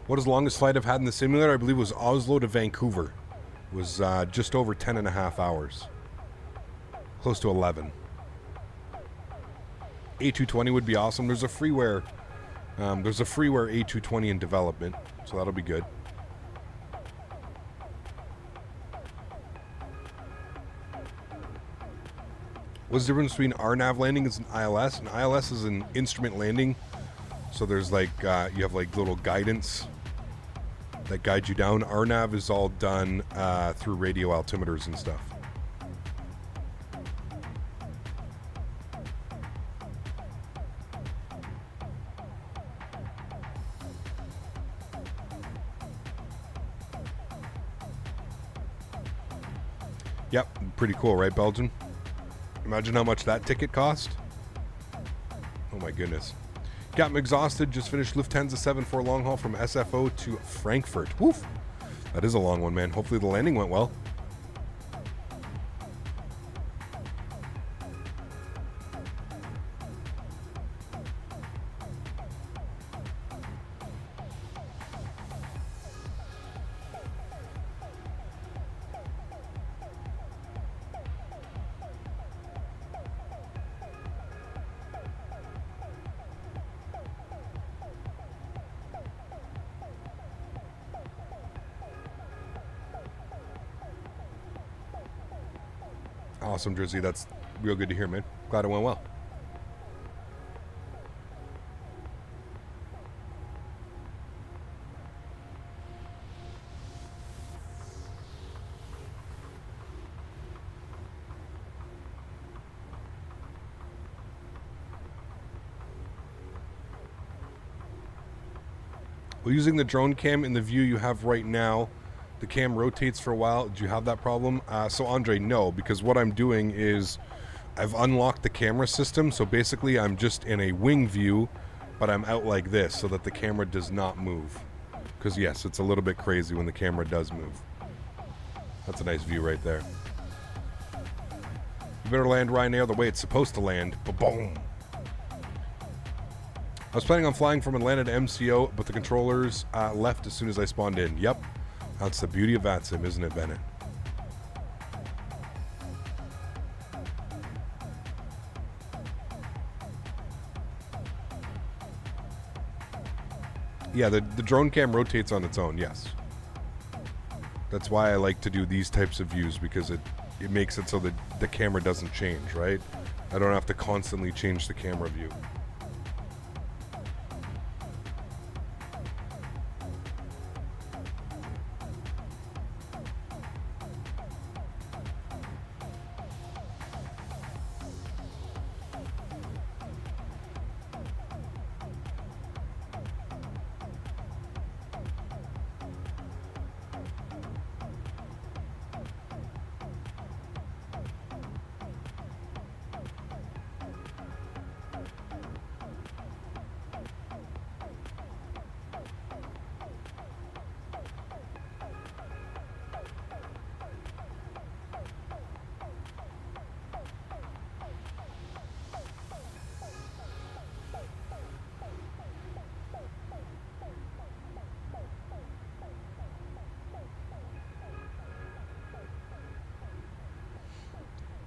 What is the longest flight I've had in the simulator? I believe it was Oslo to Vancouver. It was just over 10 and a half hours. Close to 11. A220 would be awesome. There's a freeware A220 in development, so that'll be good. What's the difference between RNAV landing and ILS? An ILS is an instrument landing. So there's like, you have like little guidance that guide you down. RNAV is all done through radio altimeters and stuff. Yep, pretty cool, right, Belgian? Imagine how much that ticket cost. Oh my goodness. Captain exhausted. Just finished Lufthansa 74 long haul from SFO to Frankfurt. Woof. That is a long one, man. Hopefully the landing went well. Awesome, Drizzy. That's real good to hear, man. Glad it went well. Well, using the drone cam in the view you have right now, the cam rotates for a while. Do you have that problem? So Andre, no, because what I'm doing is I've unlocked the camera system. So basically I'm just in a wing view, but I'm out like this so that the camera does not move. Because yes, it's a little bit crazy when the camera does move. That's a nice view right there. You better land Ryanair the way it's supposed to land. Ba-boom. I was planning on flying from Atlanta to MCO, but the controllers left as soon as I spawned in. Yep. That's the beauty of VATSIM, isn't it, Bennett? Yeah, the drone cam rotates on its own, yes. That's why I like to do these types of views, because it makes it so that the camera doesn't change, right? I don't have to constantly change the camera view.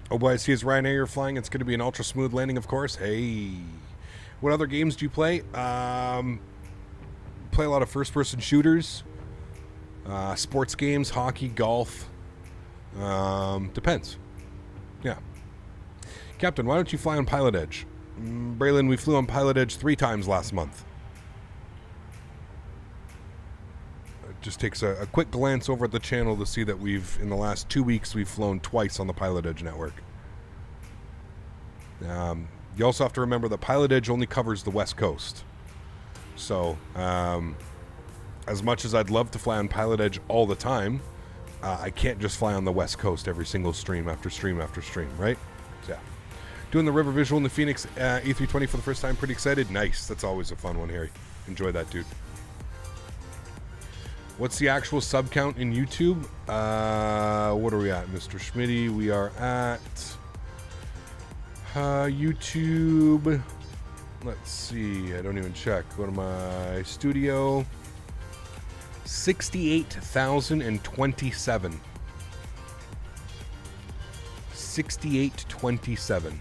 Oh boy, I see his Ryanair you're flying. It's going to be an ultra smooth landing, of course. Hey, what other games do you play? Play a lot of first-person shooters, sports games, hockey, golf. Depends. Yeah. Captain, why don't you fly on Pilot Edge? Braylon, we flew on Pilot Edge 3 times last month. It just takes a quick glance over at the channel to see that in the last 2 weeks, we've flown twice on the Pilot Edge network. You also have to remember that Pilot Edge only covers the West Coast. So, as much as I'd love to fly on Pilot Edge all the time, I can't just fly on the West Coast every single stream after stream after stream, right? So, yeah. Doing the river visual in the Phoenix E320 for the first time. Pretty excited. Nice. That's always a fun one, Harry. Enjoy that, dude. What's the actual sub count in YouTube? What are we at, Mr. Smitty? We are at YouTube. Let's see. I don't even check. Go to my studio. 68,027. 6827.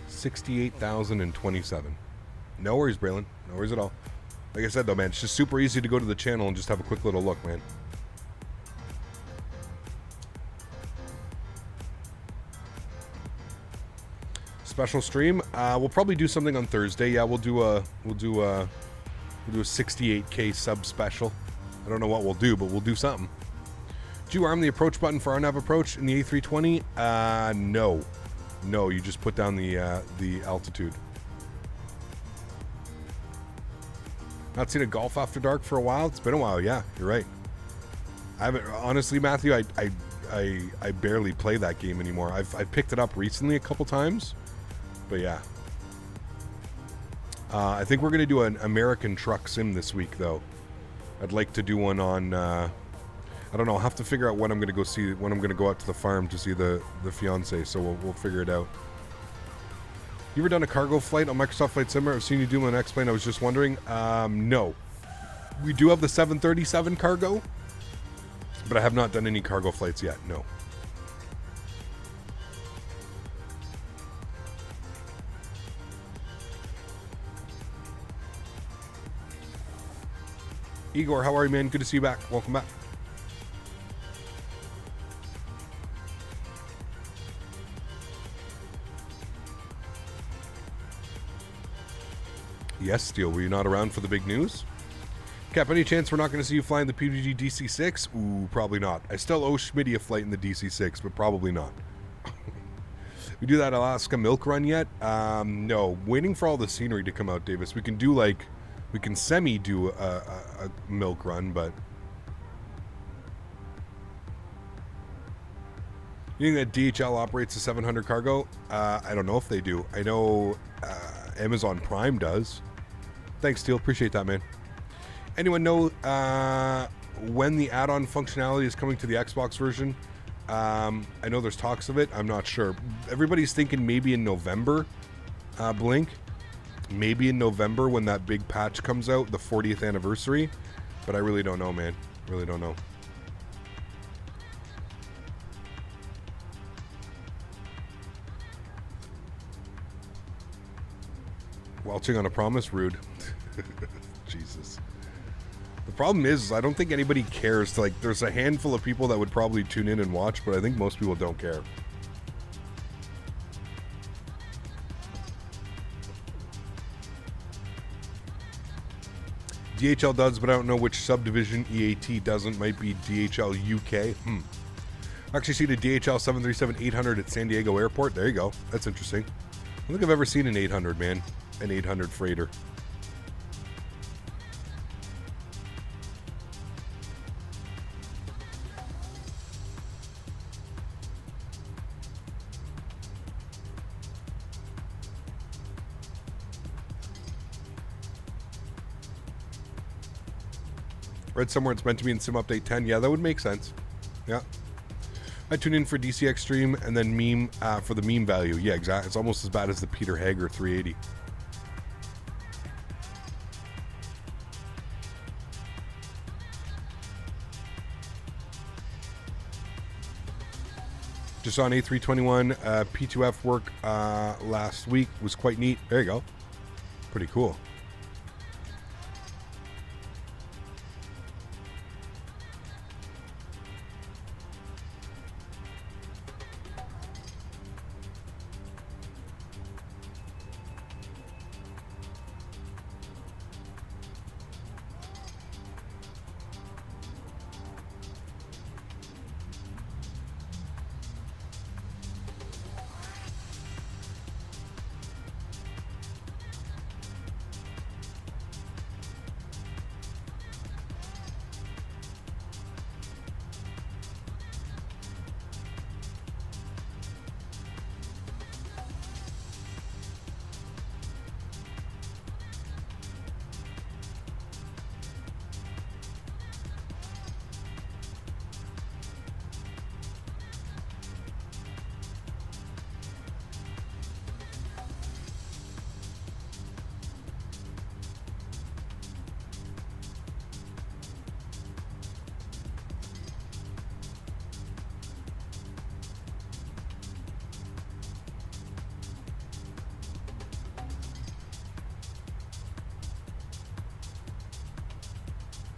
68,027. No worries, Braylon. No worries at all. Like I said, though, man, it's just super easy to go to the channel and just have a quick little look, man. Special stream. We'll probably do something on Thursday. Yeah, we'll do a 68K sub special. I don't know what we'll do, but we'll do something. Did you arm the approach button for our nav approach in the A320? No. No, you just put down the altitude. Not seen a golf after dark for a while. It's been a while. Yeah, you're right. I haven't, honestly, Matthew. I I barely play that game anymore. I've picked it up recently a couple times, but yeah. I think we're gonna do an American truck sim this week, though. I'd like to do one on. I don't know. I'll have to figure out when I'm gonna go see. When I'm gonna go out to the farm to see the fiance. So we'll figure it out. You ever done a cargo flight on Microsoft Flight Simulator? I've seen you do one on X-Plane. I was just wondering. No. We do have the 737 cargo, but I have not done any cargo flights yet. No. Igor, how are you, man? Good to see you back. Welcome back. Yes, Steel, were you not around for the big news? Cap, any chance we're not going to see you flying the PMDG DC-6? Ooh, probably not. I still owe Smitty a flight in the DC-6, but probably not. We do that Alaska milk run yet? No. Waiting for all the scenery to come out, Davis. We can do like... We can semi-do a milk run, but... You think that DHL operates a 700 cargo? I don't know if they do. I know Amazon Prime does. Thanks, Steel. Appreciate that, man. Anyone know when the add-on functionality is coming to the Xbox version? I know there's talks of it. I'm not sure. Everybody's thinking maybe in November, Blink. Maybe in November when that big patch comes out, the 40th anniversary. But I really don't know, man. Really don't know. Welching on a promise? Rude. Jesus. The problem is, I don't think anybody cares. Like, there's a handful of people that would probably tune in and watch, but I think most people don't care. DHL does, but I don't know which subdivision EAT doesn't. Might be DHL UK. I actually see the DHL 737-800 at San Diego Airport. There you go. That's interesting. I don't think I've ever seen an 800, man. An 800 freighter. Read somewhere it's meant to be in Sim Update 10. Yeah, that would make sense. Yeah. I tune in for DC Extreme and then meme for the meme value. Yeah, exactly. It's almost as bad as the Peter Hager 380. Just on A321 P2F work last week. Was quite neat. There you go. Pretty cool.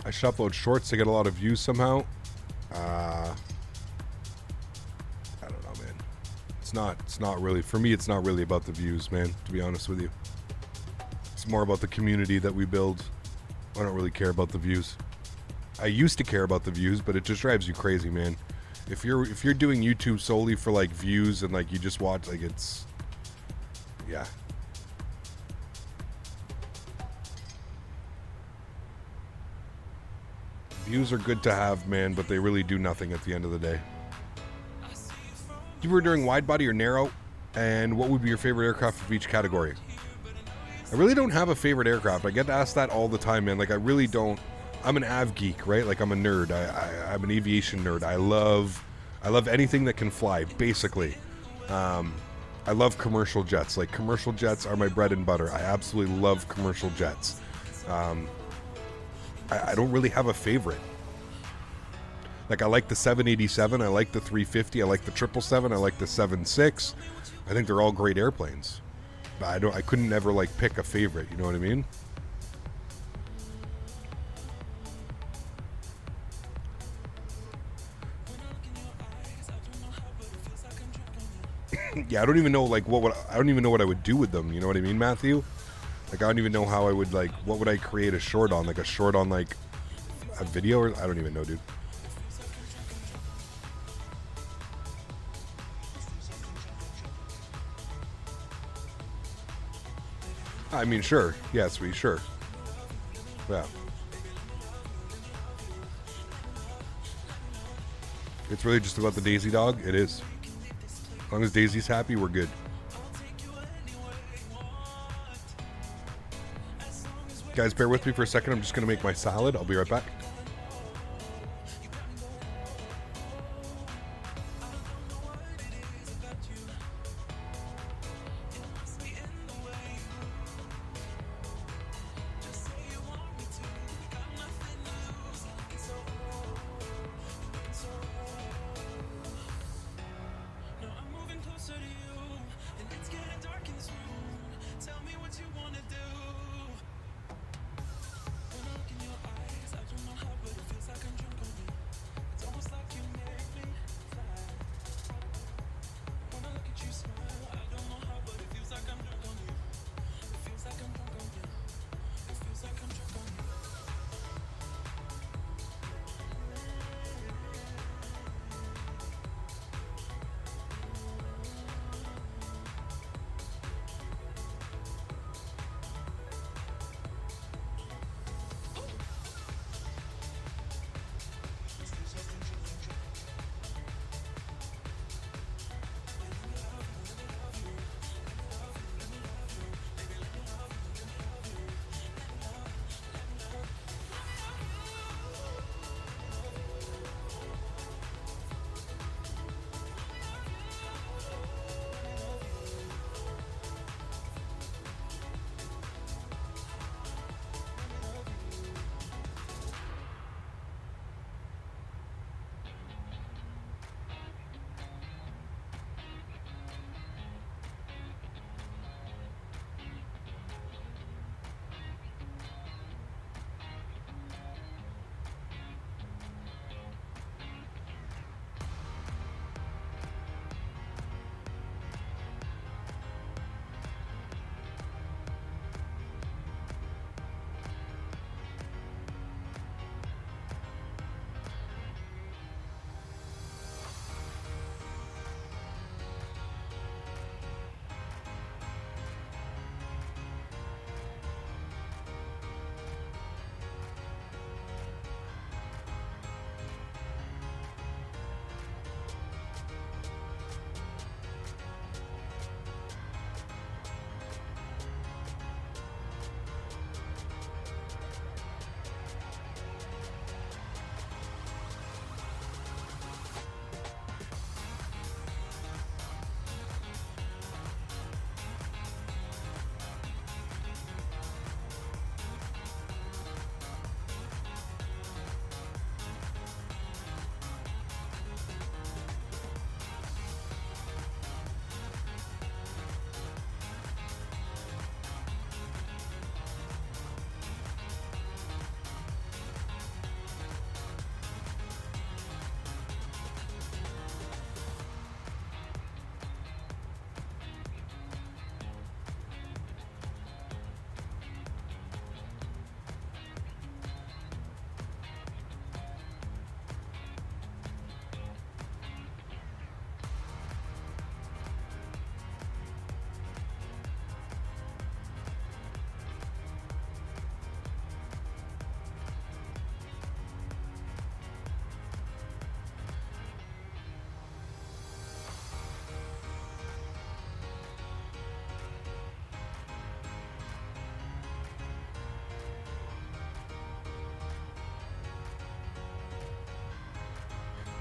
I should upload shorts to get a lot of views somehow. I don't know, man. It's not really, for me, it's not really about the views, man, to be honest with you. It's more about the community that we build. I don't really care about the views. I used to care about the views, but it just drives you crazy, man. If you're doing YouTube solely for like views and like you just watch, like, it's, yeah. Views are good to have, man, but they really do nothing at the end of the day. If you were doing wide body or narrow, and what would be your favorite aircraft of each category? I really don't have a favorite aircraft. I get asked that all the time, man. Like, I really don't. I'm an av geek, right? Like, I'm a nerd. I'm an aviation nerd. I love anything that can fly, basically. I love commercial jets. Like, commercial jets are my bread and butter. I absolutely love commercial jets. I don't really have a favorite. Like, I like the 787. I like the 350. I like the 777. I like the 76. I think they're all great airplanes. But I couldn't ever, like, pick a favorite. You know what I mean? Yeah, I don't even know, like, I don't even know what I would do with them. You know what I mean, Matthew? Like, I don't even know how I would, like, what would I create a short on? Like, a short on, like, a video? Or I don't even know, dude. I mean, sure. Yeah, sweet, sure. Yeah. It's really just about the Daisy dog. It is. As long as Daisy's happy, we're good. Guys, bear with me for a second. I'm just going to make my salad. I'll be right back.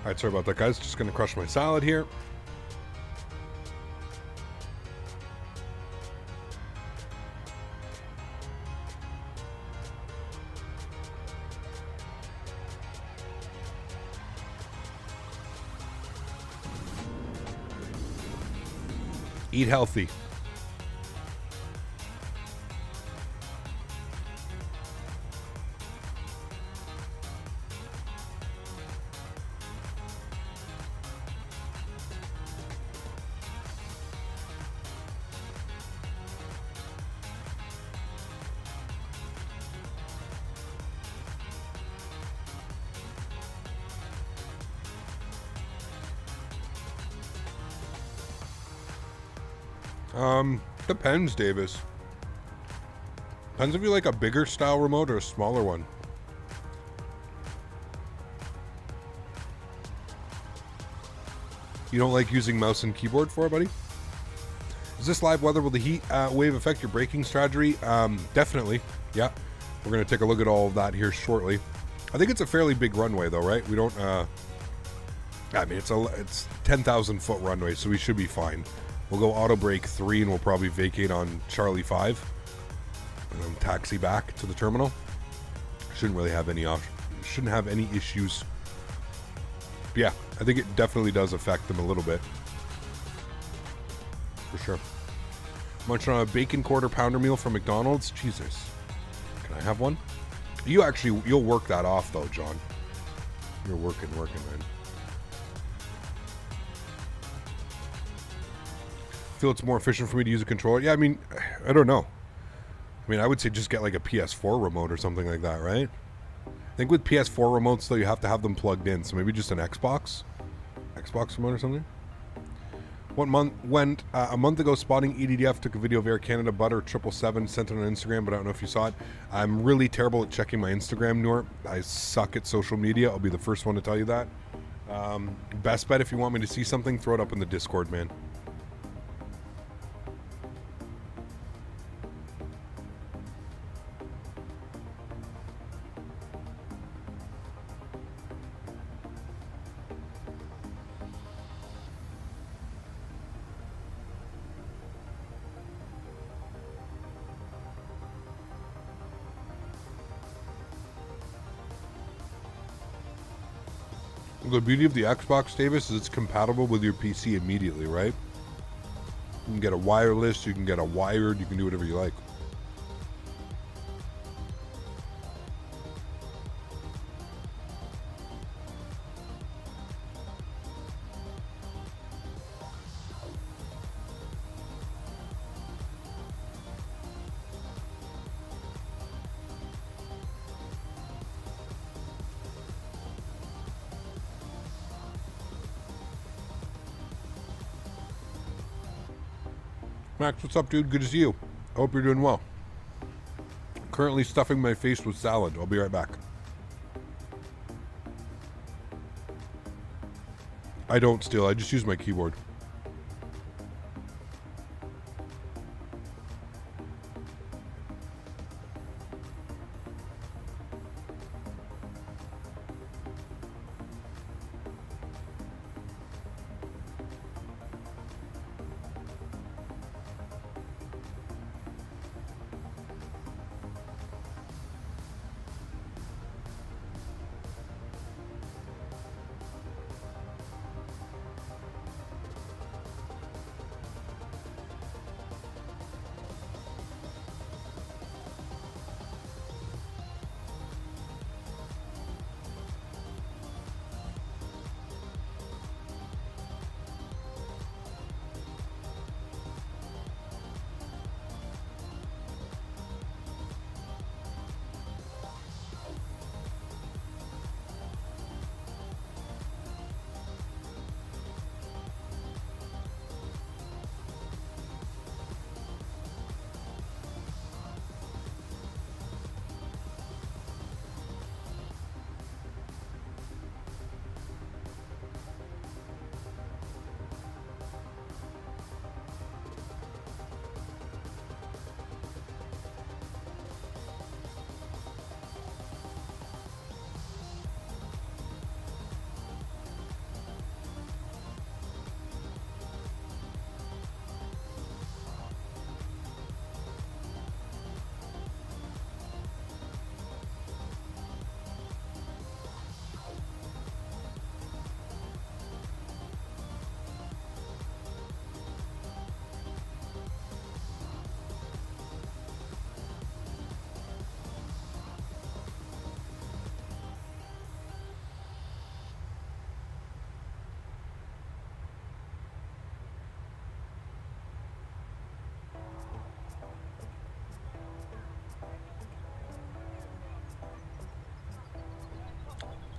All right, sorry about that, guys. Just gonna crush my salad here. Eat healthy. Depends, Davis. Depends if you like a bigger style remote or a smaller one. You don't like using mouse and keyboard for it, buddy? Is this live weather? Will the heat wave affect your braking strategy? Definitely. Yeah. We're going to take a look at all of that here shortly. I think it's a fairly big runway, though, right? We don't... I mean, it's 10,000 foot runway, so we should be fine. We'll go auto brake 3 and we'll probably vacate on Charlie 5 and then taxi back to the terminal. Shouldn't really have any shouldn't have any issues. But yeah, I think it definitely does affect them a little bit. For sure. Munching on a bacon quarter pounder meal from McDonald's. Jesus. Can I have one? You'll work that off though, John. You're working, man. Feel it's more efficient for me to use a controller. Yeah, I mean, I don't know. I mean, I would say just get like a PS4 remote or something like that, right? I think with PS4 remotes though, you have to have them plugged in. So maybe just an Xbox remote or something. A month ago, spotting EDDF took a video of Air Canada Butter 777, sent it on Instagram, but I don't know if you saw it. I'm really terrible at checking my Instagram, Noor. I suck at social media. I'll be the first one to tell you that. Best bet, if you want me to see something, throw it up in the Discord, man. The beauty of the Xbox, Davis, is it's compatible with your PC immediately, right? You can get a wireless, you can get a wired, you can do whatever you like. Max, what's up, dude? Good to see you. I hope you're doing well. Currently stuffing my face with salad. I'll be right back. I don't steal. I just use my keyboard.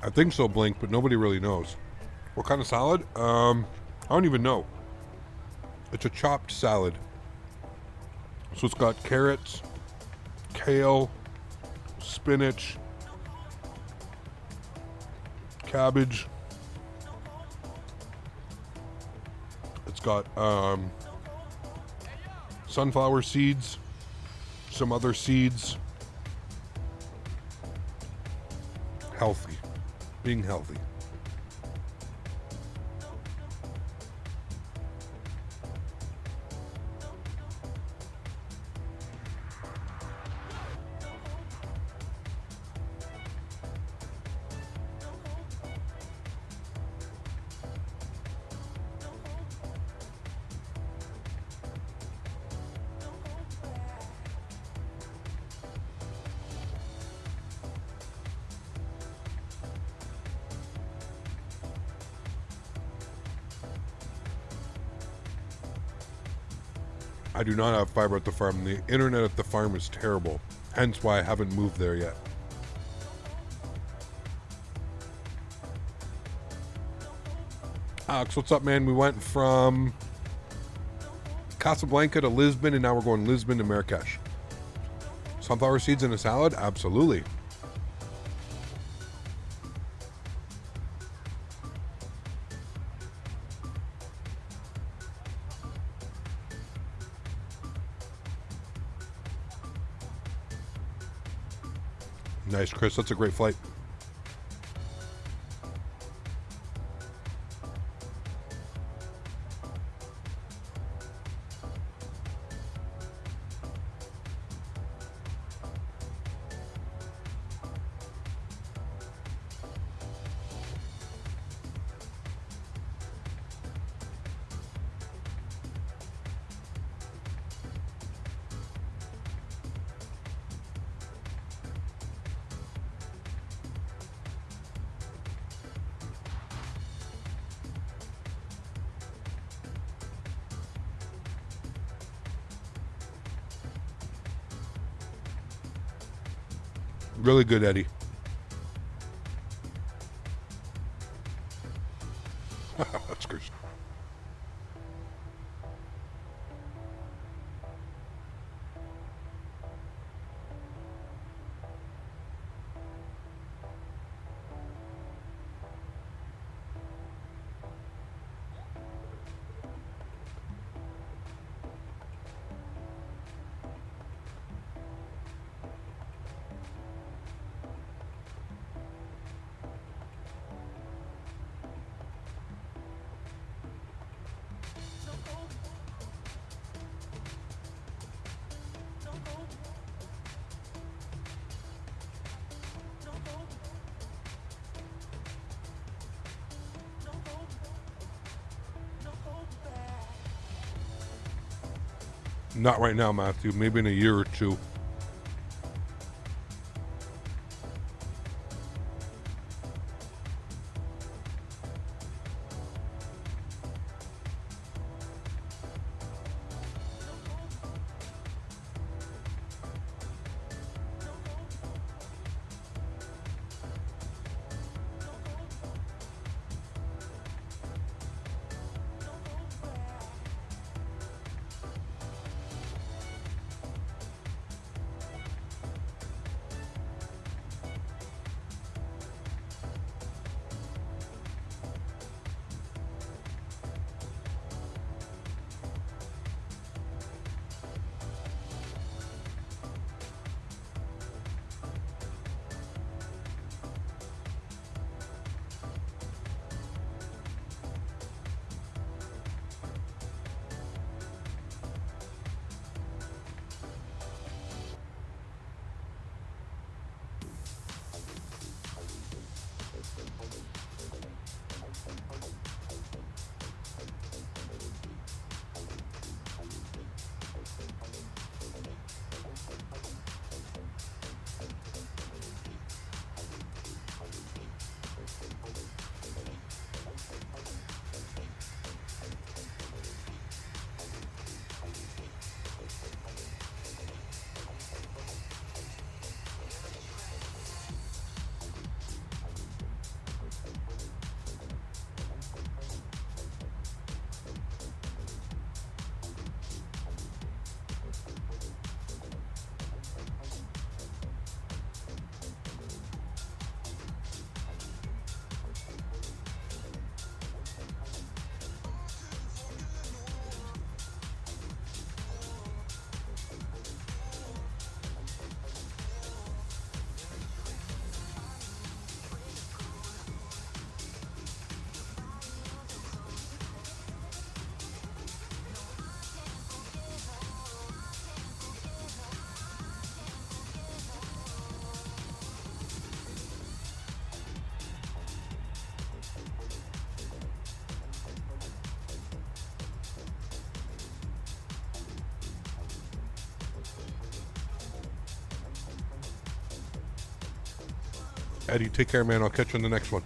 I think so, Blink, but nobody really knows. What kind of salad? I don't even know. It's a chopped salad. So it's got carrots, kale, spinach, cabbage. It's got sunflower seeds, some other seeds. Healthy. Being healthy. I do not have fiber at the farm. The internet at the farm is terrible. Hence why I haven't moved there yet. Alex, what's up, man? We went from Casablanca to Lisbon, and now we're going Lisbon to Marrakesh. Sunflower seeds in a salad? Absolutely. Nice, Chris. That's a great flight. Really good, Eddie. That's good. Not right now, Matthew. Maybe in a year or two. Eddie, take care, man. I'll catch you on the next one.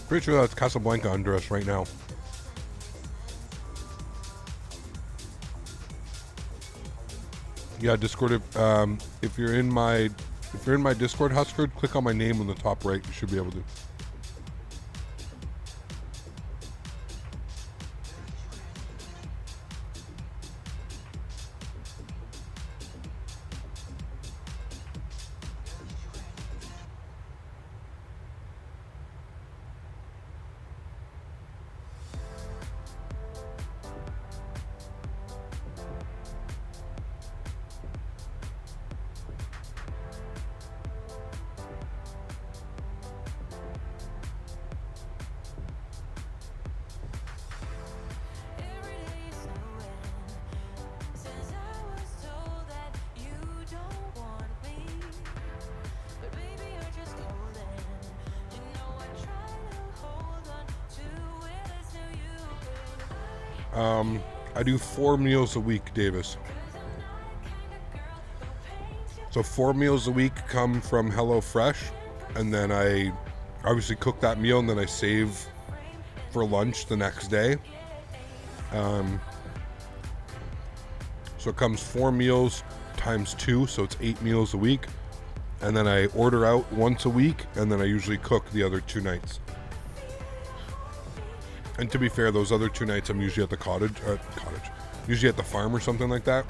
Pretty sure that's Casablanca under us right now. Yeah, Discord. If you're in my Discord, Husker, click on my name on the top right. You should be able to. I do 4 meals a week, Davis. So 4 meals a week come from HelloFresh, and then I obviously cook that meal, and then I save for lunch the next day. So it comes 4 meals times 2, so it's 8 meals a week. And then I order out once a week, and then I usually cook the other 2 nights. And to be fair, those other 2 nights I'm usually at the usually at the farm or something like that.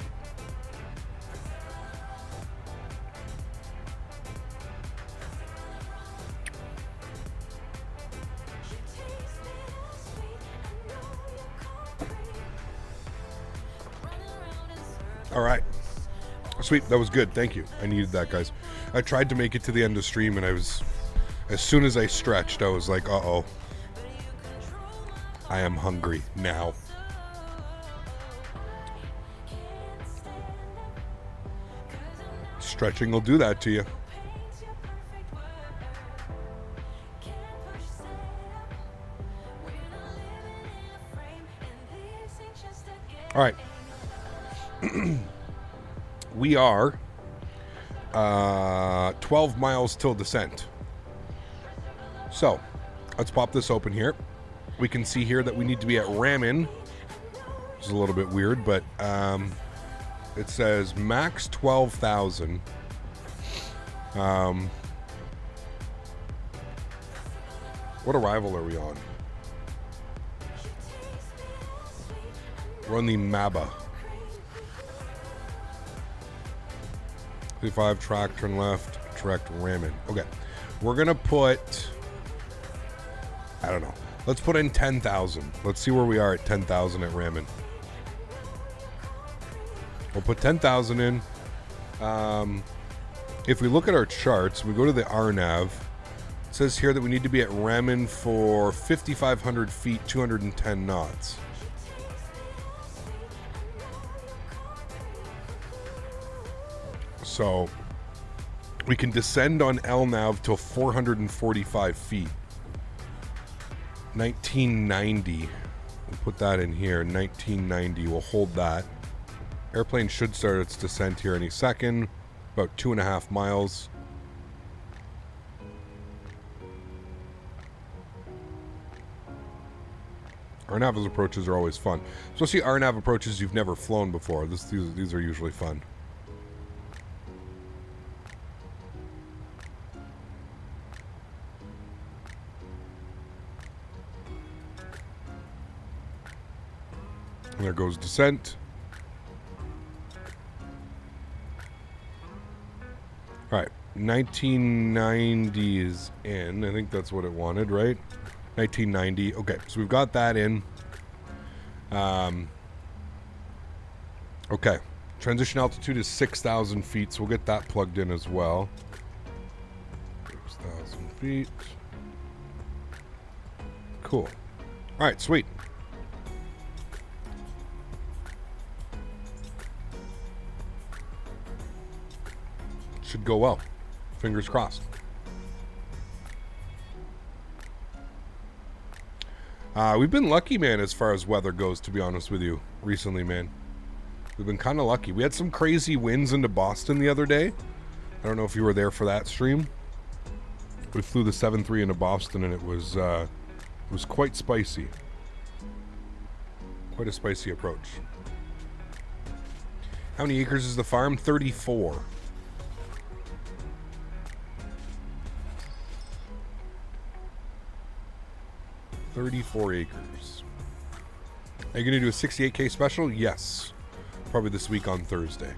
All right. Sweet, that was good. Thank you. I needed that, guys. I tried to make it to the end of stream, and as soon as I stretched, I was like, uh-oh. I am hungry now. Stretching will do that to you. All right. We are 12 miles till descent. So, let's pop this open here. We can see here that we need to be at Ramin, which is a little bit weird, but it says max 12,000. What arrival are we on? We're on the Maba. 35 track, turn left, direct Ramin. Okay, we're gonna put, I don't know. Let's put in 10,000. Let's see where we are at 10,000 at Ramin. We'll put 10,000 in. If we look at our charts, we go to the RNAV. It says here that we need to be at Ramen for 5,500 feet, 210 knots. So we can descend on LNAV till 445 feet. 1990. We'll put that in here. 1990. We'll hold that. Airplane should start its descent here any second. About 2.5 miles. RNAV approaches are always fun. Especially RNAV approaches you've never flown before. These are usually fun. And there goes descent. All right, 1990 is in. I think that's what it wanted, right? 1990. Okay, so we've got that in. Okay, transition altitude is 6,000 feet, so we'll get that plugged in as well. 6,000 feet. Cool. All right, sweet. Should go well. Fingers crossed. We've been lucky, man, as far as weather goes, to be honest with you, recently, man. We've been kind of lucky. We had some crazy winds into Boston the other day. I don't know if you were there for that stream. We flew the 7-3 into Boston, and it was quite spicy. Quite a spicy approach. How many acres is the farm? 34. 34 acres. Are you going to do a 68K special? Yes. Probably this week on Thursday.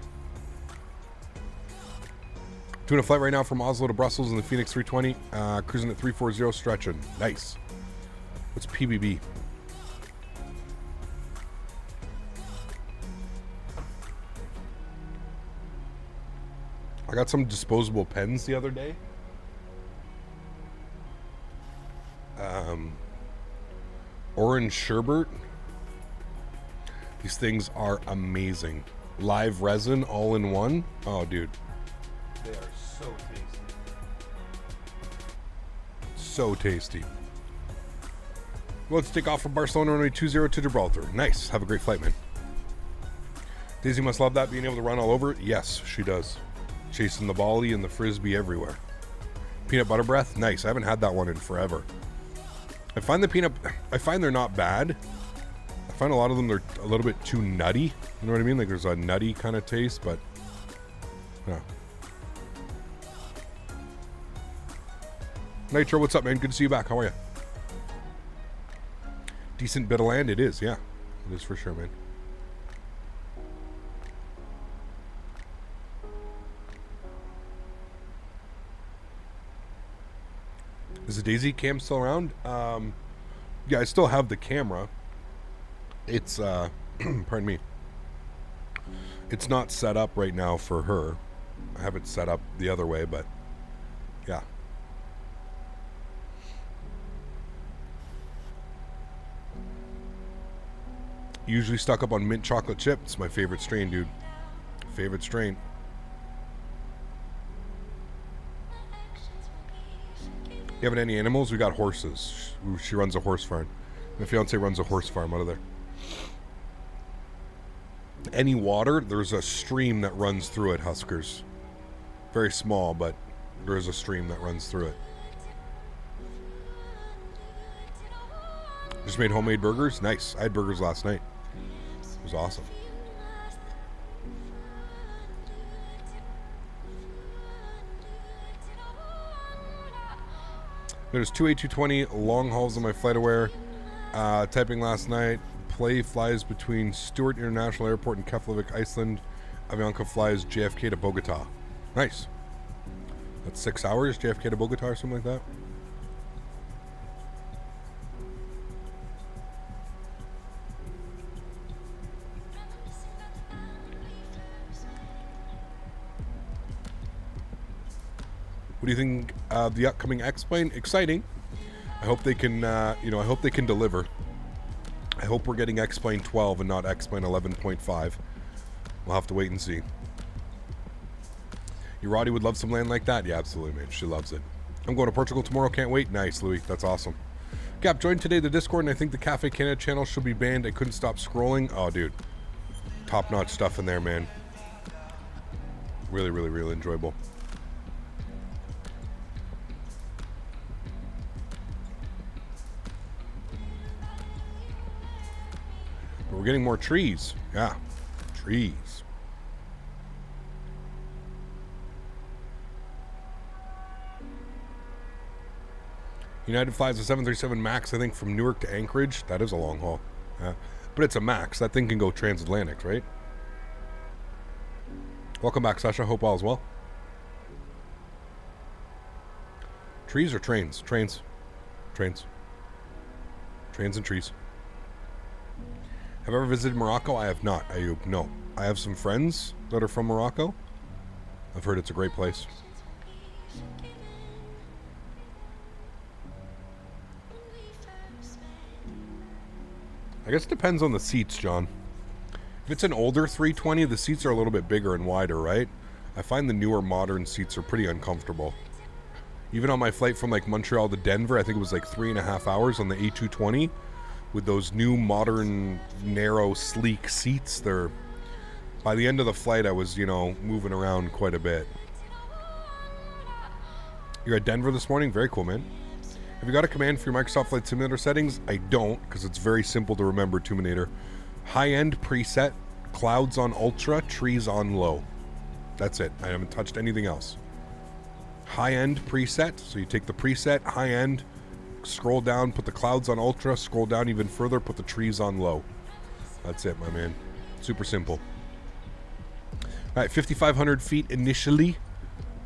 Doing a flight right now from Oslo to Brussels in the Phoenix 320. Cruising at 340, stretching. Nice. What's PBB? I got some disposable pens the other day. Orange sherbet. These things are amazing. Live resin all in one. Oh, dude. They are so tasty. So tasty. Let's take off from Barcelona runway 20 to Gibraltar. Nice. Have a great flight, man. Daisy must love that, being able to run all over it. Yes, she does. Chasing the volley and the frisbee everywhere. Peanut butter breath. Nice. I haven't had that one in forever. I find they're not bad. I find a lot of them, they're a little bit too nutty. You know what I mean? Like there's a nutty kind of taste, but yeah. Nitro, what's up, man? Good to see you back. How are you? Decent bit of land it is, yeah. It is for sure, man. Is the Daisy cam still around? Yeah, I still have the camera. It's, pardon me. It's not set up right now for her. I have it set up the other way, but yeah. Usually stuck up on mint chocolate chip. It's my favorite strain, dude. Favorite strain. You having any animals? We got horses. She runs a horse farm. My fiance runs a horse farm out of there. Any water? There's a stream that runs through it, Huskers. Very small, but there is a stream that runs through it. Just made homemade burgers? Nice. I had burgers last night. It was awesome. There's 2A220 long hauls on my flight aware. Typing last night. Play flies between Stewart International Airport and Keflavik, Iceland. Avianca flies JFK to Bogota. Nice. That's 6 hours, JFK to Bogota or something like that. What do you think of the upcoming X-Plane? Exciting. I hope they can, I hope they can deliver. I hope we're getting X-Plane 12 and not X-Plane 11.5. We'll have to wait and see. Your Roddy would love some land like that? Yeah, absolutely, man. She loves it. I'm going to Portugal tomorrow. Can't wait. Nice, Louis. That's awesome. Gap joined today the Discord, and I think the Cafe Canada channel should be banned. I couldn't stop scrolling. Oh, dude. Top-notch stuff in there, man. Really, really, really enjoyable. But we're getting more trees. Yeah. Trees. United flies a 737 MAX, I think, from Newark to Anchorage. That is a long haul. Yeah. But it's a MAX. That thing can go transatlantic, right? Welcome back, Sasha. Hope all is well. Trees or trains? Trains. Trains. Trains and trees. Have I ever visited Morocco? I have not, Ayub. No. I have some friends that are from Morocco. I've heard it's a great place. I guess it depends on the seats, John. If it's an older 320, the seats are a little bit bigger and wider, right? I find the newer modern seats are pretty uncomfortable. Even on my flight from like Montreal to Denver, I think it was like 3.5 hours on the A220 with those new modern, narrow, sleek seats. By the end of the flight, I was, moving around quite a bit. You're at Denver this morning? Very cool, man. Have you got a command for your Microsoft Flight Simulator settings? I don't, because it's very simple to remember, Tuminator. High-end preset, clouds on ultra, trees on low. That's it. I haven't touched anything else. High-end preset, so you take the preset, high-end, scroll down, put the clouds on ultra, scroll down even further, put the trees on low. That's it, my man. Super simple. All right, 5,500 feet initially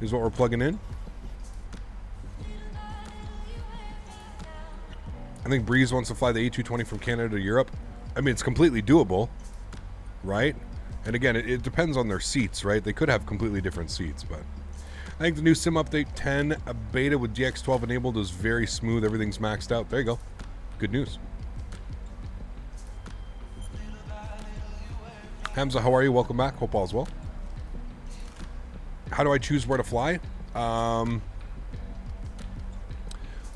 is what we're plugging in. I think Breeze wants to fly the A220 from Canada to Europe. I mean, it's completely doable, right? And again, it depends on their seats, right? They could have completely different seats, but I think the new Sim Update 10 beta with DX12 enabled is very smooth. Everything's maxed out. There you go. Good news. Hamza, how are you? Welcome back. Hope all is well. How do I choose where to fly? A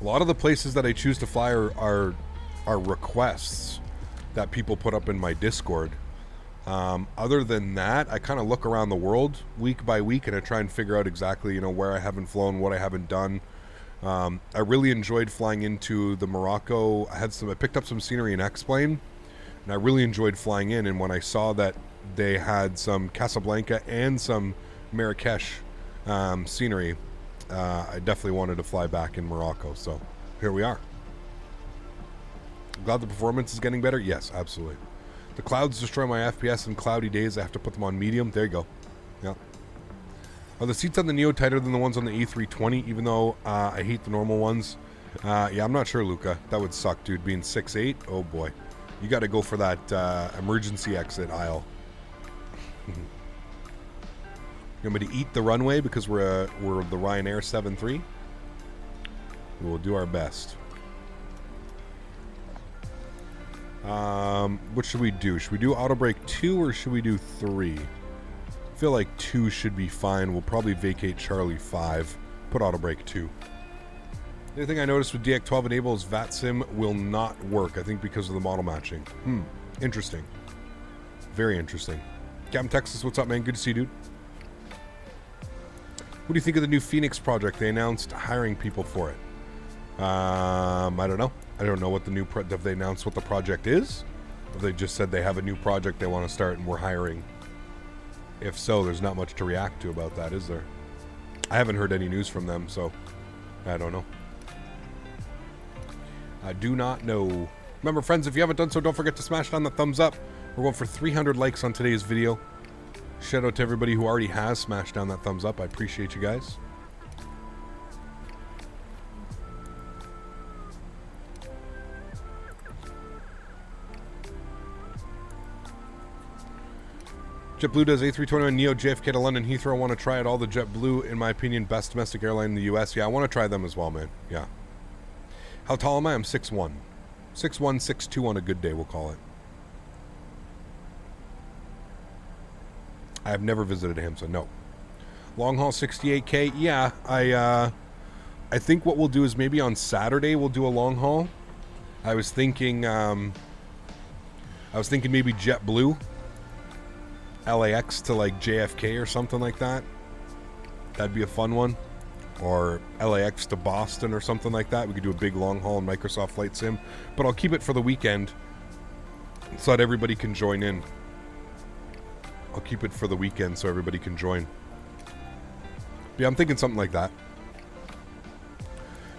lot of the places that I choose to fly are requests that people put up in my Discord. Other than that, I kind of look around the world week by week and I try and figure out exactly, where I haven't flown, what I haven't done. I really enjoyed flying into the Morocco. I picked up some scenery in X-Plane, and I really enjoyed flying in. And when I saw that they had some Casablanca and some Marrakesh scenery, I definitely wanted to fly back in Morocco, so here we are. Glad the performance is getting better? Yes, absolutely. The clouds destroy my FPS in cloudy days. I have to put them on medium. There you go. Yeah. Are the seats on the Neo tighter than the ones on the A320, even though I hate the normal ones? Yeah, I'm not sure, Luca. That would suck, dude. Being 6'8", oh boy. You got to go for that emergency exit aisle. You want me to eat the runway because we're the Ryanair 7-3? We'll do our best. What should we do? Should we do auto brake 2 or should we do 3? I feel like 2 should be fine. We'll probably vacate Charlie 5. Put auto brake 2. The other thing I noticed with DX12 enable is VATSIM will not work. I think because of the model matching. Interesting. Very interesting. Captain Texas, what's up, man? Good to see you, dude. What do you think of the new Phoenix project? They announced hiring people for it. I don't know. I don't know what the new have they announced what the project is? Or they just said they have a new project they want to start and we're hiring. If so, there's not much to react to about that, is there? I haven't heard any news from them, so I don't know. I do not know. Remember, friends, if you haven't done so, don't forget to smash down the thumbs up. We're going for 300 likes on today's video. Shout out to everybody who already has smashed down that thumbs up. I appreciate you guys. JetBlue does A321 Neo JFK to London Heathrow. I want to try it all. The JetBlue, in my opinion, best domestic airline in the U.S. Yeah, I want to try them as well, man. Yeah. How tall am I? I'm 6'1". 6'1", 6'2" on a good day, we'll call it. I have never visited him, so no. Long haul 68K. Yeah, I think what we'll do is maybe on Saturday we'll do a long haul. I was thinking maybe JetBlue, LAX to like JFK or something like that. That'd be a fun one. Or LAX to Boston or something like that. We could do a big long haul in Microsoft Flight Sim. But I'll keep it for the weekend so that everybody can join in. I'll keep it for the weekend so everybody can join. Yeah, I'm thinking something like that.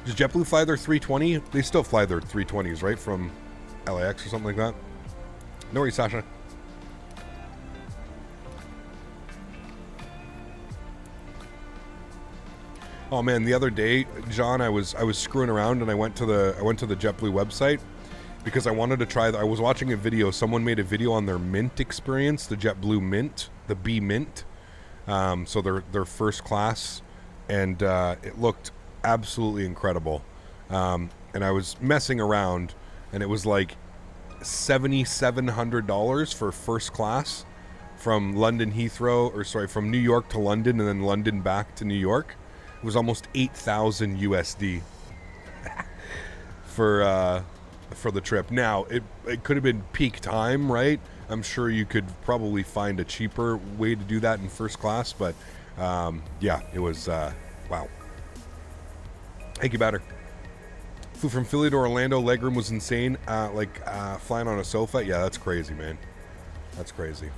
Does JetBlue fly their 320? They still fly their 320s, right? From LAX or something like that. No worries, Sasha. Oh man, the other day, John, I was screwing around and I went to the JetBlue website because I wanted to try. I was watching a video. Someone made a video on their Mint experience, the JetBlue Mint, the B Mint. So their first class, and it looked absolutely incredible. And I was messing around, and it was like $7,700 for first class from London Heathrow, or sorry, from New York to London and then London back to New York. It was almost 8,000 USD for the trip. Now it could have been peak time, right? I'm sure you could probably find a cheaper way to do that in first class, but yeah, it was wow. Thank you, Batter. Flew from Philly to Orlando. Legroom was insane. Flying on a sofa. Yeah, that's crazy, man. That's crazy.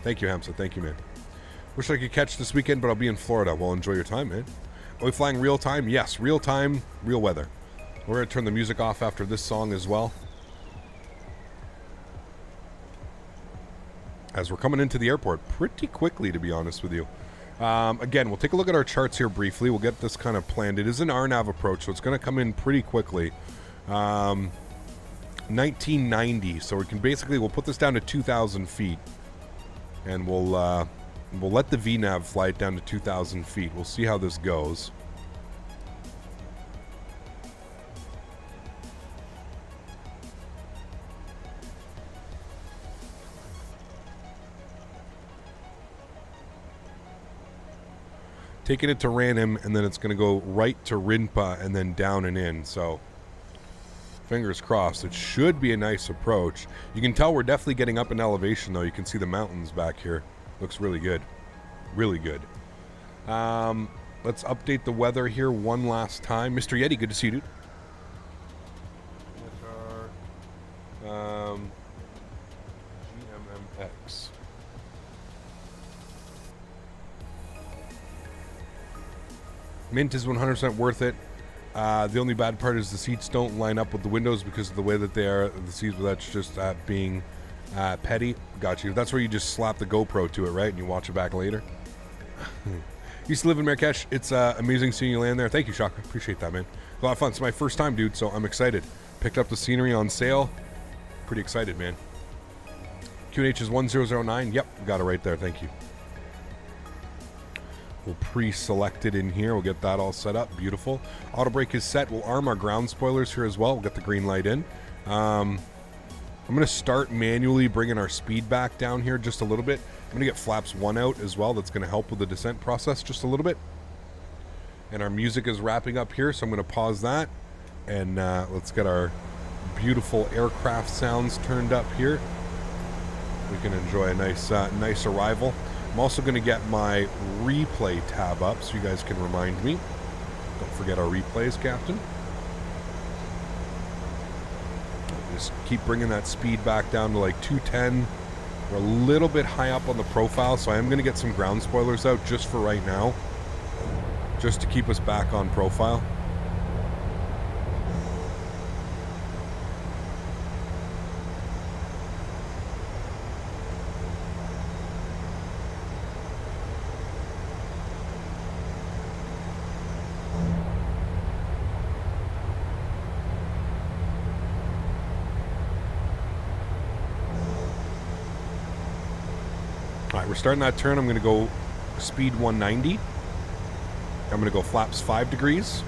Thank you, Hamza. Thank you, man. Wish I could catch this weekend, but I'll be in Florida. Well, enjoy your time, man. Are we flying real time? Yes, real time, real weather. We're going to turn the music off after this song as well, as we're coming into the airport pretty quickly, to be honest with you. Again, we'll take a look at our charts here briefly. We'll get this kind of planned. It is an RNAV approach, so it's going to come in pretty quickly. 1990, so we can basically, we'll put this down to 2,000 feet, and we'll let the VNAV fly it down to 2,000 feet. We'll see how this goes. Taking it to Ranham, and then it's going to go right to Rinpa and then down and in. So fingers crossed. It should be a nice approach. You can tell we're definitely getting up in elevation, though. You can see the mountains back here. Looks really good. Really good. Let's update the weather here one last time. Mr. Yeti, good to see you, dude. GMMX. Mint is 100% worth it. The only bad part is the seats don't line up with the windows because of the way that they are. The seats, but that's just being petty. Got you. That's where you just slap the GoPro to it, right? And you watch it back later. Used to live in Marrakesh. It's amazing seeing you land there. Thank you, Shaka. Appreciate that, man. A lot of fun. It's my first time, dude, so I'm excited. Picked up the scenery on sale. Pretty excited, man. QNH is 1009. Yep, got it right there. Thank you. We'll pre-select it in here. We'll get that all set up. Beautiful. Auto brake is set. We'll arm our ground spoilers here as well. We'll get the green light in. I'm going to start manually bringing our speed back down here just a little bit. I'm going to get flaps 1 out as well. That's going to help with the descent process just a little bit. And our music is wrapping up here, so I'm going to pause that. And let's get our beautiful aircraft sounds turned up here. We can enjoy a nice arrival. I'm also going to get my replay tab up so you guys can remind me. Don't forget our replays, Captain. Just keep bringing that speed back down to like 210. We're a little bit high up on the profile, so I am going to get some ground spoilers out just for right now, just to keep us back on profile. right, we're starting that turn. I'm going to go speed 190. I'm going to go flaps 5 degrees.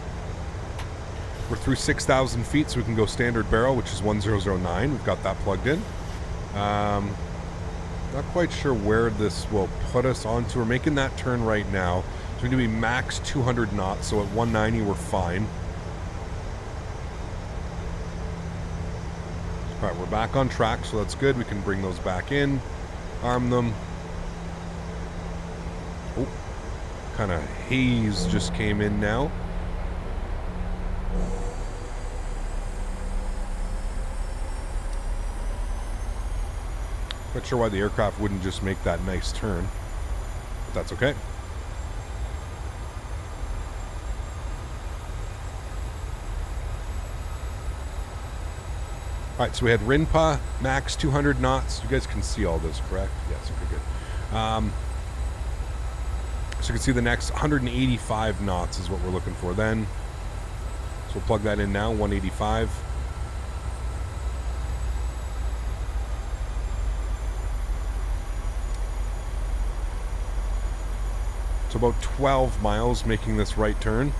We're through 6,000 feet, so we can go standard barrel, which is 1009. We've got that plugged in. Not quite sure where this will put us onto. We're making that turn right now. So we're going to be max 200 knots, so at 190 we're fine. All right, we're back on track, so that's good. We can bring those back in, arm them. Oh, kind of haze just came in now. Not sure why the aircraft wouldn't just make that nice turn, but that's okay. All right, so we had Rinpa, max 200 knots. You guys can see all this, correct? Yes, okay, good. So you can see the next 185 knots is what we're looking for then. So we'll plug that in now, 185. So about 12 miles making this right turn.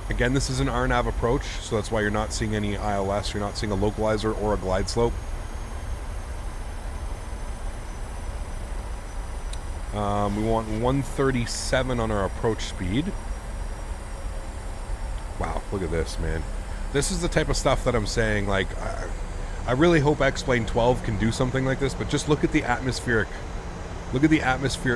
Again, this is an RNAV approach, so that's why you're not seeing any ILS. You're not seeing a localizer or a glide slope. We want 137 on our approach speed. Wow, look at this, man. This is the type of stuff that I'm saying, like, I really hope X-Plane 12 can do something like this, but just look at the atmospheric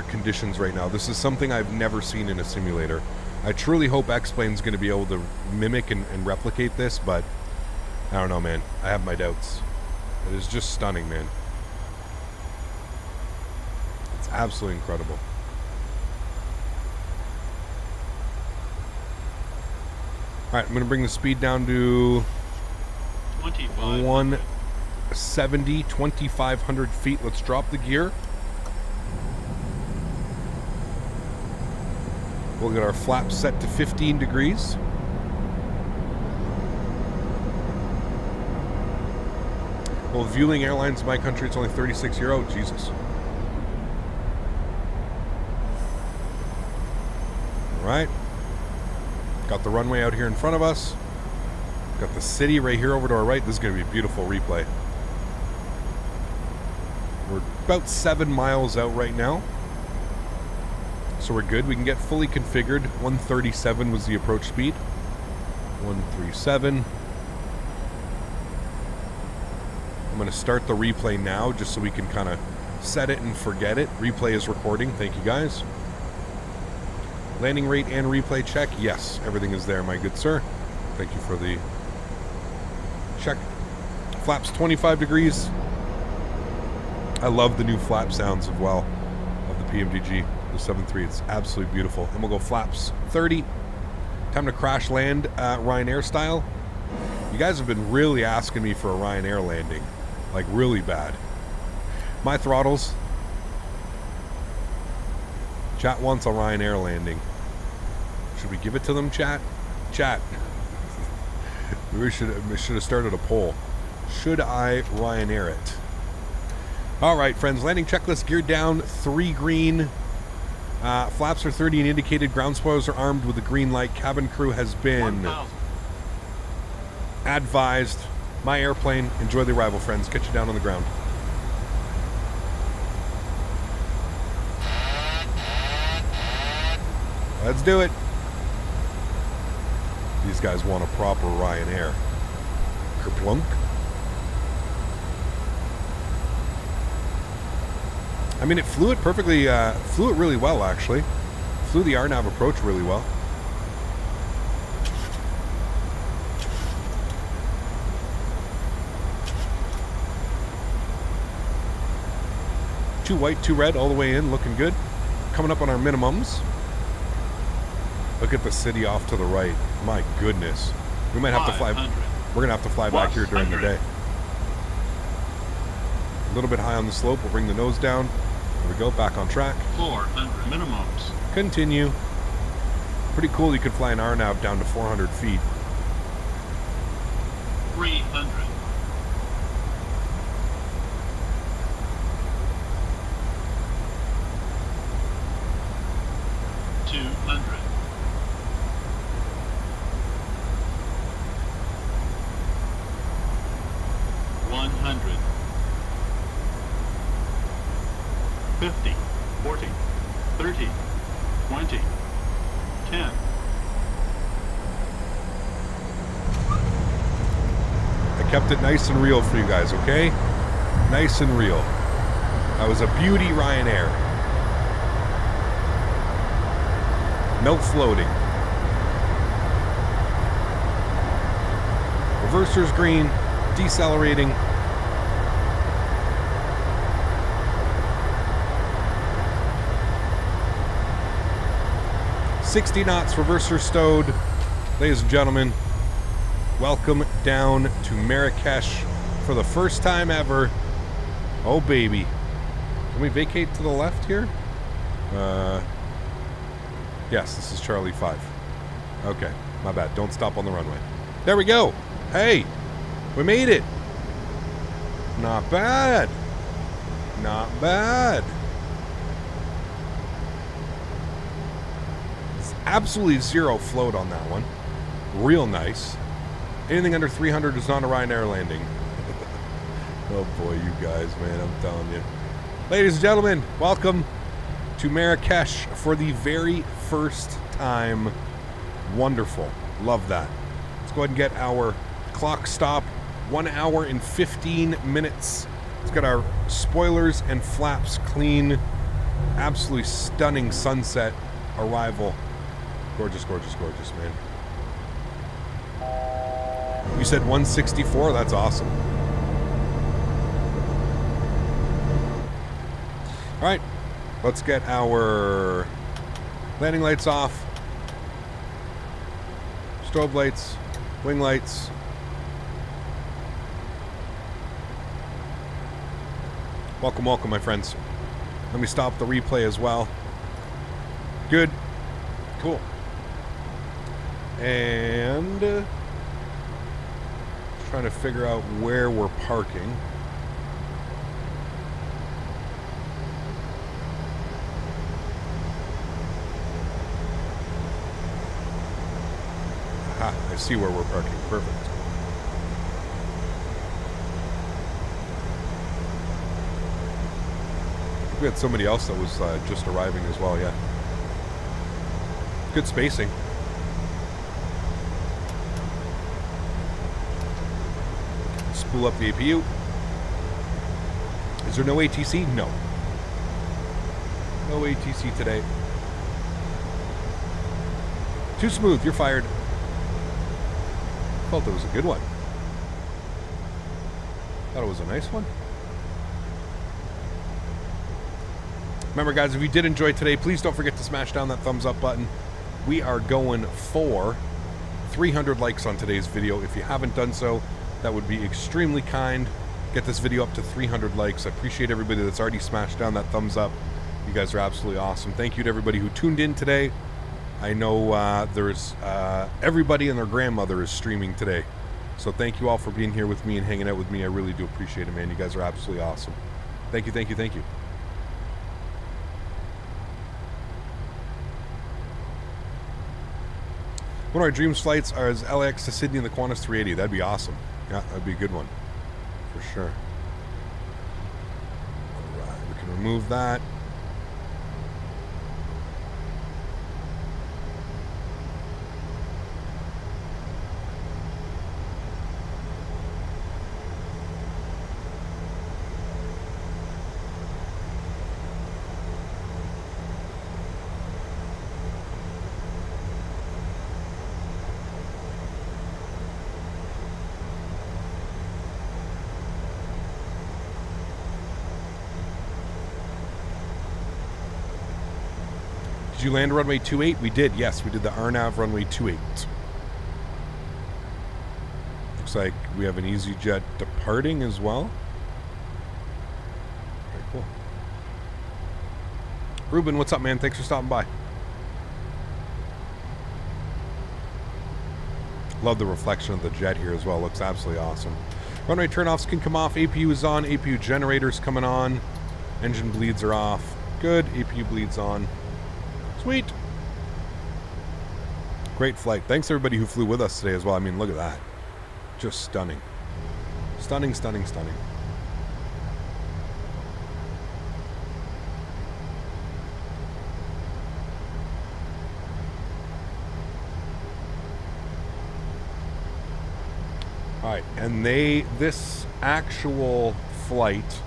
conditions right now. This is something I've never seen in a simulator. I truly hope X-Plane's going to be able to mimic and replicate this, but I don't know, man. I have my doubts. It is just stunning, man. It's absolutely incredible. All right, I'm going to bring the speed down to 170, 2,500 feet. Let's drop the gear. We'll get our flaps set to 15 degrees. Well, Vueling Airlines in my country, it's only €36. Jesus. All right. Got the runway out here in front of us. Got the city right here over to our right. This is going to be a beautiful replay. We're about 7 miles out right now. So we're good. We can get fully configured. 137 was the approach speed. 137. I'm going to start the replay now just so we can kind of set it and forget it. Replay is recording. Thank you, guys. Landing rate and replay check. Yes, everything is there, my good sir. Thank you for the check. Flaps 25 degrees. I love the new flap sounds as well of the PMDG. The 7.3, it's absolutely beautiful. And we'll go flaps 30. Time to crash land Ryanair style. You guys have been really asking me for a Ryanair landing, like really bad. My throttles. Chat wants a Ryanair landing. Should we give it to them, chat? Chat. We should have started a poll. Should I Ryanair it? All right, friends. Landing checklist geared down. 3 green. Flaps are 30 and indicated. Ground spoilers are armed with a green light. Cabin crew has been advised. My airplane. Enjoy the arrival, friends. Catch you down on the ground. Let's do it. These guys want a proper Ryanair. Kerplunk. I mean, it flew it perfectly, flew it really well, actually. Flew the RNAV approach really well. Two white, two red, all the way in, looking good. Coming up on our minimums. Look at the city off to the right. My goodness. We might have to fly. We're going to have to fly back here during the day. A little bit high on the slope. We'll bring the nose down. There we go, back on track. 400 minimums. Continue. Pretty cool you could fly an RNAV down to 400 feet. 300. 300. 50, 40, 30, 20, 10. I kept it nice and real for you guys, okay? Nice and real. That was a beauty Ryanair. No floating. Reverser's green, decelerating. .60 knots, reverser stowed. Ladies and gentlemen, welcome down to Marrakesh for the first time ever. Oh, baby. Can we vacate to the left here? Yes, this is Charlie 5. Okay, my bad. Don't stop on the runway. There we go. Hey, we made it. Not bad. Not bad. It's absolutely zero float on that one. Real nice. Anything under 300 is not a Ryanair landing. Oh boy, you guys, man, I'm telling you. Ladies and gentlemen, welcome to Marrakesh for the very first time. Wonderful. Love that. Let's go ahead and get our clock stop. 1 hour and 15 minutes. Let's get our spoilers and flaps clean. Absolutely stunning sunset arrival. Gorgeous, gorgeous, gorgeous, man. You said 164? That's awesome. All right, let's get our landing lights off, strobe lights, wing lights. Welcome, welcome, my friends. Let me stop the replay as well. Good. Cool. And trying to figure out where we're parking. Aha, I see where we're parking. Perfect. We had somebody else that was just arriving as well, yeah. Good spacing. Spool up the APU. Is there no ATC? No. No ATC today. Too smooth, you're fired. Felt it was a good one. Thought it was a nice one. Remember, guys, if you did enjoy today, please don't forget to smash down that thumbs up button. We are going for 300 likes on today's video. If you haven't done so, that would be extremely kind. Get this video up to 300 likes. I appreciate everybody that's already smashed down that thumbs up. You guys are absolutely awesome. Thank you to everybody who tuned in today. I know there's everybody and their grandmother is streaming today. So thank you all for being here with me and hanging out with me. I really do appreciate it, man. You guys are absolutely awesome. Thank you, thank you, thank you. One of our dreams flights are as LAX to Sydney in the Qantas 380. That'd be awesome. Yeah, that'd be a good one. For sure. Alright, we can remove that. Did you land runway 28? We did, yes. We did the RNAV runway 28. Looks like we have an EasyJet departing as well. Very cool. Ruben, what's up, man? Thanks for stopping by. Love the reflection of the jet here as well. Looks absolutely awesome. Runway turnoffs can come off. APU is on. APU generators coming on. Engine bleeds are off. Good. APU bleeds on. Sweet. Great flight. Thanks everybody who flew with us today as well. I mean, look at that. Just stunning. Stunning, stunning, stunning. All right, and this actual flight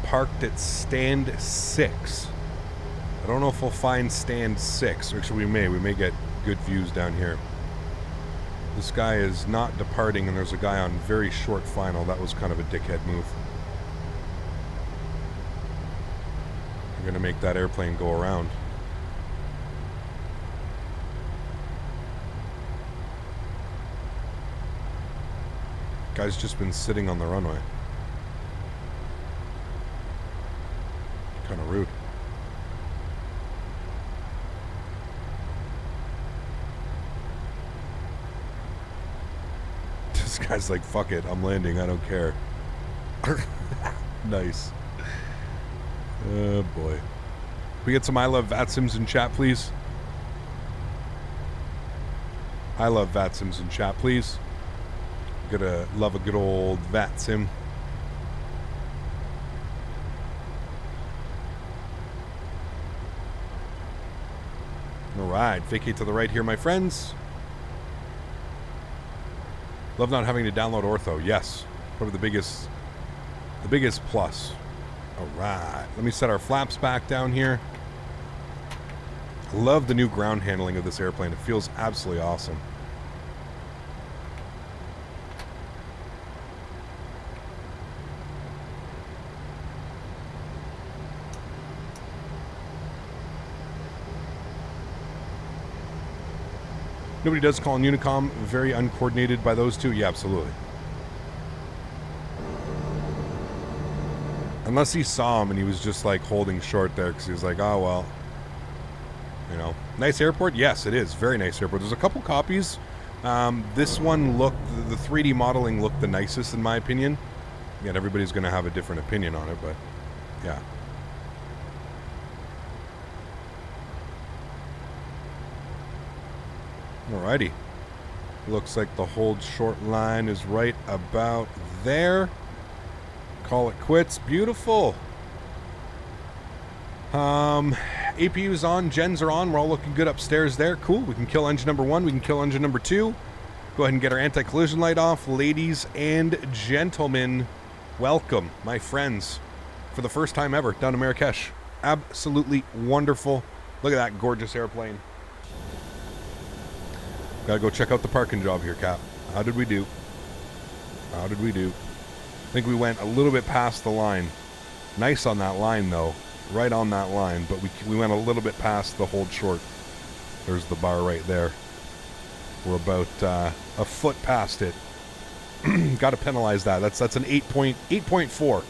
parked at stand 6. I don't know if we'll find stand 6. Actually, we may get good views down here. This guy is not departing, and there's a guy on very short final. That was kind of a dickhead move. We're going to make that airplane go around. Guy's just been sitting on the runway. Kind of rude. This guy's like, fuck it, I'm landing, I don't care. Nice. Oh boy. Can we get some I Love VATSIMs in chat, please? I love VATSIMs in chat, please. Gonna love a good old VATSIM. Alright, vacate to the right here, my friends. Love not having to download ortho. Yes, probably the biggest plus. Alright, let me set our flaps back down here. I love the new ground handling of this airplane. It feels absolutely awesome. Nobody does call in Unicom. Very uncoordinated by those two. Yeah, absolutely. Unless he saw him and he was just like holding short there because he was like, oh, well. You know. Nice airport? Yes, it is. Very nice airport. There's a couple copies. This one looked, the 3D modeling looked the nicest in my opinion. Again, everybody's going to have a different opinion on it, but yeah. Alrighty. Looks like the hold short line is right about there. Call it quits. Beautiful. APU's on. Gens are on. We're all looking good upstairs there. Cool. We can kill engine number 1. We can kill engine number 2. Go ahead and get our anti-collision light off. Ladies and gentlemen, welcome, my friends, for the first time ever down to Marrakesh. Absolutely wonderful. Look at that gorgeous airplane. Gotta go check out the parking job here, Cap. How did we do? How did we do? I think we went a little bit past the line. Nice on that line, though. Right on that line, but we went a little bit past the hold short. There's the bar right there. We're about a foot past it. Gotta penalize that. That's an 8.4. 8.5,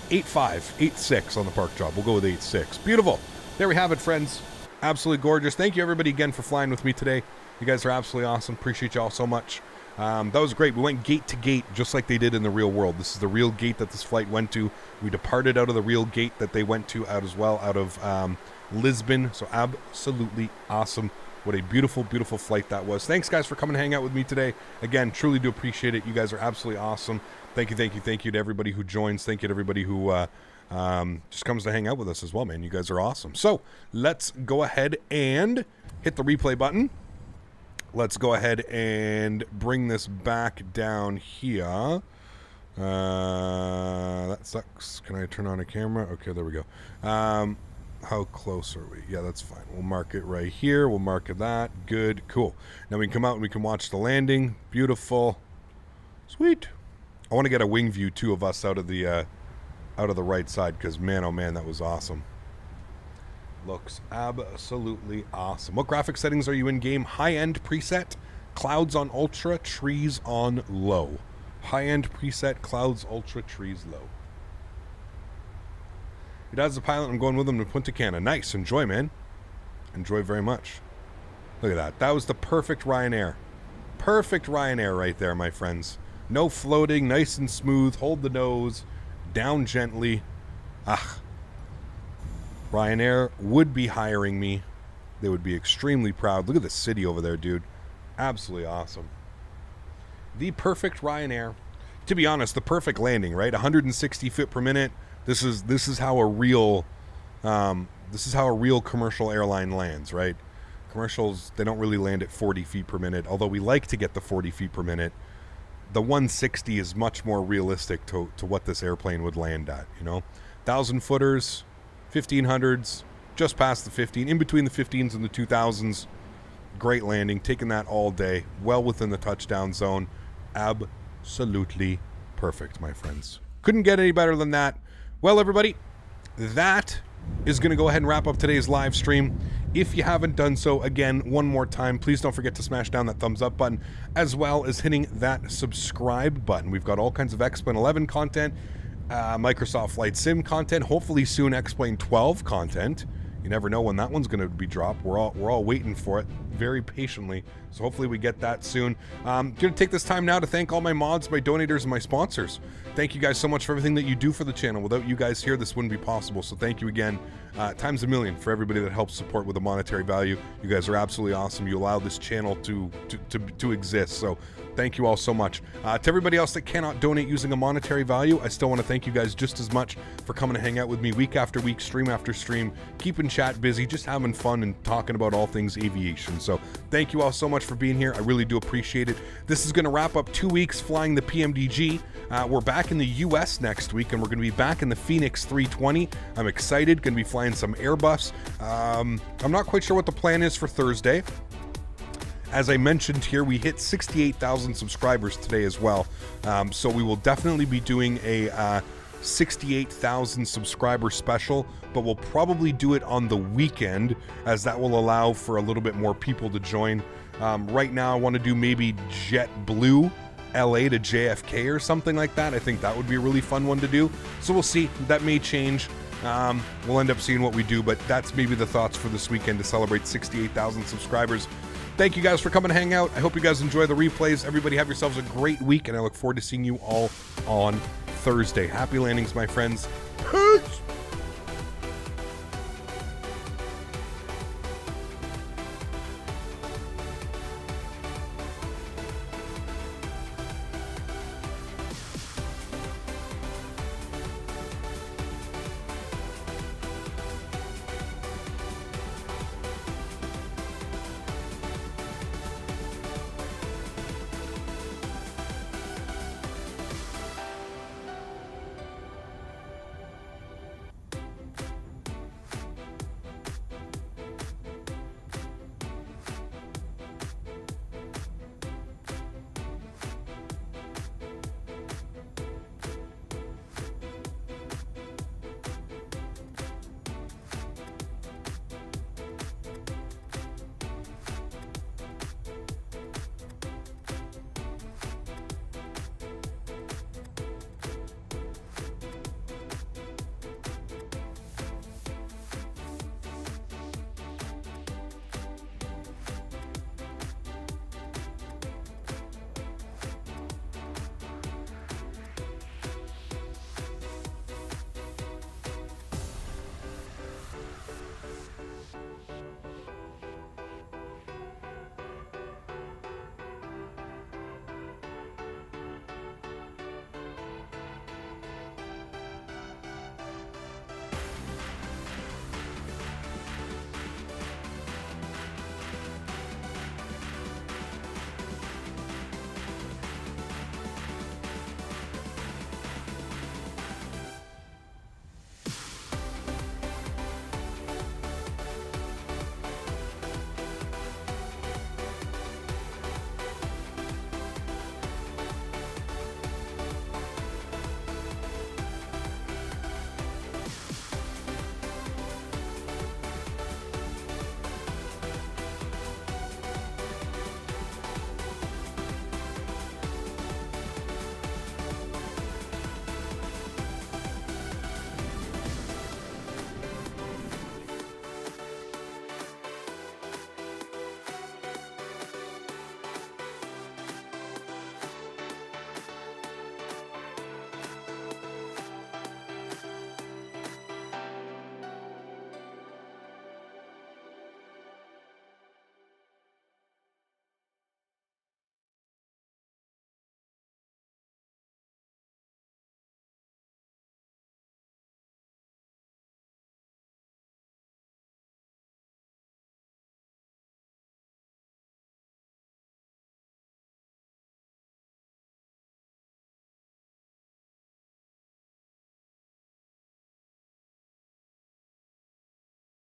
8.6 on the park job. We'll go with 8.6. Beautiful. There we have it, friends. Absolutely gorgeous. Thank you, everybody, again, for flying with me today. You guys are absolutely awesome. Appreciate you all so much. That was great. We went gate to gate just like they did in the real world. This is the real gate that this flight went to. We departed out of the real gate that they went to out as well, out of Lisbon. So absolutely awesome. What a beautiful, beautiful flight that was. Thanks, guys, for coming and hang out with me today. Again, truly do appreciate it. You guys are absolutely awesome. Thank you, thank you, thank you to everybody who joins. Thank you to everybody who just comes to hang out with us as well, man. You guys are awesome. So let's go ahead and hit the replay button. Let's go ahead and bring this back down here. That sucks. Can I turn on a camera? Okay, there we go. How close are we? Yeah, that's fine. We'll mark it right here. We'll mark it that. Good. Cool. Now we can come out and we can watch the landing. Beautiful. Sweet. I want to get a wing view, too, of us out of the right side because, man, oh, man, that was awesome. Looks absolutely awesome. What graphic settings are you in game? High-end preset, clouds on ultra, trees on low. High-end preset, clouds ultra, trees low. Your dad's a pilot. I'm going with him to Punta Cana. Nice. Enjoy, man. Enjoy very much. Look at that. That was the perfect Ryanair. Perfect Ryanair right there, my friends. No floating, nice and smooth. Hold the nose. Down gently. Ah. Ryanair would be hiring me. They would be extremely proud. Look at the city over there, dude. Absolutely awesome. The perfect Ryanair. To be honest, the perfect landing, right? 160 feet per minute. This is how a real commercial airline lands, right? Commercials, they don't really land at 40 feet per minute, although we like to get the 40 feet per minute. the 160 is much more realistic to what this airplane would land at, you know. 1,000 footers, 1,500s, just past the 15, in between the 15s and the 2,000s. Great landing, taking that all day, well within the touchdown zone. Absolutely perfect, my friends. Couldn't get any better than that. Well, everybody, that is going to go ahead and wrap up today's live stream. If you haven't done so, again, one more time, please don't forget to smash down that thumbs up button, as well as hitting that subscribe button. We've got all kinds of X-Plane 11 content, Microsoft Flight Sim content, hopefully soon X-Plane 12 content. You never know when that one's going to be dropped. We're all waiting for it very patiently. So hopefully we get that soon. I'm going to take this time now to thank all my mods, my donators, and my sponsors. Thank you guys so much for everything that you do for the channel. Without you guys here, this wouldn't be possible. So thank you again, times a million, for everybody that helps support with a monetary value. You guys are absolutely awesome. You allow this channel to exist. So thank you all so much. To everybody else that cannot donate using a monetary value, I still want to thank you guys just as much for coming to hang out with me week after week, stream after stream, keeping chat busy, just having fun and talking about all things aviation. So thank you all so much for being here. I really do appreciate it. This is going to wrap up 2 weeks flying the PMDG. We're back in the US next week, and we're going to be back in the Phoenix 320. I'm excited. Going to be flying some Airbus. I'm not quite sure what the plan is for Thursday. As I mentioned here, we hit 68,000 subscribers today as well. So we will definitely be doing a 68,000 subscriber special, but we'll probably do it on the weekend, as that will allow for a little bit more people to join. Right now, I want to do maybe JetBlue LA to JFK or something like that. I think that would be a really fun one to do. So we'll see. That may change. We'll end up seeing what we do, but that's maybe the thoughts for this weekend to celebrate 68,000 subscribers. Thank you guys for coming to hang out. I hope you guys enjoy the replays. Everybody have yourselves a great week, and I look forward to seeing you all on Thursday. Happy landings, my friends. Peace!